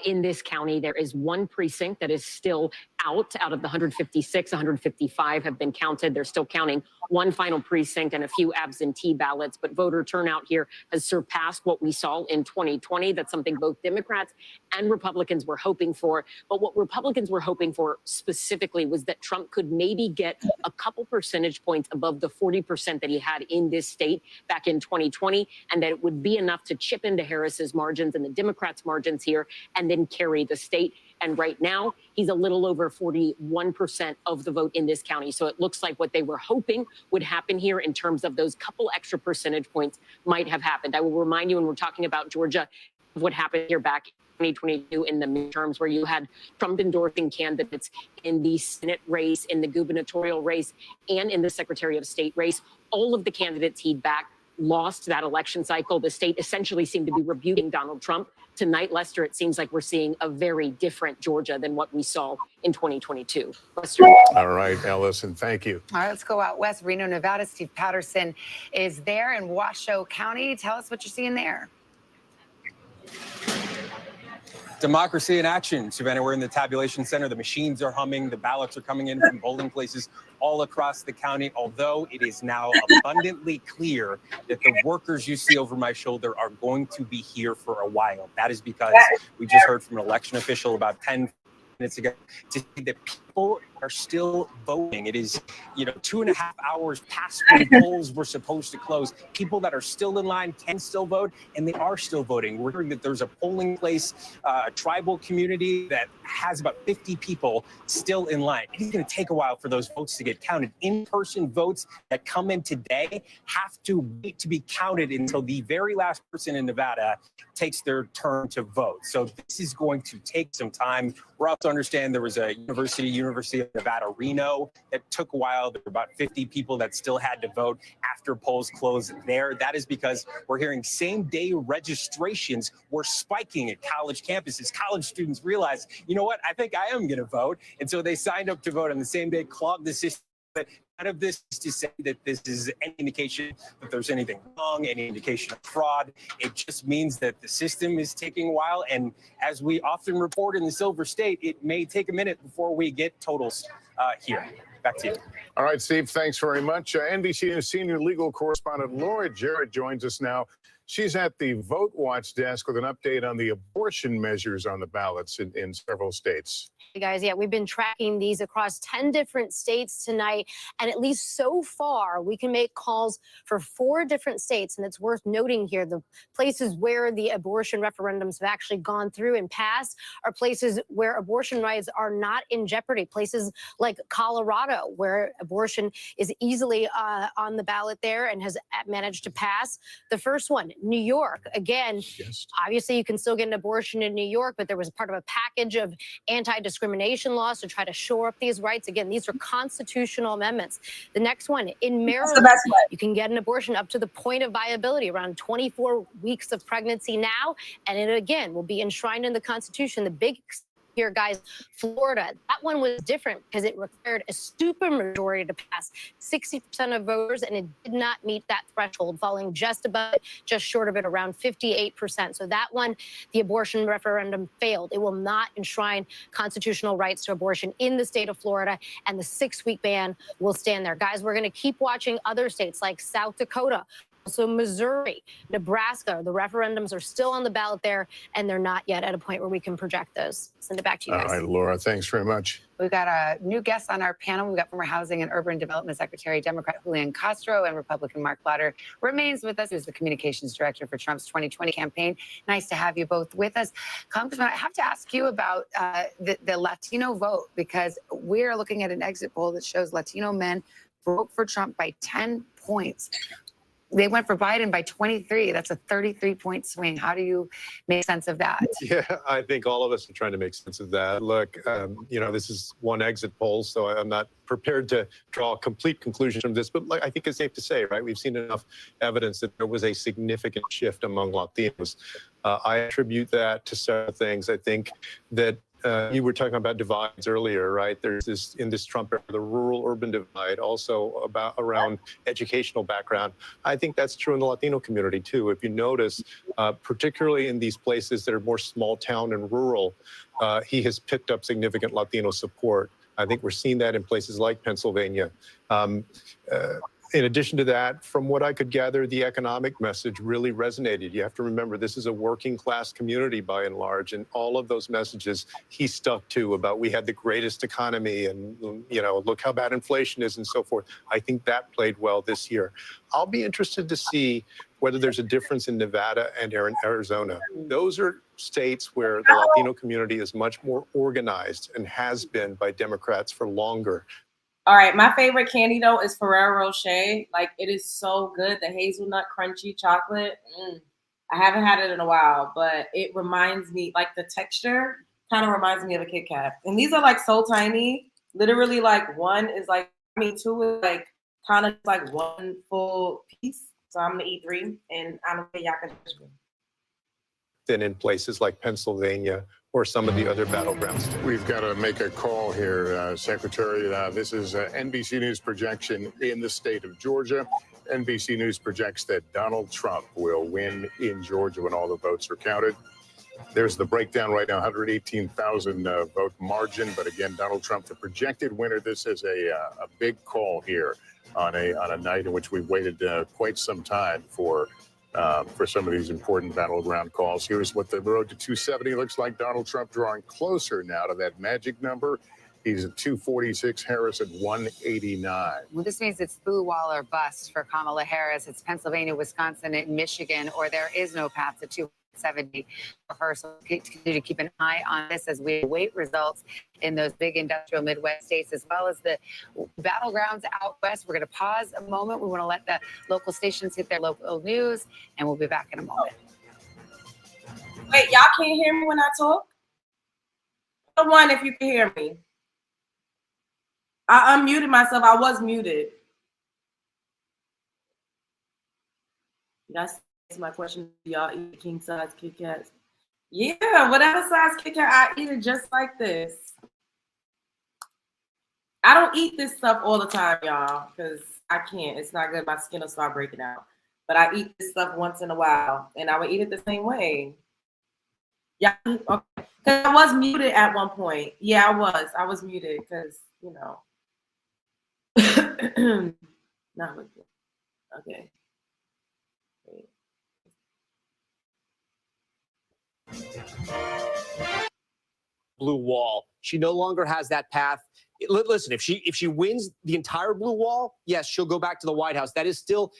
U: in this county, there is one precinct that is still out of the 156, 155 have been counted. They're still counting one final precinct and a few absentee ballots, but voter turnout here has surpassed what we saw in 2020. That's something both Democrats and Republicans were hoping for. But what Republicans were hoping for specifically was that Trump could maybe get a couple percentage points above the 40% that he had in this state back in 2020, and that it would be enough to chip into Harris's margins and the Democrats' margins here and then carry the state. And right now, he's a little over 41% of the vote in this county. So it looks like what they were hoping would happen here in terms of those couple extra percentage points might have happened. I will remind you when we're talking about Georgia, what happened here back in 2022 in the midterms, where you had Trump endorsing candidates in the Senate race, in the gubernatorial race, and in the Secretary of State race. All of the candidates he'd backed lost that election cycle. The state essentially seemed to be rebuking Donald Trump. Tonight, Lester, it seems like we're seeing a very different Georgia than what we saw in 2022. Lester.
K: All right, Ellison, thank you.
G: All right, let's go out west. Reno, Nevada. Steve Patterson is there in Washoe County. Tell us what you're seeing there.
V: Democracy in action, Savannah. We're in the tabulation center. The machines are humming. The ballots are coming in from polling places all across the county, although it is now abundantly clear that the workers you see over my shoulder are going to be here for a while. That is because we just heard from an election official about 10 minutes ago to see that people are still voting. It is, 2.5 hours past when polls were supposed to close. People that are still in line can still vote, and they are still voting. We're hearing that there's a polling place, a tribal community that has about 50 people still in line. It is going to take a while for those votes to get counted. In-person votes that come in today have to wait to be counted until the very last person in Nevada takes their turn to vote. So this is going to take some time. We're also understand there was a university University of Nevada, Reno. It took a while. There were about 50 people that still had to vote after polls closed there. That is because we're hearing same-day registrations were spiking at college campuses. College students realized, you know what, I think I am going to vote. And so they signed up to vote on the same day, clogged the system. But none of this is to say that this is any indication that there's anything wrong, any indication of fraud. It just means that the system is taking a while. And as we often report in the Silver State, it may take a minute before we get totals here. Back to you.
K: All right, Steve, thanks very much. NBC News senior legal correspondent Laura Jarrett joins us now. She's at the Vote Watch desk with an update on the abortion measures on the ballots in several states.
B: Hey guys, yeah, we've been tracking these across 10 different states tonight, and at least so far, we can make calls for 4 different states, and it's worth noting here, the places where the abortion referendums have actually gone through and passed are places where abortion rights are not in jeopardy, places like Colorado, where abortion is easily on the ballot there and has managed to pass. The first one, New York, again, obviously you can still get an abortion in New York, but there was part of a package of anti-discrimination laws to try to shore up these rights. Again, these are constitutional amendments. The next one, in Maryland, you can get an abortion up to the point of viability, around 24 weeks of pregnancy now, and it again will be enshrined in the Constitution. The big here, guys, Florida, that one was different because it required a supermajority to pass, 60% of voters, and it did not meet that threshold, falling just above it, just short of it, around 58%. So that one, the abortion referendum failed. It will not enshrine constitutional rights to abortion in the state of Florida, and the 6-week ban will stand there. Guys, we're going to keep watching other states like South Dakota, also Missouri, Nebraska. The referendums are still on the ballot there, and they're not yet at a point where we can project those. Send it back to you guys.
K: All right, Laura, thanks very much.
G: We've got a new guest on our panel. We've got former Housing and Urban Development Secretary, Democrat Julian Castro, and Republican Mark Lauder remains with us, who's the communications director for Trump's 2020 campaign. Nice to have you both with us. Congressman, I have to ask you about the Latino vote, because we're looking at an exit poll that shows Latino men broke for Trump by 10 points. They went for Biden by 23. That's a 33-point swing. How do you make sense of that?
C: Yeah, I think all of us are trying to make sense of that. Look, this is one exit poll, so I'm not prepared to draw complete conclusions from this, but I think it's safe to say, right, we've seen enough evidence that there was a significant shift among Latinos. I attribute that to several things. I think that you were talking about divides earlier, right? There's this, in this Trump era, the rural-urban divide, also around educational background. I think that's true in the Latino community, too. If you notice, particularly in these places that are more small town and rural, he has picked up significant Latino support. I think we're seeing that in places like Pennsylvania. In addition to that, from what I could gather, the economic message really resonated. You have to remember, this is a working class community by and large, and all of those messages he stuck to about we had the greatest economy and, look how bad inflation is and so forth. I think that played well this year. I'll be interested to see whether there's a difference in Nevada and Arizona. Those are states where the Latino community is much more organized and has been by Democrats for longer.
A: All right, my favorite candy though is Ferrero Rocher. Like, it is so good. The hazelnut crunchy chocolate. I haven't had it in a while, but it reminds me, like the texture kind of reminds me of a Kit Kat. And these are like so tiny. Literally, like one is like, two is like kind of like one full piece. So I'm gonna eat 3, and I don't think y'all can judge me.
C: Than in places like Pennsylvania or some of the other battleground states.
K: We've got to make a call here, Secretary. This is NBC News projection in the state of Georgia. NBC News projects that Donald Trump will win in Georgia when all the votes are counted. There's the breakdown right now, 118,000 vote margin. But again, Donald Trump, the projected winner. This is a big call here on a night in which we've waited quite some time for some of these important battleground calls. Here's what the road to 270 looks like. Donald Trump drawing closer now to that magic number. He's at 246, Harris at 189.
G: Well, this means it's boo wall or bust for Kamala Harris. It's Pennsylvania, Wisconsin, and Michigan, or there is no path to 270 for her. So continue to keep an eye on this as we await results in those big industrial Midwest states, as well as the battlegrounds out west. We're going to pause a moment. We want to let the local stations hit their local news, and we'll be back in a moment.
A: Wait, y'all can't hear me when I talk? The one, if you can hear me. I unmuted myself. I was muted. That's my question. Do y'all eat king size Kit Kats? Yeah, whatever size Kit Kat, I eat it just like this. I don't eat this stuff all the time, y'all, because I can't. It's not good. My skin will start breaking out. But I eat this stuff once in a while, and I would eat it the same way. Yeah, okay. Because I was muted at one point. Yeah, I was. I was muted because, you know. Not with it. Okay. Wait.
L: Blue wall. She no longer has that path. Listen, if she wins the entire blue wall, yes, she'll go back to the White House. That is still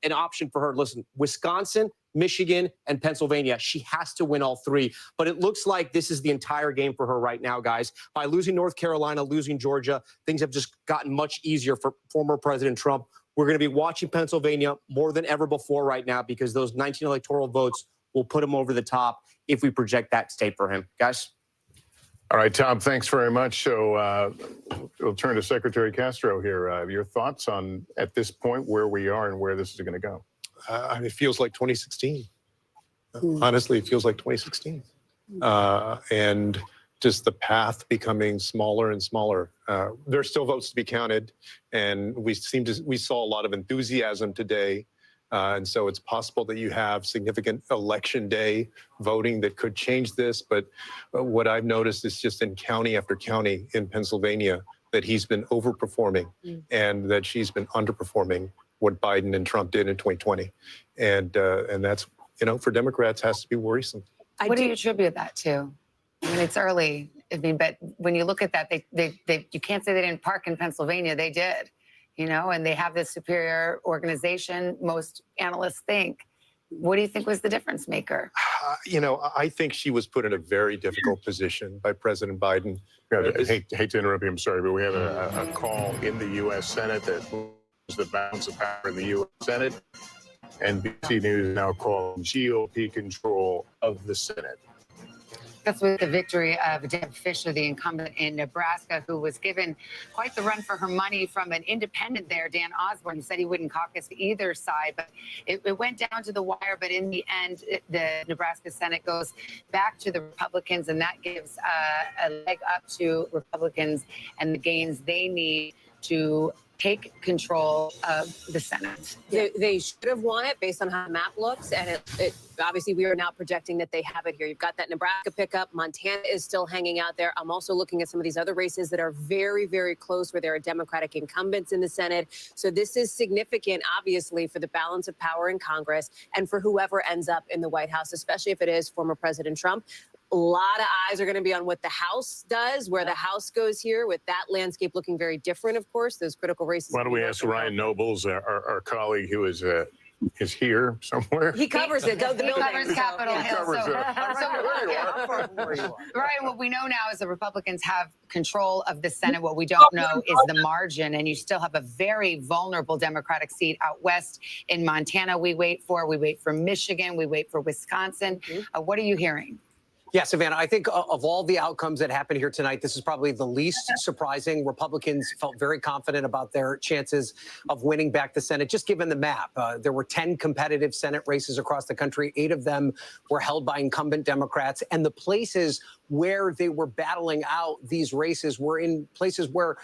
L: an option for her. Listen, Wisconsin, Michigan, and Pennsylvania, she has to win all three. But it looks like this is the entire game for her right now, guys. By losing North Carolina, losing Georgia, things have just gotten much easier for former President Trump. We're going to be watching Pennsylvania more than ever before right now because those 19 electoral votes will put him over the top if we project that state for him. Guys?
K: All right, Tom, thanks very much. So we'll turn to Secretary Castro here. Your thoughts on, at this point, where we are and where this is going to go?
C: It feels like 2016. Honestly, it feels like 2016. And just the path becoming smaller and smaller. There are still votes to be counted, and we saw a lot of enthusiasm today. And so it's possible that you have significant election day voting that could change this. But what I've noticed is just in county after county in Pennsylvania that he's been overperforming and that she's been underperforming what Biden and Trump did in 2020. And that's, you know, for Democrats has to be worrisome.
G: What do you attribute that to? I mean, it's early. I mean, but when you look at that, you can't say they didn't park in Pennsylvania. They did. You know, and they have this superior organization, most analysts think. What do you think was the difference maker?
C: You know, I think she was put in a very difficult position by President Biden.
K: Yeah, I hate to interrupt you, I'm sorry, but we have a call in the U.S. Senate that moves the balance of power in the U.S. Senate. NBC News now calling GOP control of the Senate.
G: That's with the victory of Deb Fischer, the incumbent in Nebraska, who was given quite the run for her money from an independent there, Dan Osborne, who said he wouldn't caucus either side. But it went down to the wire. But in the end, the Nebraska Senate goes back to the Republicans, and that gives a leg up to Republicans and the gains they need to take control of the Senate.
J: They should have won it based on how the map looks, and it obviously we are now projecting that they have it here. You've got that Nebraska pickup. Montana is still hanging out there. I'm also looking at some of these other races that are very, very close where there are Democratic incumbents in the Senate. So this is significant, obviously, for the balance of power in Congress and for whoever ends up in the White House, especially if it is former President Trump. A lot of eyes are going to be on what the House does, where the House goes here, with that landscape looking very different, of course, those critical races.
K: Why don't we ask Ryan Nobles, our colleague who is here somewhere?
J: He covers it.
G: He covers Capitol Hill.
K: Ryan,
G: what we know now is the Republicans have control of the Senate. What we don't know is the margin, and you still have a very vulnerable Democratic seat out west in Montana. We wait for Michigan. We wait for Wisconsin. What are you hearing?
L: Yeah, Savannah, I think of all the outcomes that happened here tonight, this is probably the least surprising. Republicans felt very confident about their chances of winning back the Senate, just given the map. There were 10 competitive Senate races across the country. 8 of them were held by incumbent Democrats. And the places where they were battling out these races were in places where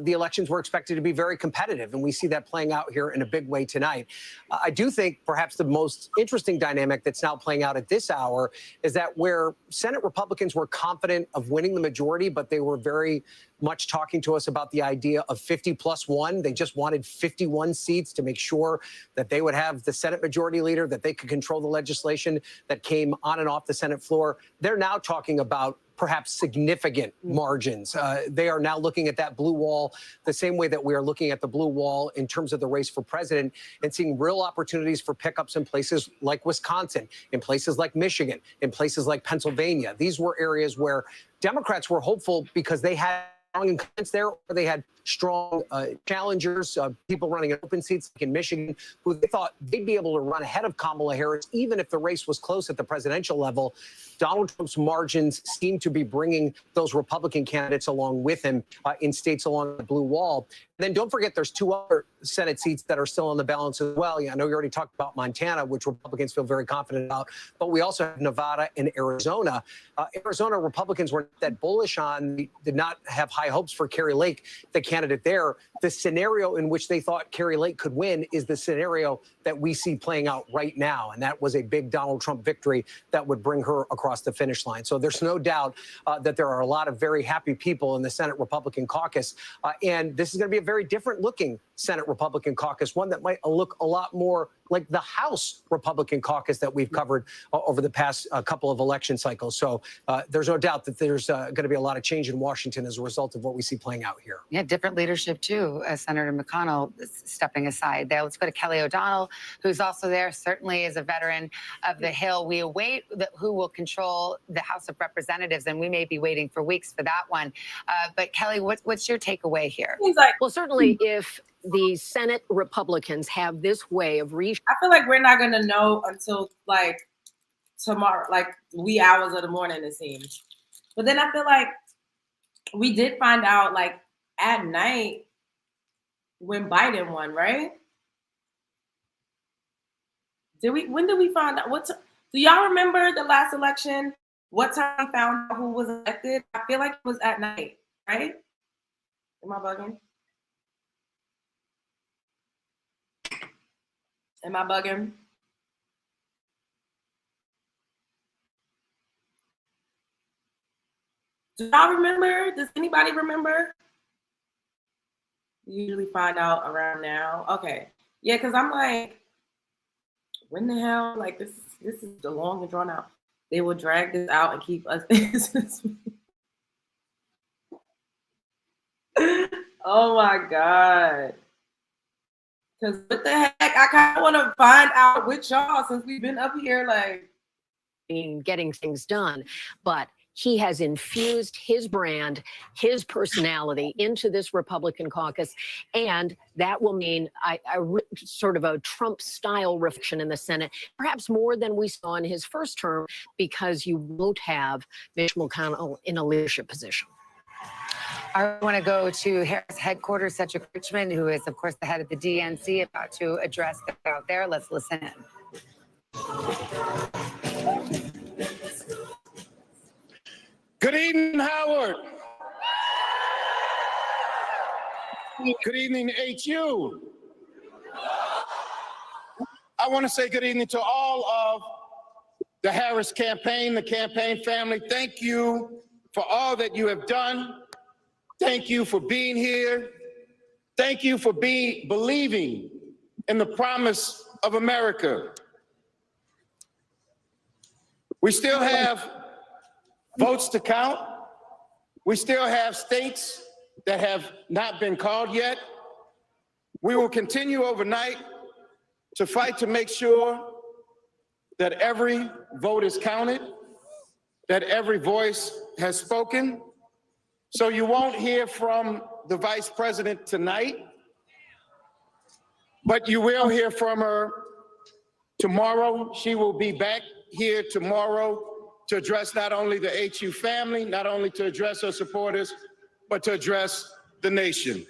L: the elections were expected to be very competitive. And we see that playing out here in a big way tonight. I do think perhaps the most interesting dynamic that's now playing out at this hour is that where Senate Republicans were confident of winning the majority, but they were very much talking to us about the idea of 50+1. They just wanted 51 seats to make sure that they would have the Senate majority leader, that they could control the legislation that came on and off the Senate floor. They're now talking about perhaps significant margins. They are now looking at that blue wall the same way that we are looking at the blue wall in terms of the race for president and seeing real opportunities for pickups in places like Wisconsin, in places like Michigan, in places like Pennsylvania. These were areas where Democrats were hopeful because they had incumbents there, or they had
E: strong challengers, people running in open seats like in Michigan, who they thought they'd be able to run ahead of Kamala Harris, even if the race was close at the presidential level. Donald Trump's margins seem to be bringing those Republican candidates along with him in states along the blue wall. And then don't forget, there's 2 other Senate seats that are still on the balance as well. Yeah, I know you already talked about Montana, which Republicans feel very confident about, but we also have Nevada and Arizona. Arizona Republicans were not that bullish on, did not have high hopes for Kari Lake, the candidate there. The scenario in which they thought Kari Lake could win is the scenario that we see playing out right now. And that was a big Donald Trump victory that would bring her across the finish line. So there's no doubt that there are a lot of very happy people in the Senate Republican caucus. And this is going to be a very different looking Senate Republican caucus, one that might look a lot more like the House Republican caucus that we've covered over the past couple of election cycles. So there's no doubt that there's going to be a lot of change in Washington as a result of what we see playing out here.
G: Yeah, different leadership too. Senator McConnell stepping aside there. Let's go to Kelly O'Donnell, who's also there, certainly is a veteran of the Hill. We await who will control the House of Representatives, and we may be waiting for weeks for that one. But Kelly, what's your takeaway here?
U: Well, certainly if the Senate Republicans have this way of
A: I feel like we're not gonna know until like tomorrow, like wee hours of the morning, it seems. But then I feel like we did find out like at night when Biden won, right? When did we find out? Do y'all remember the last election? What time we found out who was elected? I feel like it was at night, right? Am I bugging? Am I bugging? Do y'all remember? Does anybody remember? You usually find out around now. Okay. Yeah, because I'm like, when the hell? Like this is the long and drawn out. They will drag this out and keep us. Oh my God. Because what the heck? I kind of want to find out with y'all since we've been up here like
U: getting things done. But he has infused his brand, his personality into this Republican caucus. And that will mean sort of a Trump-style reflection in the Senate, perhaps more than we saw in his first term, because you won't have Mitch McConnell in a leadership position.
G: I want to go to Harris headquarters, Cedric Richmond, who is, of course, the head of the DNC, about to address that out there. Let's listen in.
F: Good evening, Howard. Good evening, HU. I want to say good evening to all of the Harris campaign, the campaign family. Thank you for all that you have done. Thank you for being here. Thank you for believing in the promise of America. We still have votes to count. We still have states that have not been called yet. We will continue overnight to fight to make sure that every vote is counted, that every voice has spoken. So you won't hear from the vice president tonight, but you will hear from her tomorrow. She will be back here tomorrow to address not only the HU family, not only to address her supporters, but to address the nation.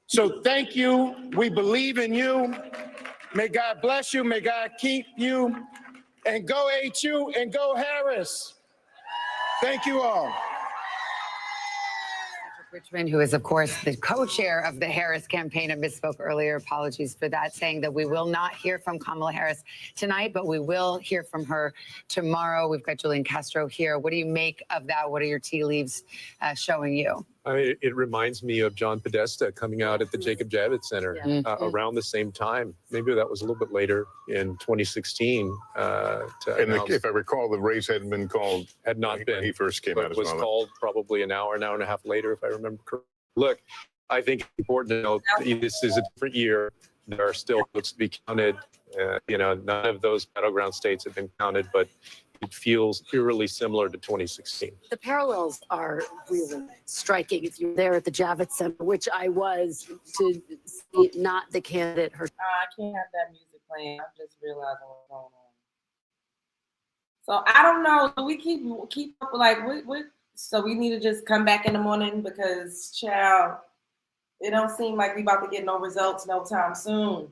F: So thank you. We believe in you. May God bless you. May God keep you. And go HU and go Harris. Thank you all.
G: Richmond, who is, of course, the co-chair of the Harris campaign, and misspoke earlier. Apologies for that, saying that we will not hear from Kamala Harris tonight, but we will hear from her tomorrow. We've got Julian Castro here. What do you make of that? What are your tea leaves showing you?
C: It reminds me of John Podesta coming out at the Jacob Javits Center around the same time. Maybe that was a little bit later in 2016.
K: If I recall, the race hadn't been called.
C: Had not been.
K: When he first came out as
C: was
K: well.
C: called probably an hour and a half later, if I remember correctly. Look, I think it's important to note that this is a different year. There are still votes to be counted. None of those battleground states have been counted, but it feels eerily similar to 2016.
I: The parallels are really striking. If you're there at the Javits Center, which I was, to see not the candidate herself.
A: I can't have that music playing. I just realized what's going on. So I don't know. Do we keep up like what? So we need to just come back in the morning because, child, it don't seem like we about to get no results no time soon.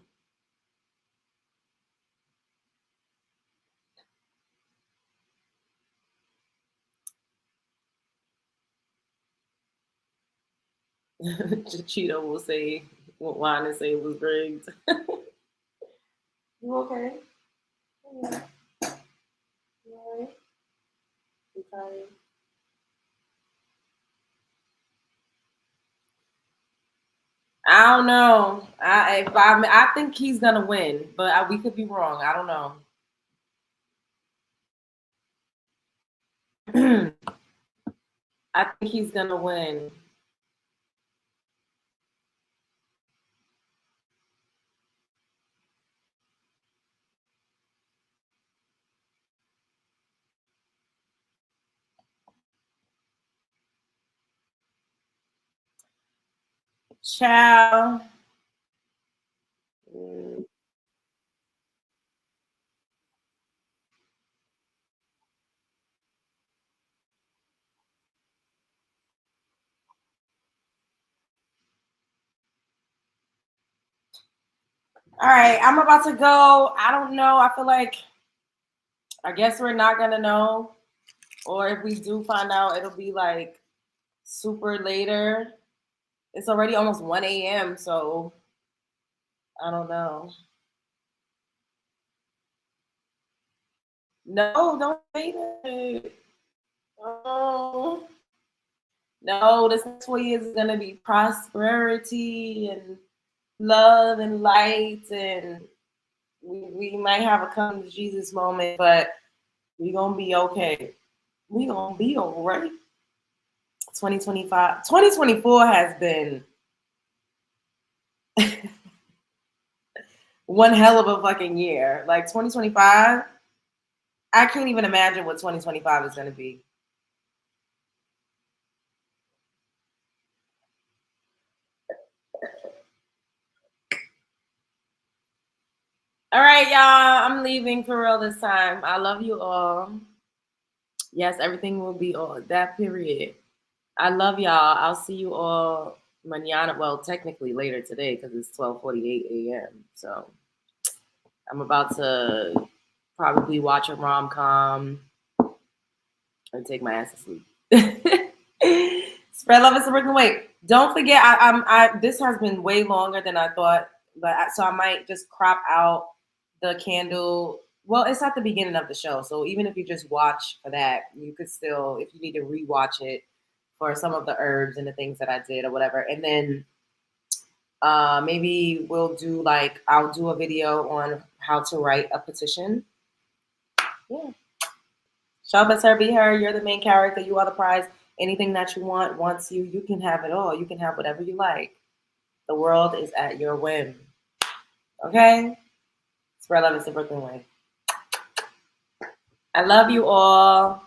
A: Cheeto will say, won't line and say it was rigged. You okay? Yeah. You all right? You tired? I don't know. I think he's gonna win, but we could be wrong. I don't know. I think he's gonna win. Ciao. All right, I'm about to go. I don't know. I guess we're not gonna know. Or if we do find out, it'll be like super later. It's already almost 1 a.m., so I don't know. No, don't say that. Oh. No, this next 4 years is gonna be prosperity and love and light, and we might have a come to Jesus moment, but we gonna be okay. We gonna be all right. 2025, 2024 has been one hell of a fucking year. Like 2025, I can't even imagine what 2025 is gonna be. All right, y'all. I'm leaving for real this time. I love you all. Yes, everything will be all that period. I love y'all. I'll see you all mañana. Well, technically later today because it's 12:48 a.m. So I'm about to probably watch a rom-com and take my ass to sleep. Spread love and Brooklyn. Wait, don't forget. This has been way longer than I thought, so I might just crop out the candle. Well, it's at the beginning of the show, so even if you just watch for that, you could still, if you need to rewatch it for some of the herbs and the things that I did or whatever, and then maybe we'll do I'll do a video on how to write a petition. Yeah. Shall but sir be her. You're the main character. You are the prize. Anything that you want wants you. You can have it all. You can have whatever you like. The world is at your whim. Okay? Spread love is the Brooklyn way. I love you all.